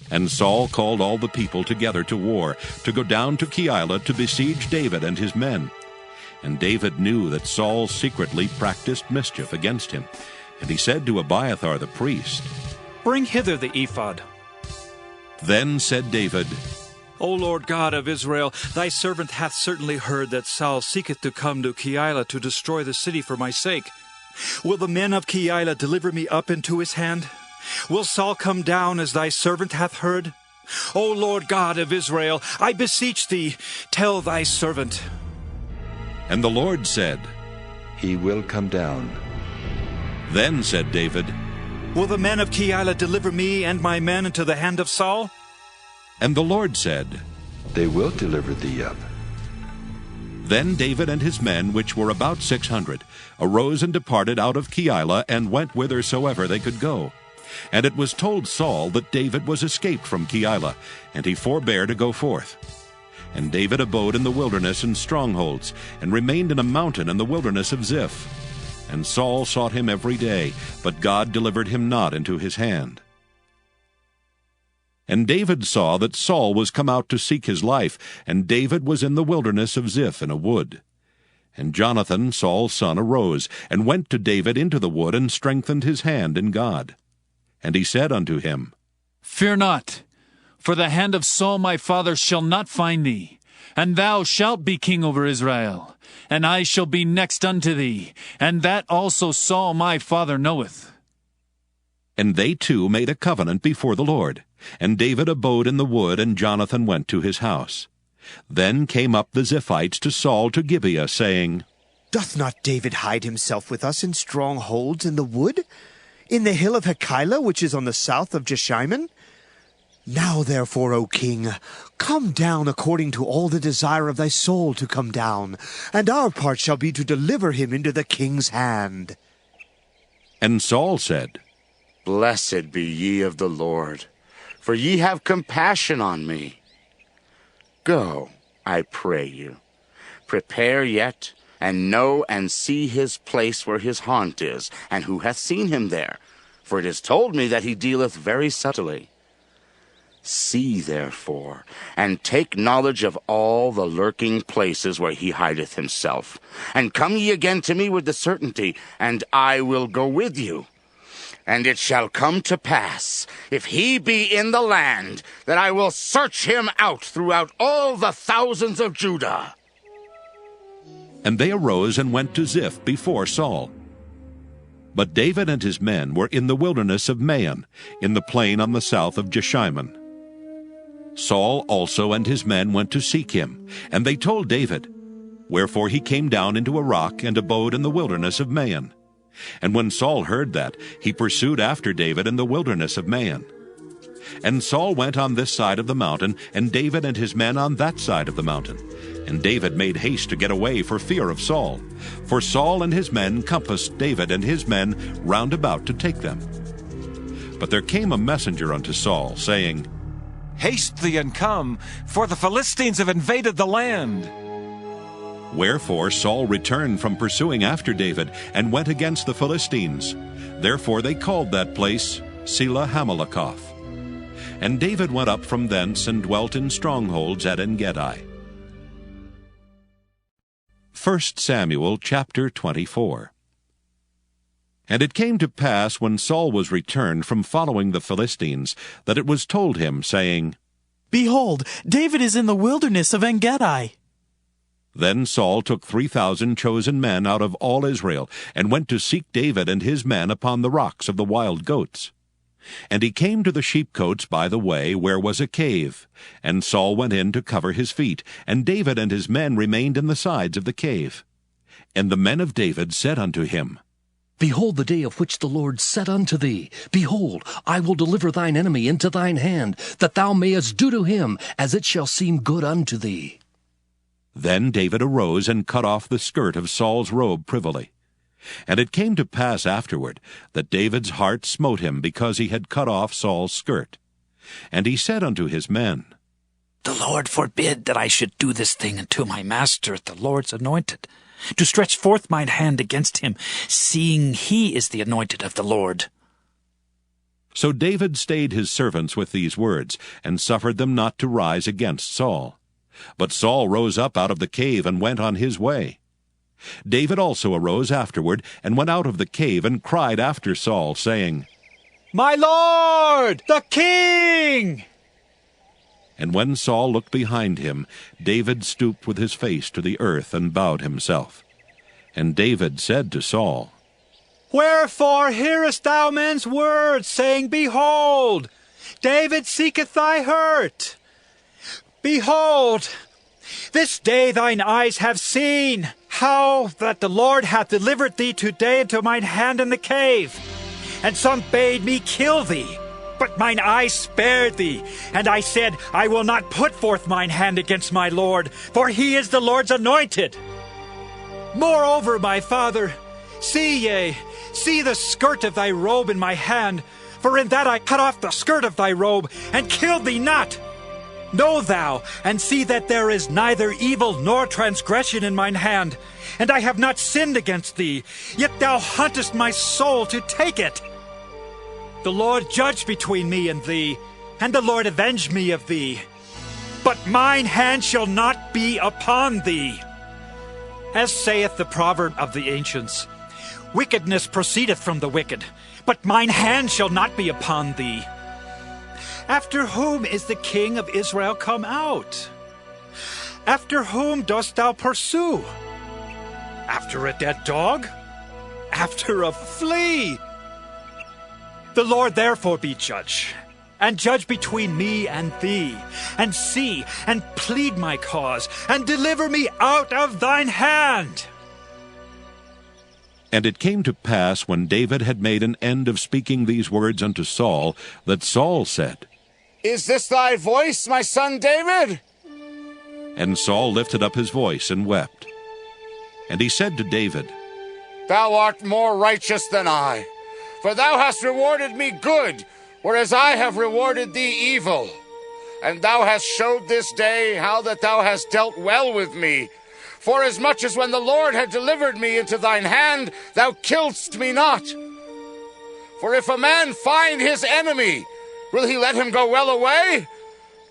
And Saul called all the people together to war, to go down to Keilah to besiege David and his men. And David knew that Saul secretly practiced mischief against him. And he said to Abiathar the priest, Bring hither the ephod. Then said David, O Lord God of Israel, thy servant hath certainly heard that Saul seeketh to come to Keilah to destroy the city for my sake. Will the men of Keilah deliver me up into his hand? Will Saul come down as thy servant hath heard? O Lord God of Israel, I beseech thee, tell thy servant. And the Lord said, He will come down. Then said David, Will the men of Keilah deliver me and my men into the hand of Saul? And the Lord said, They will deliver thee up. Then David and his men, which were about 600, arose and departed out of Keilah, and went whithersoever they could go. And it was told Saul that David was escaped from Keilah, and he forbare to go forth. And David abode in the wilderness in strongholds, and remained in a mountain in the wilderness of Ziph. And Saul sought him every day, but God delivered him not into his hand. And David saw that Saul was come out to seek his life, and David was in the wilderness of Ziph in a wood. And Jonathan, Saul's son, arose, and went to David into the wood, and strengthened his hand in God. And he said unto him, Fear not, for the hand of Saul my father shall not find thee, and thou shalt be king over Israel, and I shall be next unto thee, and that also Saul my father knoweth. And they two made a covenant before the Lord. And David abode in the wood, and Jonathan went to his house. Then came up the Ziphites to Saul to Gibeah, saying, Doth not David hide himself with us in strongholds in the wood, in the hill of Keilah, which is on the south of Jeshimon? Now therefore, O king, come down according to all the desire of thy soul to come down, and our part shall be to deliver him into the king's hand. And Saul said, Blessed be ye of the Lord, for ye have compassion on me. Go, I pray you, prepare yet, and know and see his place where his haunt is, and who hath seen him there, for it is told me that he dealeth very subtly. See therefore, and take knowledge of all the lurking places where he hideth himself, and come ye again to me with the certainty, and I will go with you. And it shall come to pass, if he be in the land, that I will search him out throughout all the thousands of Judah. And they arose and went to Ziph before Saul. But David and his men were in the wilderness of Maon, in the plain on the south of Jeshimon. Saul also and his men went to seek him, and they told David. Wherefore he came down into a rock, and abode in the wilderness of Maon. And when Saul heard that, he pursued after David in the wilderness of Maon. And Saul went on this side of the mountain, and David and his men on that side of the mountain. And David made haste to get away for fear of Saul. For Saul and his men compassed David and his men round about to take them. But there came a messenger unto Saul, saying, Haste thee and come, for the Philistines have invaded the land. Wherefore Saul returned from pursuing after David, and went against the Philistines. Therefore they called that place Selah Hamalakoth. And David went up from thence, and dwelt in strongholds at En-gedi. 1 Samuel chapter 24. And it came to pass, when Saul was returned from following the Philistines, that it was told him, saying, Behold, David is in the wilderness of En-gedi. Then Saul took 3,000 chosen men out of all Israel, and went to seek David and his men upon the rocks of the wild goats. And he came to the sheepcotes by the way, where was a cave. And Saul went in to cover his feet, and David and his men remained in the sides of the cave. And the men of David said unto him, Behold the day of which the Lord said unto thee, Behold, I will deliver thine enemy into thine hand, that thou mayest do to him as it shall seem good unto thee. Then David arose and cut off the skirt of Saul's robe privily. And it came to pass afterward that David's heart smote him because he had cut off Saul's skirt. And he said unto his men, The Lord forbid that I should do this thing unto my master, the Lord's anointed, to stretch forth mine hand against him, seeing he is the anointed of the Lord. So David stayed his servants with these words, and suffered them not to rise against Saul. But Saul rose up out of the cave and went on his way. David also arose afterward, and went out of the cave, and cried after Saul, saying, My lord, the king! And when Saul looked behind him, David stooped with his face to the earth, and bowed himself. And David said to Saul, Wherefore hearest thou men's words, saying, Behold, David seeketh thy hurt? Behold, this day thine eyes have seen how that the Lord hath delivered thee today into mine hand in the cave. And some bade me kill thee, but mine eyes spared thee. And I said, I will not put forth mine hand against my Lord, for he is the Lord's anointed. Moreover, my father, see the skirt of thy robe in my hand, for in that I cut off the skirt of thy robe, and killed thee not. Know thou, and see that there is neither evil nor transgression in mine hand, and I have not sinned against thee, yet thou huntest my soul to take it. The Lord judge between me and thee, and the Lord avenge me of thee. But mine hand shall not be upon thee. As saith the proverb of the ancients, Wickedness proceedeth from the wicked, but mine hand shall not be upon thee. After whom is the king of Israel come out? After whom dost thou pursue? After a dead dog? After a flea? The Lord therefore be judge, and judge between me and thee, and see, and plead my cause, and deliver me out of thine hand. And it came to pass, when David had made an end of speaking these words unto Saul, that Saul said, Is this thy voice, my son David? And Saul lifted up his voice and wept. And he said to David, Thou art more righteous than I, for thou hast rewarded me good, whereas I have rewarded thee evil. And thou hast showed this day how that thou hast dealt well with me. Forasmuch as when the Lord had delivered me into thine hand, thou killedst me not. For if a man find his enemy, will he let him go well away?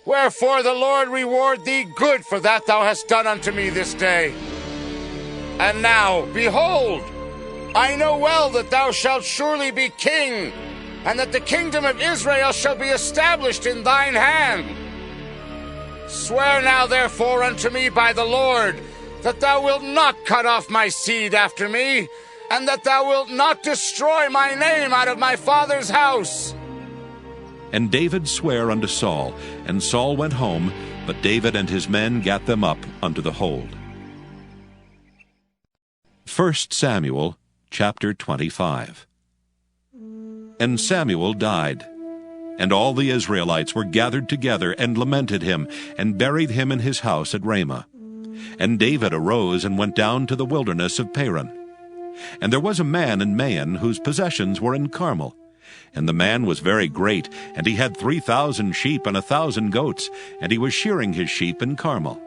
Wherefore the Lord reward thee good for that thou hast done unto me this day. And now, behold, I know well that thou shalt surely be king, and that the kingdom of Israel shall be established in thine hand. Swear now therefore unto me by the Lord, that thou wilt not cut off my seed after me, and that thou wilt not destroy my name out of my father's house. And David sware unto Saul, and Saul went home, but David and his men gat them up unto the hold. 1 Samuel chapter 25. And Samuel died, and all the Israelites were gathered together, and lamented him, and buried him in his house at Ramah. And David arose and went down to the wilderness of Paran. And there was a man in Maon whose possessions were in Carmel. And the man was very great, and he had 3,000 sheep and 1,000 goats, and he was shearing his sheep in Carmel.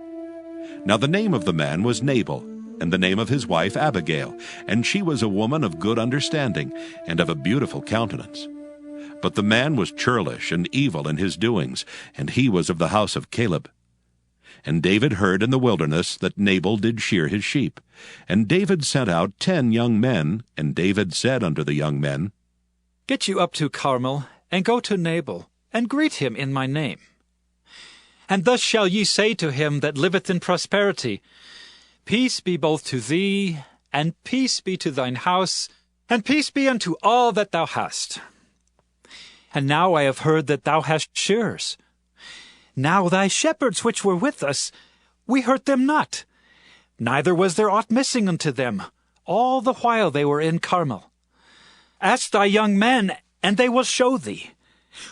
Now the name of the man was Nabal, and the name of his wife Abigail, and she was a woman of good understanding, and of a beautiful countenance. But the man was churlish and evil in his doings, and he was of the house of Caleb. And David heard in the wilderness that Nabal did shear his sheep. And David sent out 10 young men, and David said unto the young men, Get you up to Carmel, and go to Nabal, and greet him in my name. And thus shall ye say to him that liveth in prosperity, Peace be both to thee, and peace be to thine house, and peace be unto all that thou hast. And now I have heard that thou hast shearers. Now thy shepherds which were with us, we hurt them not, neither was there aught missing unto them, all the while they were in Carmel. Ask thy young men, and they will show thee.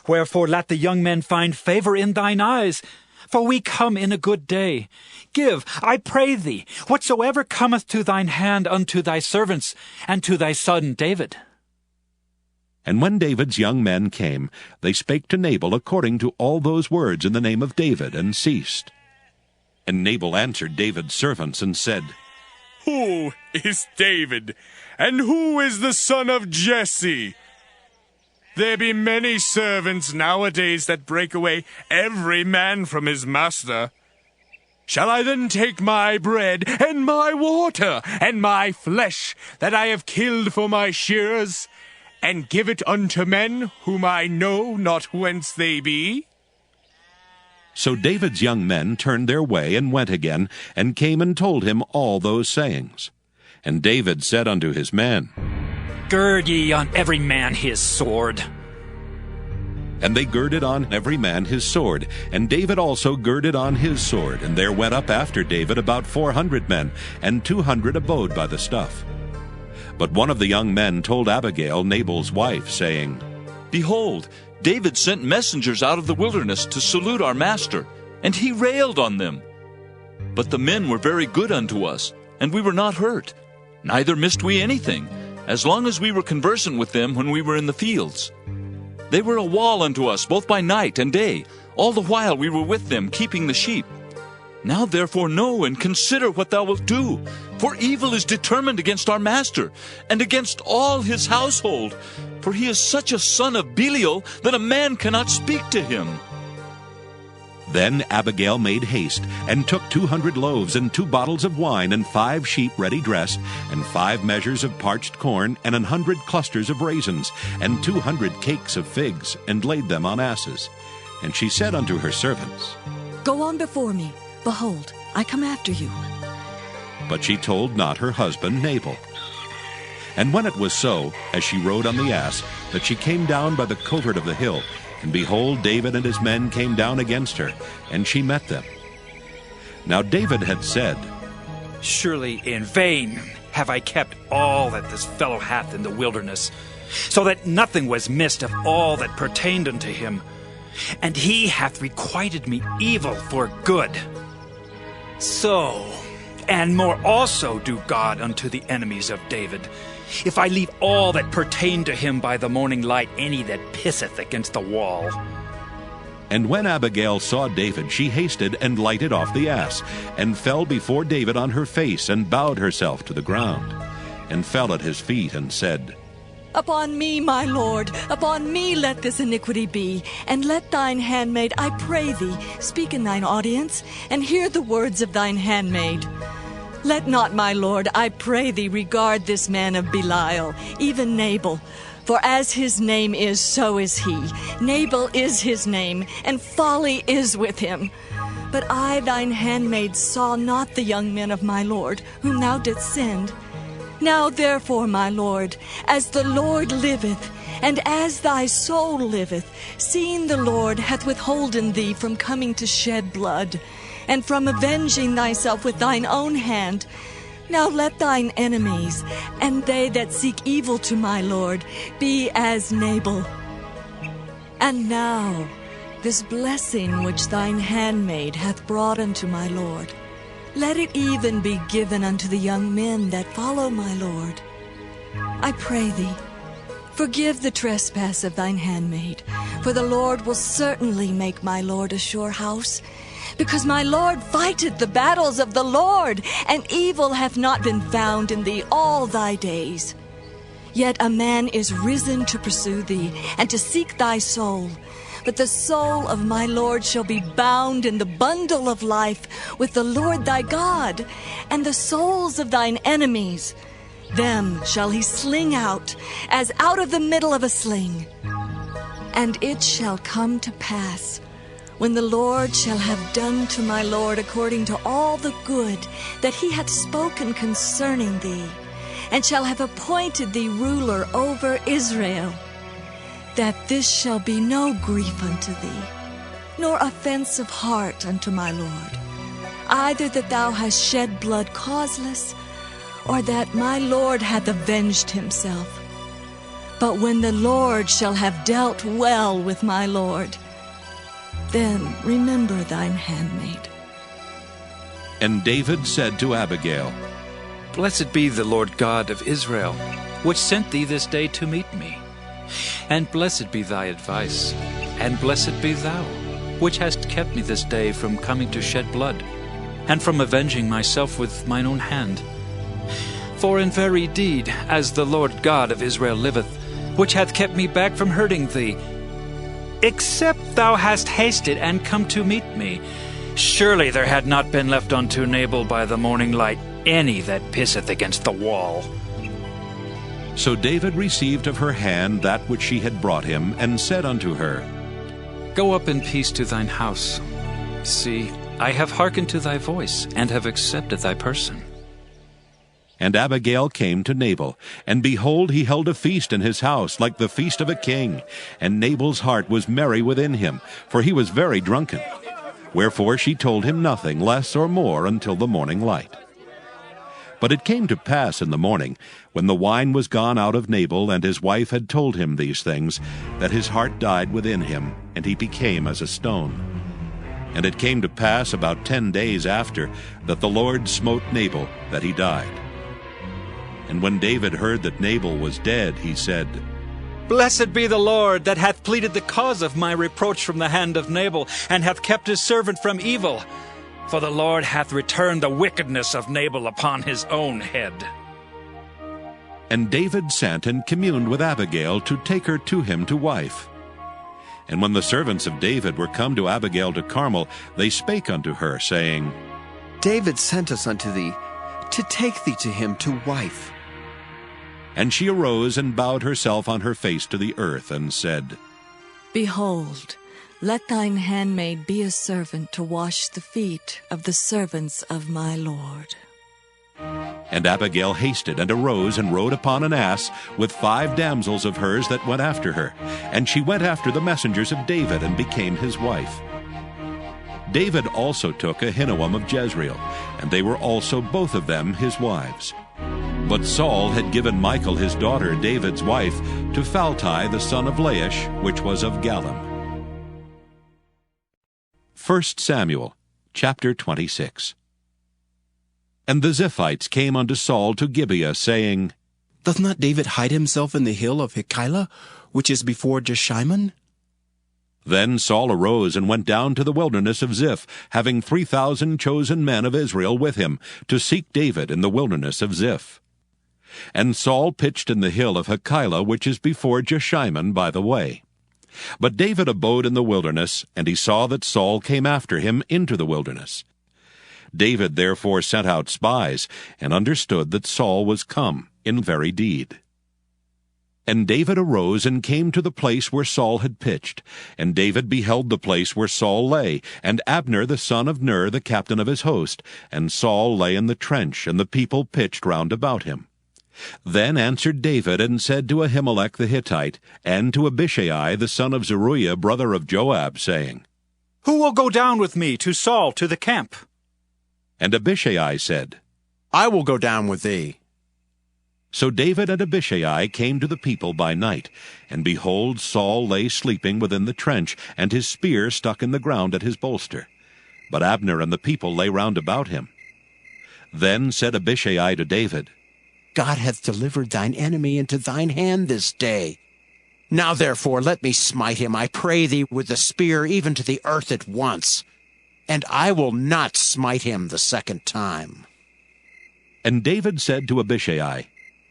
Wherefore let the young men find favor in thine eyes, for we come in a good day. Give, I pray thee, whatsoever cometh to thine hand unto thy servants, and to thy son David. And when David's young men came, they spake to Nabal according to all those words in the name of David, and ceased. And Nabal answered David's servants, and said, Who is David, and who is the son of Jesse? There be many servants nowadays that break away every man from his master. Shall I then take my bread, and my water, and my flesh, that I have killed for my shearers, and give it unto men whom I know not whence they be? So David's young men turned their way, and went again, and came and told him all those sayings. And David said unto his men, Gird ye on every man his sword. And they girded on every man his sword, and David also girded on his sword. And there went up after David about 400 men, and 200 abode by the stuff. But one of the young men told Abigail, Nabal's wife, saying, Behold, David sent messengers out of the wilderness to salute our master, and he railed on them. But the men were very good unto us, and we were not hurt, neither missed we anything, as long as we were conversant with them when we were in the fields. They were a wall unto us both by night and day, all the while we were with them, keeping the sheep. Now therefore know and consider what thou wilt do, for evil is determined against our master, and against all his household, for he is such a son of Belial that a man cannot speak to him. Then Abigail made haste, and took 200 loaves, and 2 bottles of wine, and 5 sheep ready dressed, and 5 measures of parched corn, and 100 clusters of raisins, and 200 cakes of figs, and laid them on asses. And she said unto her servants, Go on before me. Behold, I come after you. But she told not her husband Nabal. And when it was so, as she rode on the ass, that she came down by the covert of the hill, and behold, David and his men came down against her, and she met them. Now David had said, Surely in vain have I kept all that this fellow hath in the wilderness, so that nothing was missed of all that pertained unto him. And he hath requited me evil for good. So, and more also do God unto the enemies of David, if I leave all that pertain to him by the morning light any that pisseth against the wall. And when Abigail saw David, she hasted and lighted off the ass, and fell before David on her face, and bowed herself to the ground, and fell at his feet, and said, Upon me, my lord, upon me let this iniquity be, and let thine handmaid, I pray thee, speak in thine audience, and hear the words of thine handmaid. Let not, my lord, I pray thee, regard this man of Belial, even Nabal. For as his name is, so is he. Nabal is his name, and folly is with him. But I, thine handmaid, saw not the young men of my lord, whom thou didst send. Now therefore, my lord, as the Lord liveth, and as thy soul liveth, seeing the Lord hath withholden thee from coming to shed blood, and from avenging thyself with thine own hand, now let thine enemies, and they that seek evil to my lord, be as Nabal. And now this blessing which thine handmaid hath brought unto my lord, let it even be given unto the young men that follow my lord. I pray thee, forgive the trespass of thine handmaid, for the Lord will certainly make my lord a sure house, because my lord fighteth the battles of the Lord, and evil hath not been found in thee all thy days. Yet a man is risen to pursue thee, and to seek thy soul. but the soul of my Lord shall be bound in the bundle of life with the Lord thy God, and the souls of thine enemies. Them shall he sling out, as out of the middle of a sling. And it shall come to pass, when the Lord shall have done to my Lord according to all the good that he hath spoken concerning thee, and shall have appointed thee ruler over Israel, that this shall be no grief unto thee, nor offense of heart unto my Lord, either that thou hast shed blood causeless, or that my Lord hath avenged himself. But when the Lord shall have dealt well with my Lord, then remember thine handmaid. And David said to Abigail, Blessed be the Lord God of Israel, which sent thee this day to meet me. And blessed be thy advice, and blessed be thou, which hast kept me this day from coming to shed blood, and from avenging myself with mine own hand. For in very deed, as the Lord God of Israel liveth, which hath kept me back from hurting thee, except thou hast hasted and come to meet me, surely there had not been left unto Nabal by the morning light any that pisseth against the wall. So David received of her hand that which she had brought him, and said unto her, Go up in peace to thine house. See, I have hearkened to thy voice, and have accepted thy person. And Abigail came to Nabal, and behold, he held a feast in his house, like the feast of a king. And Nabal's heart was merry within him, for he was very drunken. Wherefore she told him nothing less or more until the morning light. But it came to pass in the morning, when the wine was gone out of Nabal, and his wife had told him these things, that his heart died within him, and he became as a stone. And it came to pass about 10 days after, that the Lord smote Nabal, that he died. And when David heard that Nabal was dead, he said, Blessed be the Lord, that hath pleaded the cause of my reproach from the hand of Nabal, and hath kept his servant from evil. For the Lord hath returned the wickedness of Nabal upon his own head. And David sent and communed with Abigail to take her to him to wife. And when the servants of David were come to Abigail to Carmel, they spake unto her, saying, David sent us unto thee, to take thee to him to wife. And she arose and bowed herself on her face to the earth, and said, Behold, let thine handmaid be a servant to wash the feet of the servants of my Lord. And Abigail hasted, and arose, and rode upon an ass, with 5 damsels of hers that went after her. And she went after the messengers of David, and became his wife. David also took Ahinoam of Jezreel, and they were also both of them his wives. But Saul had given Michal his daughter, David's wife, to Phalti the son of Laish, which was of Gallim. 1 Samuel chapter 26. And the Ziphites came unto Saul to Gibeah, saying, Doth not David hide himself in the hill of Hachilah, which is before Jeshimon? Then Saul arose and went down to the wilderness of Ziph, having 3,000 chosen men of Israel with him, to seek David in the wilderness of Ziph. And Saul pitched in the hill of Hachilah, which is before Jeshimon by the way. But David abode in the wilderness, and he saw that Saul came after him into the wilderness. David therefore sent out spies, and understood that Saul was come in very deed. And David arose and came to the place where Saul had pitched. And David beheld the place where Saul lay, and Abner the son of Ner the captain of his host. And Saul lay in the trench, and the people pitched round about him. Then answered David, and said to Ahimelech the Hittite, and to Abishai the son of Zeruiah, brother of Joab, saying, Who will go down with me to Saul to the camp? And Abishai said, I will go down with thee. So David and Abishai came to the people by night, and behold, Saul lay sleeping within the trench, and his spear stuck in the ground at his bolster. But Abner and the people lay round about him. Then said Abishai to David, God hath delivered thine enemy into thine hand this day. Now therefore let me smite him, I pray thee, with the spear even to the earth at once, and I will not smite him the second time. And David said to Abishai,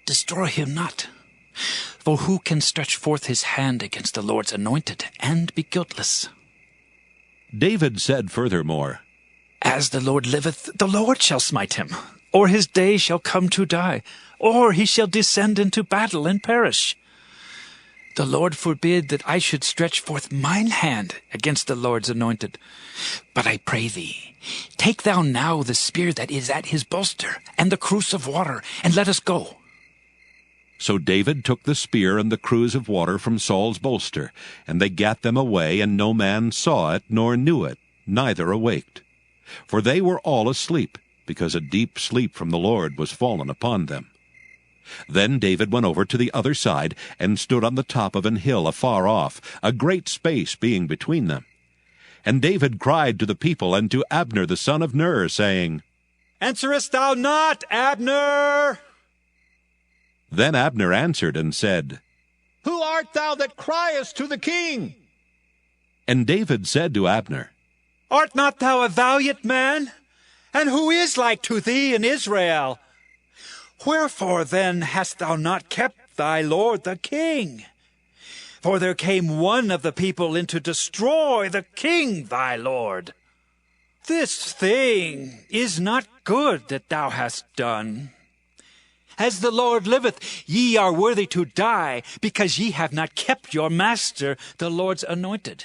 Destroy him not, For who can stretch forth his hand against the Lord's anointed and be guiltless? David said furthermore, As the Lord liveth, the Lord shall smite him, or his day shall come to die, or he shall descend into battle and perish. The Lord forbid that I should stretch forth mine hand against the Lord's anointed. But I pray thee, take thou now the spear that is at his bolster, and the cruse of water, and let us go. So David took the spear and the cruse of water from Saul's bolster, and they gat them away, and no man saw it, nor knew it, neither awaked. For they were all asleep, because a deep sleep from the Lord was fallen upon them. Then David went over to the other side, and stood on the top of an hill afar off, a great space being between them. And David cried to the people and to Abner the son of Ner, saying, Answerest thou not, Abner? Then Abner answered and said, Who art thou that criest to the king? And David said to Abner, Art not thou a valiant man? And who is like to thee in Israel? Wherefore then hast thou not kept thy lord the king? For there came one of the people in to destroy the king thy lord. This thing is not good that thou hast done. As the Lord liveth, ye are worthy to die, because ye have not kept your master, the Lord's anointed.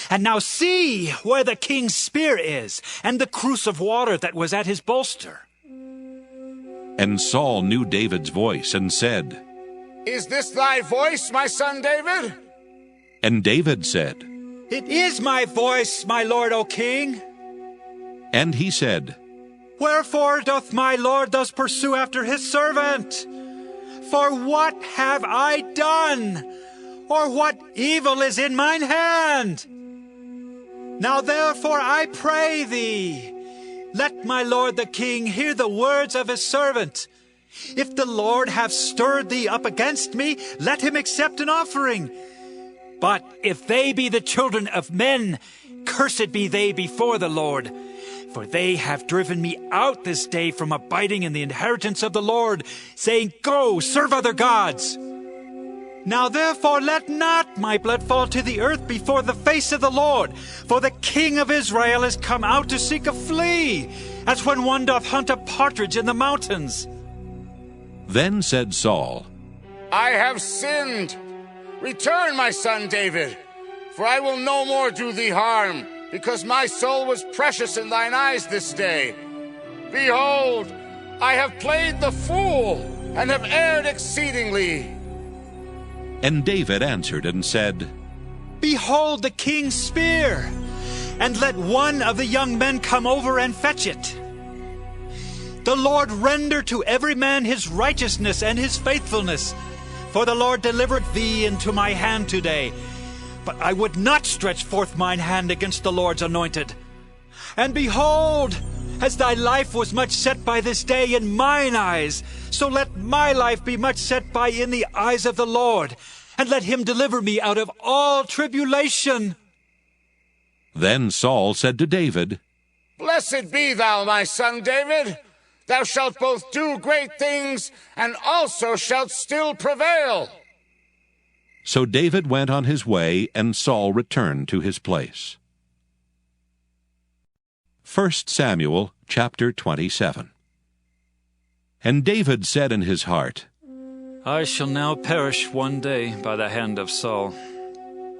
And now see where the king's spear is, and the cruse of water that was at his bolster. And Saul knew David's voice, and said, Is this thy voice, my son David? And David said, It is my voice, my lord, O king. And he said, Wherefore doth my lord thus pursue after his servant? For what have I done? Or what evil is in mine hand? Now therefore I pray thee, let my lord the king hear the words of his servant. If the Lord have stirred thee up against me, let him accept an offering. But if they be the children of men, cursed be they before the Lord. For they have driven me out this day from abiding in the inheritance of the Lord, saying, Go, serve other gods. Now therefore let not my blood fall to the earth before the face of the Lord, for the king of Israel is come out to seek a flea, as when one doth hunt a partridge in the mountains. Then said Saul, I have sinned. Return, my son David, for I will no more do thee harm, because my soul was precious in thine eyes this day. Behold, I have played the fool, and have erred exceedingly. And David answered and said, Behold the king's spear, and let one of the young men come over and fetch it. The Lord render to every man his righteousness and his faithfulness, for the Lord delivered thee into my hand today. But I would not stretch forth mine hand against the Lord's anointed. And behold, as thy life was much set by this day in mine eyes, so let my life be much set by in the eyes of the Lord, and let him deliver me out of all tribulation. Then Saul said to David, Blessed be thou, my son David. Thou shalt both do great things, and also shalt still prevail. So David went on his way, and Saul returned to his place. 1 Samuel chapter 27. And David said in his heart, I shall now perish one day by the hand of Saul.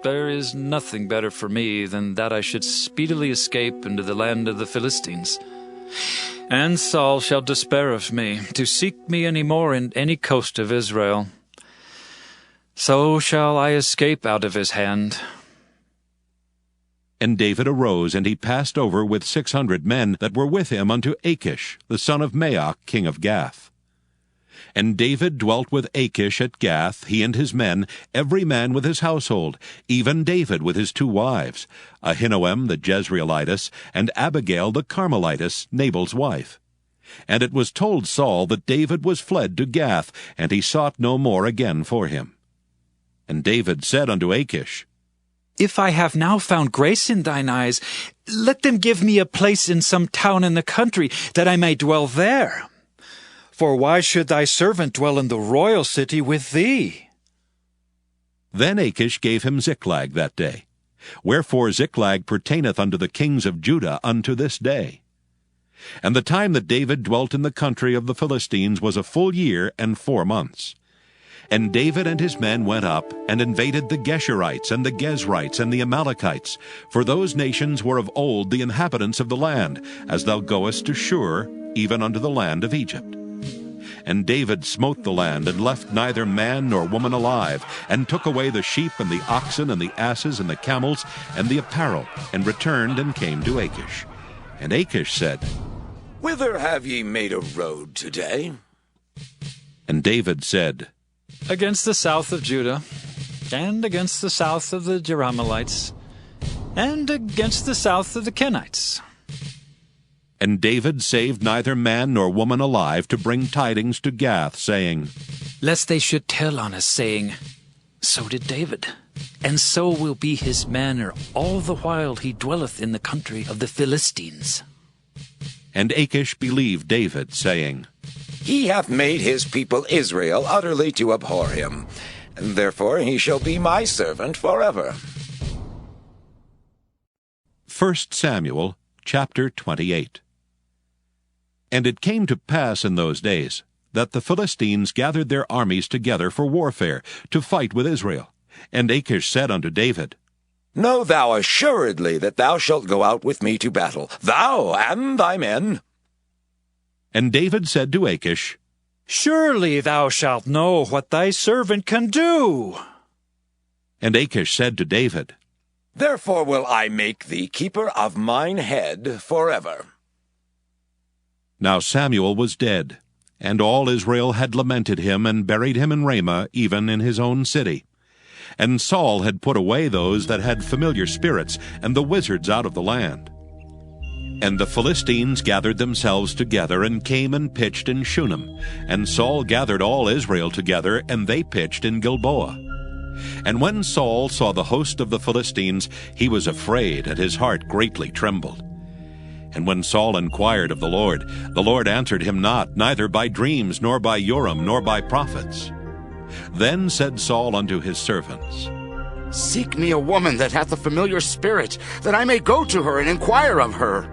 There is nothing better for me than that I should speedily escape into the land of the Philistines. And Saul shall despair of me, to seek me any more in any coast of Israel. So shall I escape out of his hand. And David arose, and he passed over with 600 men that were with him unto Achish, the son of Maoch, king of Gath. And David dwelt with Achish at Gath, he and his men, every man with his household, even David with his 2 wives, Ahinoam the Jezreelitess, and Abigail the Carmelitess, Nabal's wife. And it was told Saul that David was fled to Gath, and he sought no more again for him. And David said unto Achish, If I have now found grace in thine eyes, let them give me a place in some town in the country, that I may dwell there. For why should thy servant dwell in the royal city with thee? Then Achish gave him Ziklag that day. Wherefore Ziklag pertaineth unto the kings of Judah unto this day. And the time that David dwelt in the country of the Philistines was a full year and 4 months. And David and his men went up, and invaded the Geshurites, and the Gezrites, and the Amalekites, for those nations were of old the inhabitants of the land, as thou goest to Shur, even unto the land of Egypt. And David smote the land, and left neither man nor woman alive, and took away the sheep, and the oxen, and the asses, and the camels, and the apparel, and returned and came to Achish. And Achish said, Whither have ye made a road today? And David said, Against the south of Judah, and against the south of the Jerahmeelites, and against the south of the Kenites. And David saved neither man nor woman alive to bring tidings to Gath, saying, Lest they should tell on us, saying, So did David, and so will be his manner all the while he dwelleth in the country of the Philistines. And Achish believed David, saying, He hath made his people Israel utterly to abhor him, and therefore he shall be my servant forever. 1 Samuel chapter 28. And it came to pass in those days that the Philistines gathered their armies together for warfare, to fight with Israel. And Achish said unto David, Know thou assuredly that thou shalt go out with me to battle, thou and thy men. And David said to Achish, Surely thou shalt know what thy servant can do. And Achish said to David, Therefore will I make thee keeper of mine head forever. Now Samuel was dead, and all Israel had lamented him, and buried him in Ramah, even in his own city. And Saul had put away those that had familiar spirits, and the wizards out of the land. And the Philistines gathered themselves together, and came and pitched in Shunem. And Saul gathered all Israel together, and they pitched in Gilboa. And when Saul saw the host of the Philistines, he was afraid, and his heart greatly trembled. And when Saul inquired of the Lord answered him not, neither by dreams, nor by Urim, nor by prophets. Then said Saul unto his servants, Seek me a woman that hath a familiar spirit, that I may go to her and inquire of her.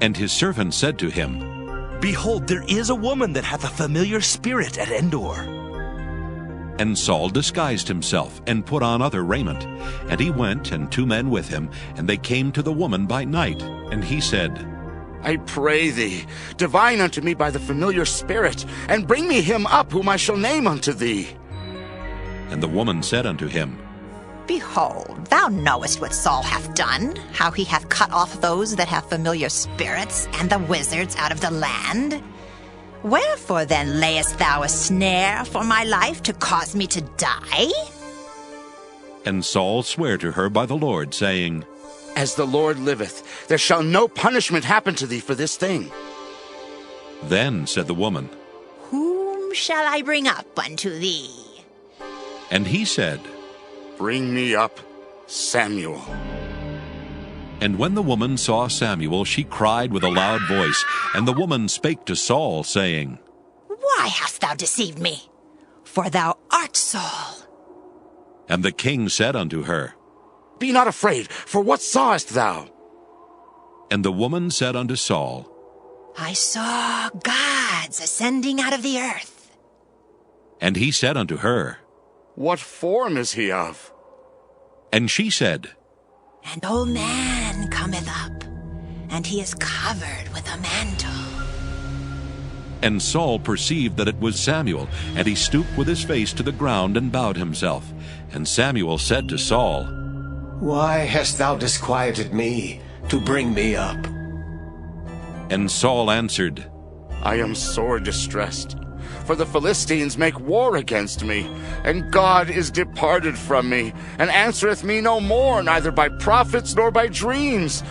And his servants said to him, Behold, there is a woman that hath a familiar spirit at Endor. And Saul disguised himself, and put on other raiment. And he went, and 2 men with him, and they came to the woman by night. And he said, I pray thee, divine unto me by the familiar spirit, and bring me him up whom I shall name unto thee. And the woman said unto him, Behold, thou knowest what Saul hath done, how he hath cut off those that have familiar spirits, and the wizards out of the land. Wherefore then layest thou a snare for my life to cause me to die? And Saul sware to her by the Lord, saying, As the Lord liveth, there shall no punishment happen to thee for this thing. Then said the woman, Whom shall I bring up unto thee? And he said, Bring me up Samuel. And when the woman saw Samuel, she cried with a loud voice. And the woman spake to Saul, saying, Why hast thou deceived me? For thou art Saul. And the king said unto her, Be not afraid, for what sawest thou? And the woman said unto Saul, I saw gods ascending out of the earth. And he said unto her, What form is he of? And she said, An old man cometh up, and he is covered with a mantle. And Saul perceived that it was Samuel, and he stooped with his face to the ground and bowed himself. And Samuel said to Saul, Why hast thou disquieted me to bring me up? And Saul answered, I am sore distressed, for the Philistines make war against me, and God is departed from me, and answereth me no more, neither by prophets nor by dreams.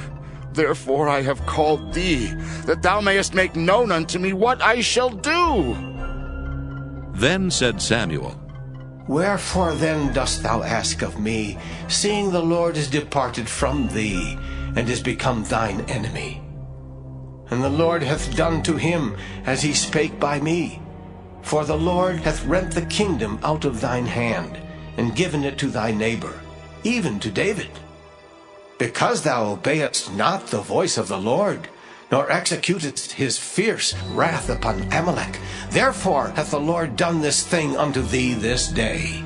Therefore I have called thee, that thou mayest make known unto me what I shall do. Then said Samuel, Wherefore then dost thou ask of me, seeing the Lord is departed from thee, and is become thine enemy? and the Lord hath done to him as he spake by me. For the Lord hath rent the kingdom out of thine hand, and given it to thy neighbor, even to David. Because thou obeyedst not the voice of the Lord, nor executedst his fierce wrath upon Amalek, therefore hath the Lord done this thing unto thee this day.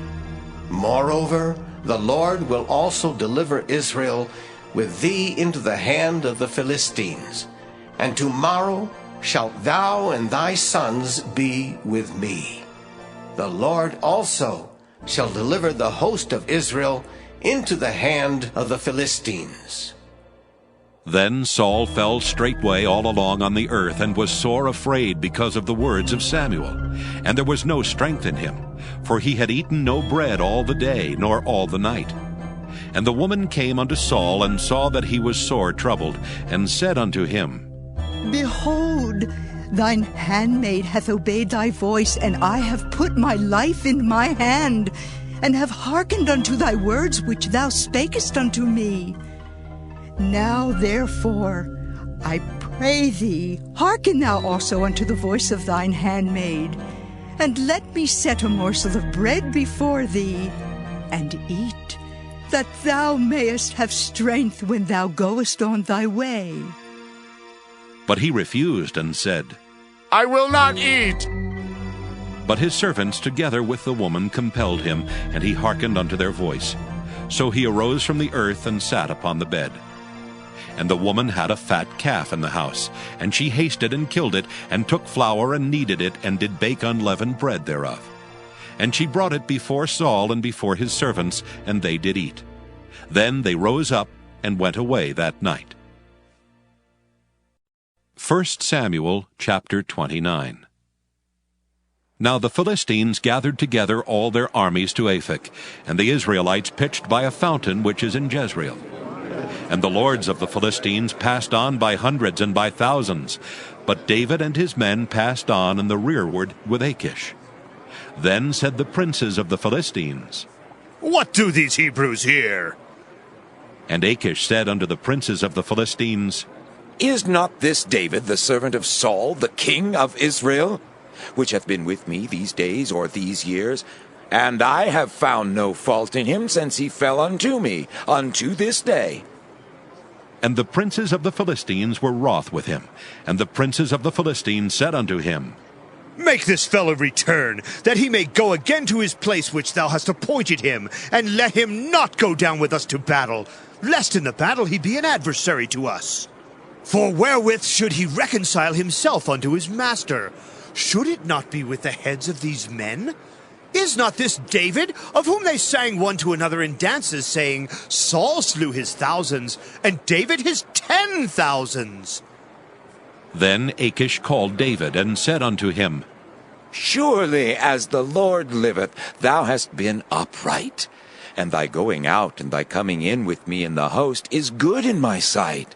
Moreover, the Lord will also deliver Israel with thee into the hand of the Philistines, and tomorrow shalt thou and thy sons be with me. The Lord also shall deliver the host of Israel into the hand of the Philistines. Then Saul fell straightway all along on the earth, and was sore afraid because of the words of Samuel. And there was no strength in him, for he had eaten no bread all the day, nor all the night. And the woman came unto Saul, and saw that he was sore troubled, and said unto him, Behold, thine handmaid hath obeyed thy voice, and I have put my life in my hand, and have hearkened unto thy words which thou spakest unto me. Now therefore, I pray thee, hearken thou also unto the voice of thine handmaid, and let me set a morsel of bread before thee, and eat, that thou mayest have strength when thou goest on thy way. But he refused, and said, I will not eat. But his servants together with the woman compelled him, and he hearkened unto their voice. So he arose from the earth, and sat upon the bed. And the woman had a fat calf in the house, and she hasted and killed it, and took flour and kneaded it, and did bake unleavened bread thereof. And she brought it before Saul and before his servants, and they did eat. Then they rose up and went away that night. 1 Samuel chapter 29. Now the Philistines gathered together all their armies to Aphek, and the Israelites pitched by a fountain which is in Jezreel. And the lords of the Philistines passed on by hundreds and by thousands, but David and his men passed on in the rearward with Achish. Then said the princes of the Philistines, What do these Hebrews here? And Achish said unto the princes of the Philistines, Is not this David the servant of Saul, the king of Israel, which hath been with me these days or these years? And I have found no fault in him since he fell unto me, unto this day. And the princes of the Philistines were wroth with him. And the princes of the Philistines said unto him, Make this fellow return, that he may go again to his place which thou hast appointed him, and let him not go down with us to battle, lest in the battle he be an adversary to us. For wherewith should he reconcile himself unto his master? Should it not be with the heads of these men? Is not this David, of whom they sang one to another in dances, saying, Saul slew his thousands, and David his 10,000s? Then Achish called David, and said unto him, Surely as the Lord liveth, thou hast been upright, and thy going out and thy coming in with me in the host is good in my sight.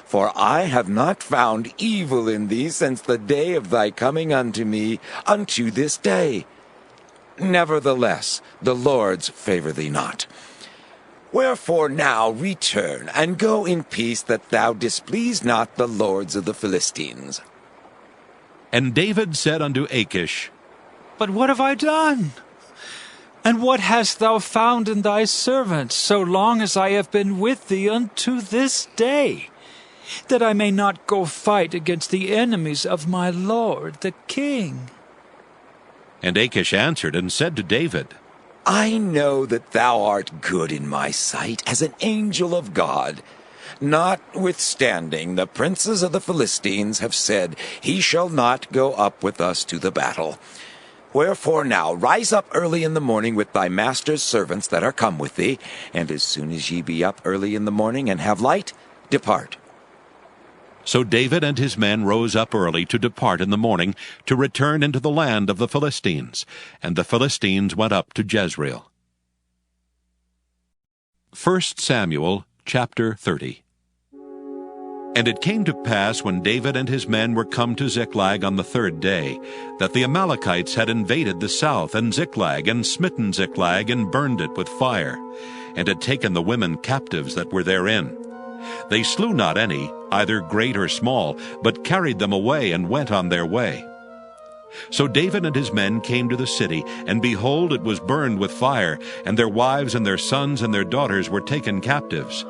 For I have not found evil in thee since the day of thy coming unto me unto this day. Nevertheless, the Lord's favor thee not. Wherefore now return, and go in peace, that thou displease not the lords of the Philistines. And David said unto Achish, But what have I done? And what hast thou found in thy servant, so long as I have been with thee unto this day, that I may not go fight against the enemies of my lord the king? And Achish answered and said to David, I know that thou art good in my sight as an angel of God. Notwithstanding, the princes of the Philistines have said, He shall not go up with us to the battle. Wherefore now rise up early in the morning with thy master's servants that are come with thee, and as soon as ye be up early in the morning and have light, depart. So David and his men rose up early to depart in the morning, to return into the land of the Philistines. And the Philistines went up to Jezreel. 1 Samuel chapter 30. And it came to pass, when David and his men were come to Ziklag on the third day, that the Amalekites had invaded the south, and Ziklag, and smitten Ziklag, and burned it with fire, and had taken the women captives that were therein. They slew not any, either great or small, but carried them away and went on their way. So David and his men came to the city, and behold, it was burned with fire, and their wives and their sons and their daughters were taken captives.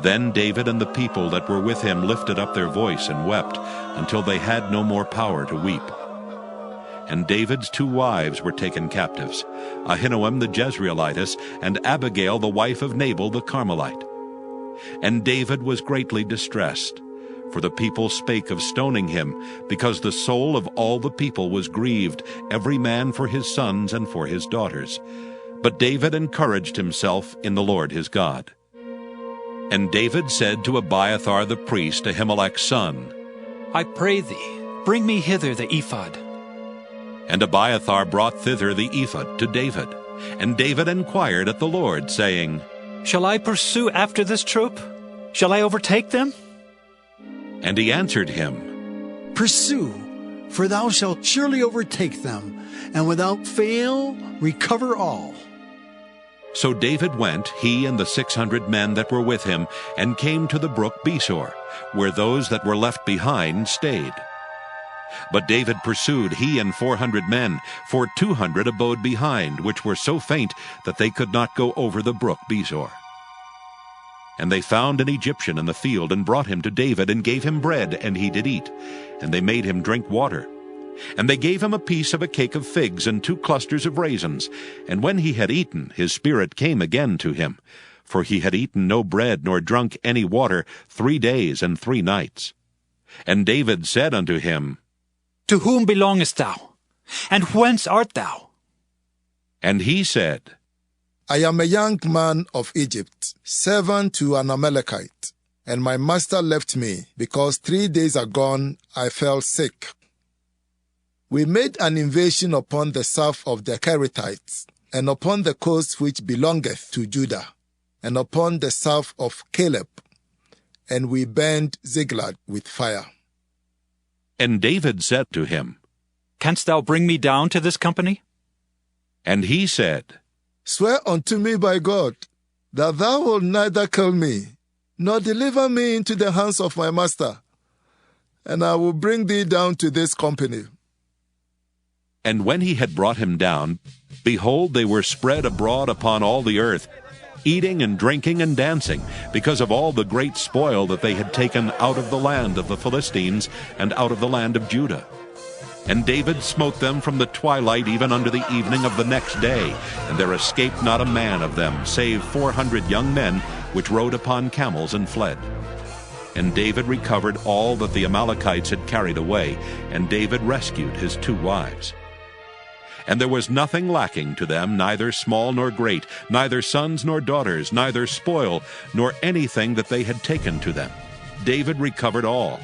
Then David and the people that were with him lifted up their voice and wept, until they had no more power to weep. And David's 2 wives were taken captives, Ahinoam the Jezreelitess, and Abigail the wife of Nabal the Carmelite. And David was greatly distressed, for the people spake of stoning him, because the soul of all the people was grieved, every man for his sons and for his daughters. But David encouraged himself in the Lord his God. And David said to Abiathar the priest, Ahimelech's son, I pray thee, bring me hither the ephod. And Abiathar brought thither the ephod to David. And David inquired at the Lord, saying, Shall I pursue after this troop? Shall I overtake them? And he answered him, Pursue, for thou shalt surely overtake them, and without fail recover all. So David went, he and the 600 men that were with him, and came to the brook Besor, where those that were left behind stayed. But David pursued, he and 400 men, for 200 abode behind, which were so faint that they could not go over the brook Besor. And they found an Egyptian in the field, and brought him to David, and gave him bread, and he did eat. And they made him drink water. And they gave him a piece of a cake of figs, and 2 clusters of raisins. And when he had eaten, his spirit came again to him, for he had eaten no bread, nor drunk any water 3 days and 3 nights. And David said unto him, To whom belongest thou? And whence art thou? And he said, I am a young man of Egypt, servant to an Amalekite, and my master left me, because 3 days agone I fell sick. We made an invasion upon the south of the Kerethites, and upon the coast which belongeth to Judah, and upon the south of Caleb, and we burned Ziklag with fire. And David said to him, Canst thou bring me down to this company? And he said, Swear unto me by God, that thou wilt neither kill me, nor deliver me into the hands of my master, and I will bring thee down to this company. And when he had brought him down, behold, they were spread abroad upon all the earth, eating and drinking and dancing, because of all the great spoil that they had taken out of the land of the Philistines and out of the land of Judah. And David smote them from the twilight even unto the evening of the next day, and there escaped not a man of them, save 400 young men, which rode upon camels and fled. And David recovered all that the Amalekites had carried away, and David rescued his 2 wives. And there was nothing lacking to them, neither small nor great, neither sons nor daughters, neither spoil, nor anything that they had taken to them. David recovered all.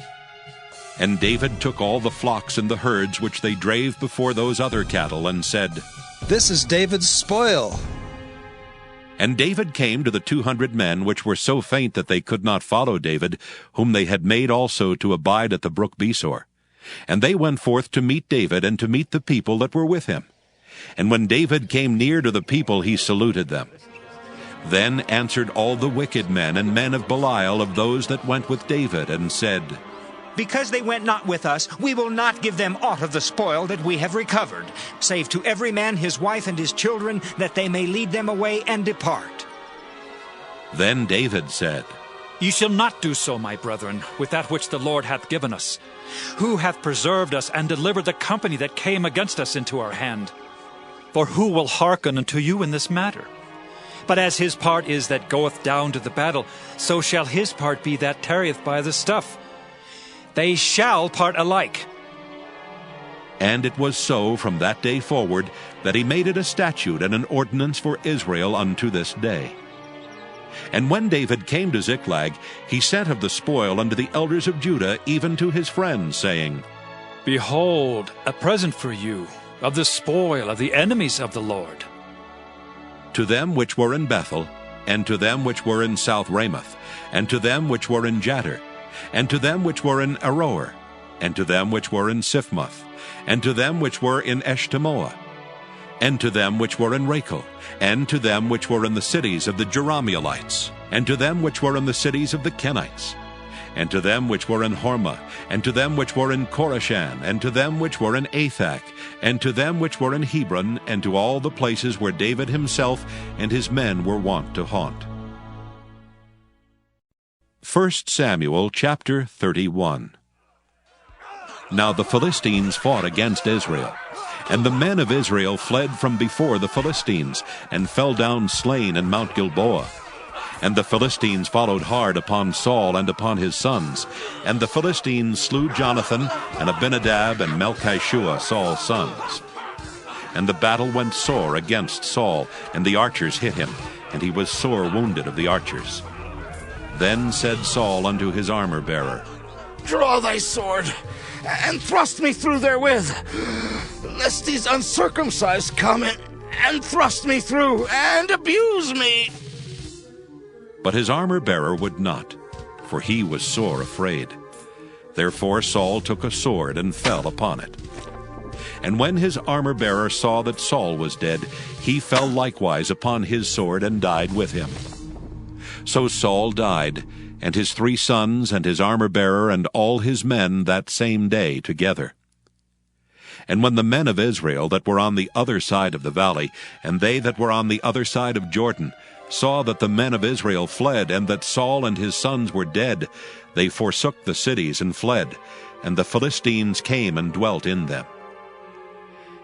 And David took all the flocks and the herds which they drave before those other cattle, and said, This is David's spoil. And David came to the 200 men which were so faint that they could not follow David, whom they had made also to abide at the brook Besor. And they went forth to meet David, and to meet the people that were with him. And when David came near to the people, he saluted them. Then answered all the wicked men and men of Belial of those that went with David, and said, Because they went not with us, we will not give them aught of the spoil that we have recovered, save to every man his wife and his children, that they may lead them away and depart. Then David said, Ye shall not do so, my brethren, with that which the Lord hath given us. Who hath preserved us, and delivered the company that came against us into our hand? For who will hearken unto you in this matter? But as his part is that goeth down to the battle, so shall his part be that tarrieth by the stuff. They shall part alike. And it was so from that day forward, that he made it a statute and an ordinance for Israel unto this day. And when David came to Ziklag, he sent of the spoil unto the elders of Judah, even to his friends, saying, Behold, a present for you, of the spoil of the enemies of the Lord. To them which were in Bethel, and to them which were in South Ramoth, and to them which were in Jattir, and to them which were in Aroer, and to them which were in Siphmoth, and to them which were in Eshtemoa, and to them which were in Rachel, and to them which were in the cities of the Jerahmeelites, and to them which were in the cities of the Kenites, and to them which were in Hormah, and to them which were in Korashan, and to them which were in Athak, and to them which were in Hebron, and to all the places where David himself and his men were wont to haunt. 1 Samuel chapter 31. Now the Philistines fought against Israel. And the men of Israel fled from before the Philistines, and fell down slain in Mount Gilboa. And the Philistines followed hard upon Saul and upon his sons. And the Philistines slew Jonathan, and Abinadab, and Melchishua, Saul's sons. And the battle went sore against Saul, and the archers hit him, and he was sore wounded of the archers. Then said Saul unto his armor-bearer, Draw thy sword, and thrust me through therewith, lest these uncircumcised come and thrust me through, and abuse me. But his armor-bearer would not, for he was sore afraid. Therefore Saul took a sword and fell upon it. And when his armor-bearer saw that Saul was dead, he fell likewise upon his sword and died with him. So Saul died, and his 3 sons, and his armor-bearer, and all his men that same day together. And when the men of Israel that were on the other side of the valley, and they that were on the other side of Jordan, saw that the men of Israel fled, and that Saul and his sons were dead, they forsook the cities and fled, and the Philistines came and dwelt in them.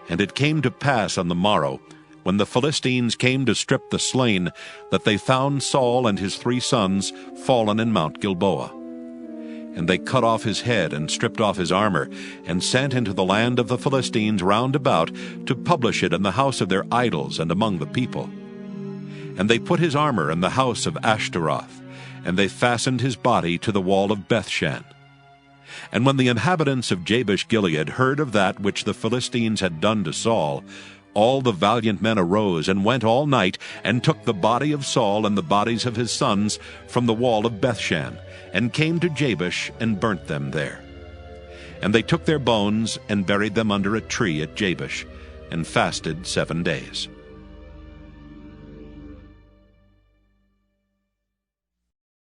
And it came to pass on the morrow, when the Philistines came to strip the slain, that they found Saul and his 3 sons fallen in Mount Gilboa. And they cut off his head, and stripped off his armor, and sent into the land of the Philistines round about, to publish it in the house of their idols and among the people. And they put his armor in the house of Ashtaroth, and they fastened his body to the wall of Bethshan. And when the inhabitants of Jabesh-Gilead heard of that which the Philistines had done to Saul, all the valiant men arose, and went all night, and took the body of Saul and the bodies of his sons from the wall of Bethshan, and came to Jabesh, and burnt them there. And they took their bones, and buried them under a tree at Jabesh, and fasted 7 days.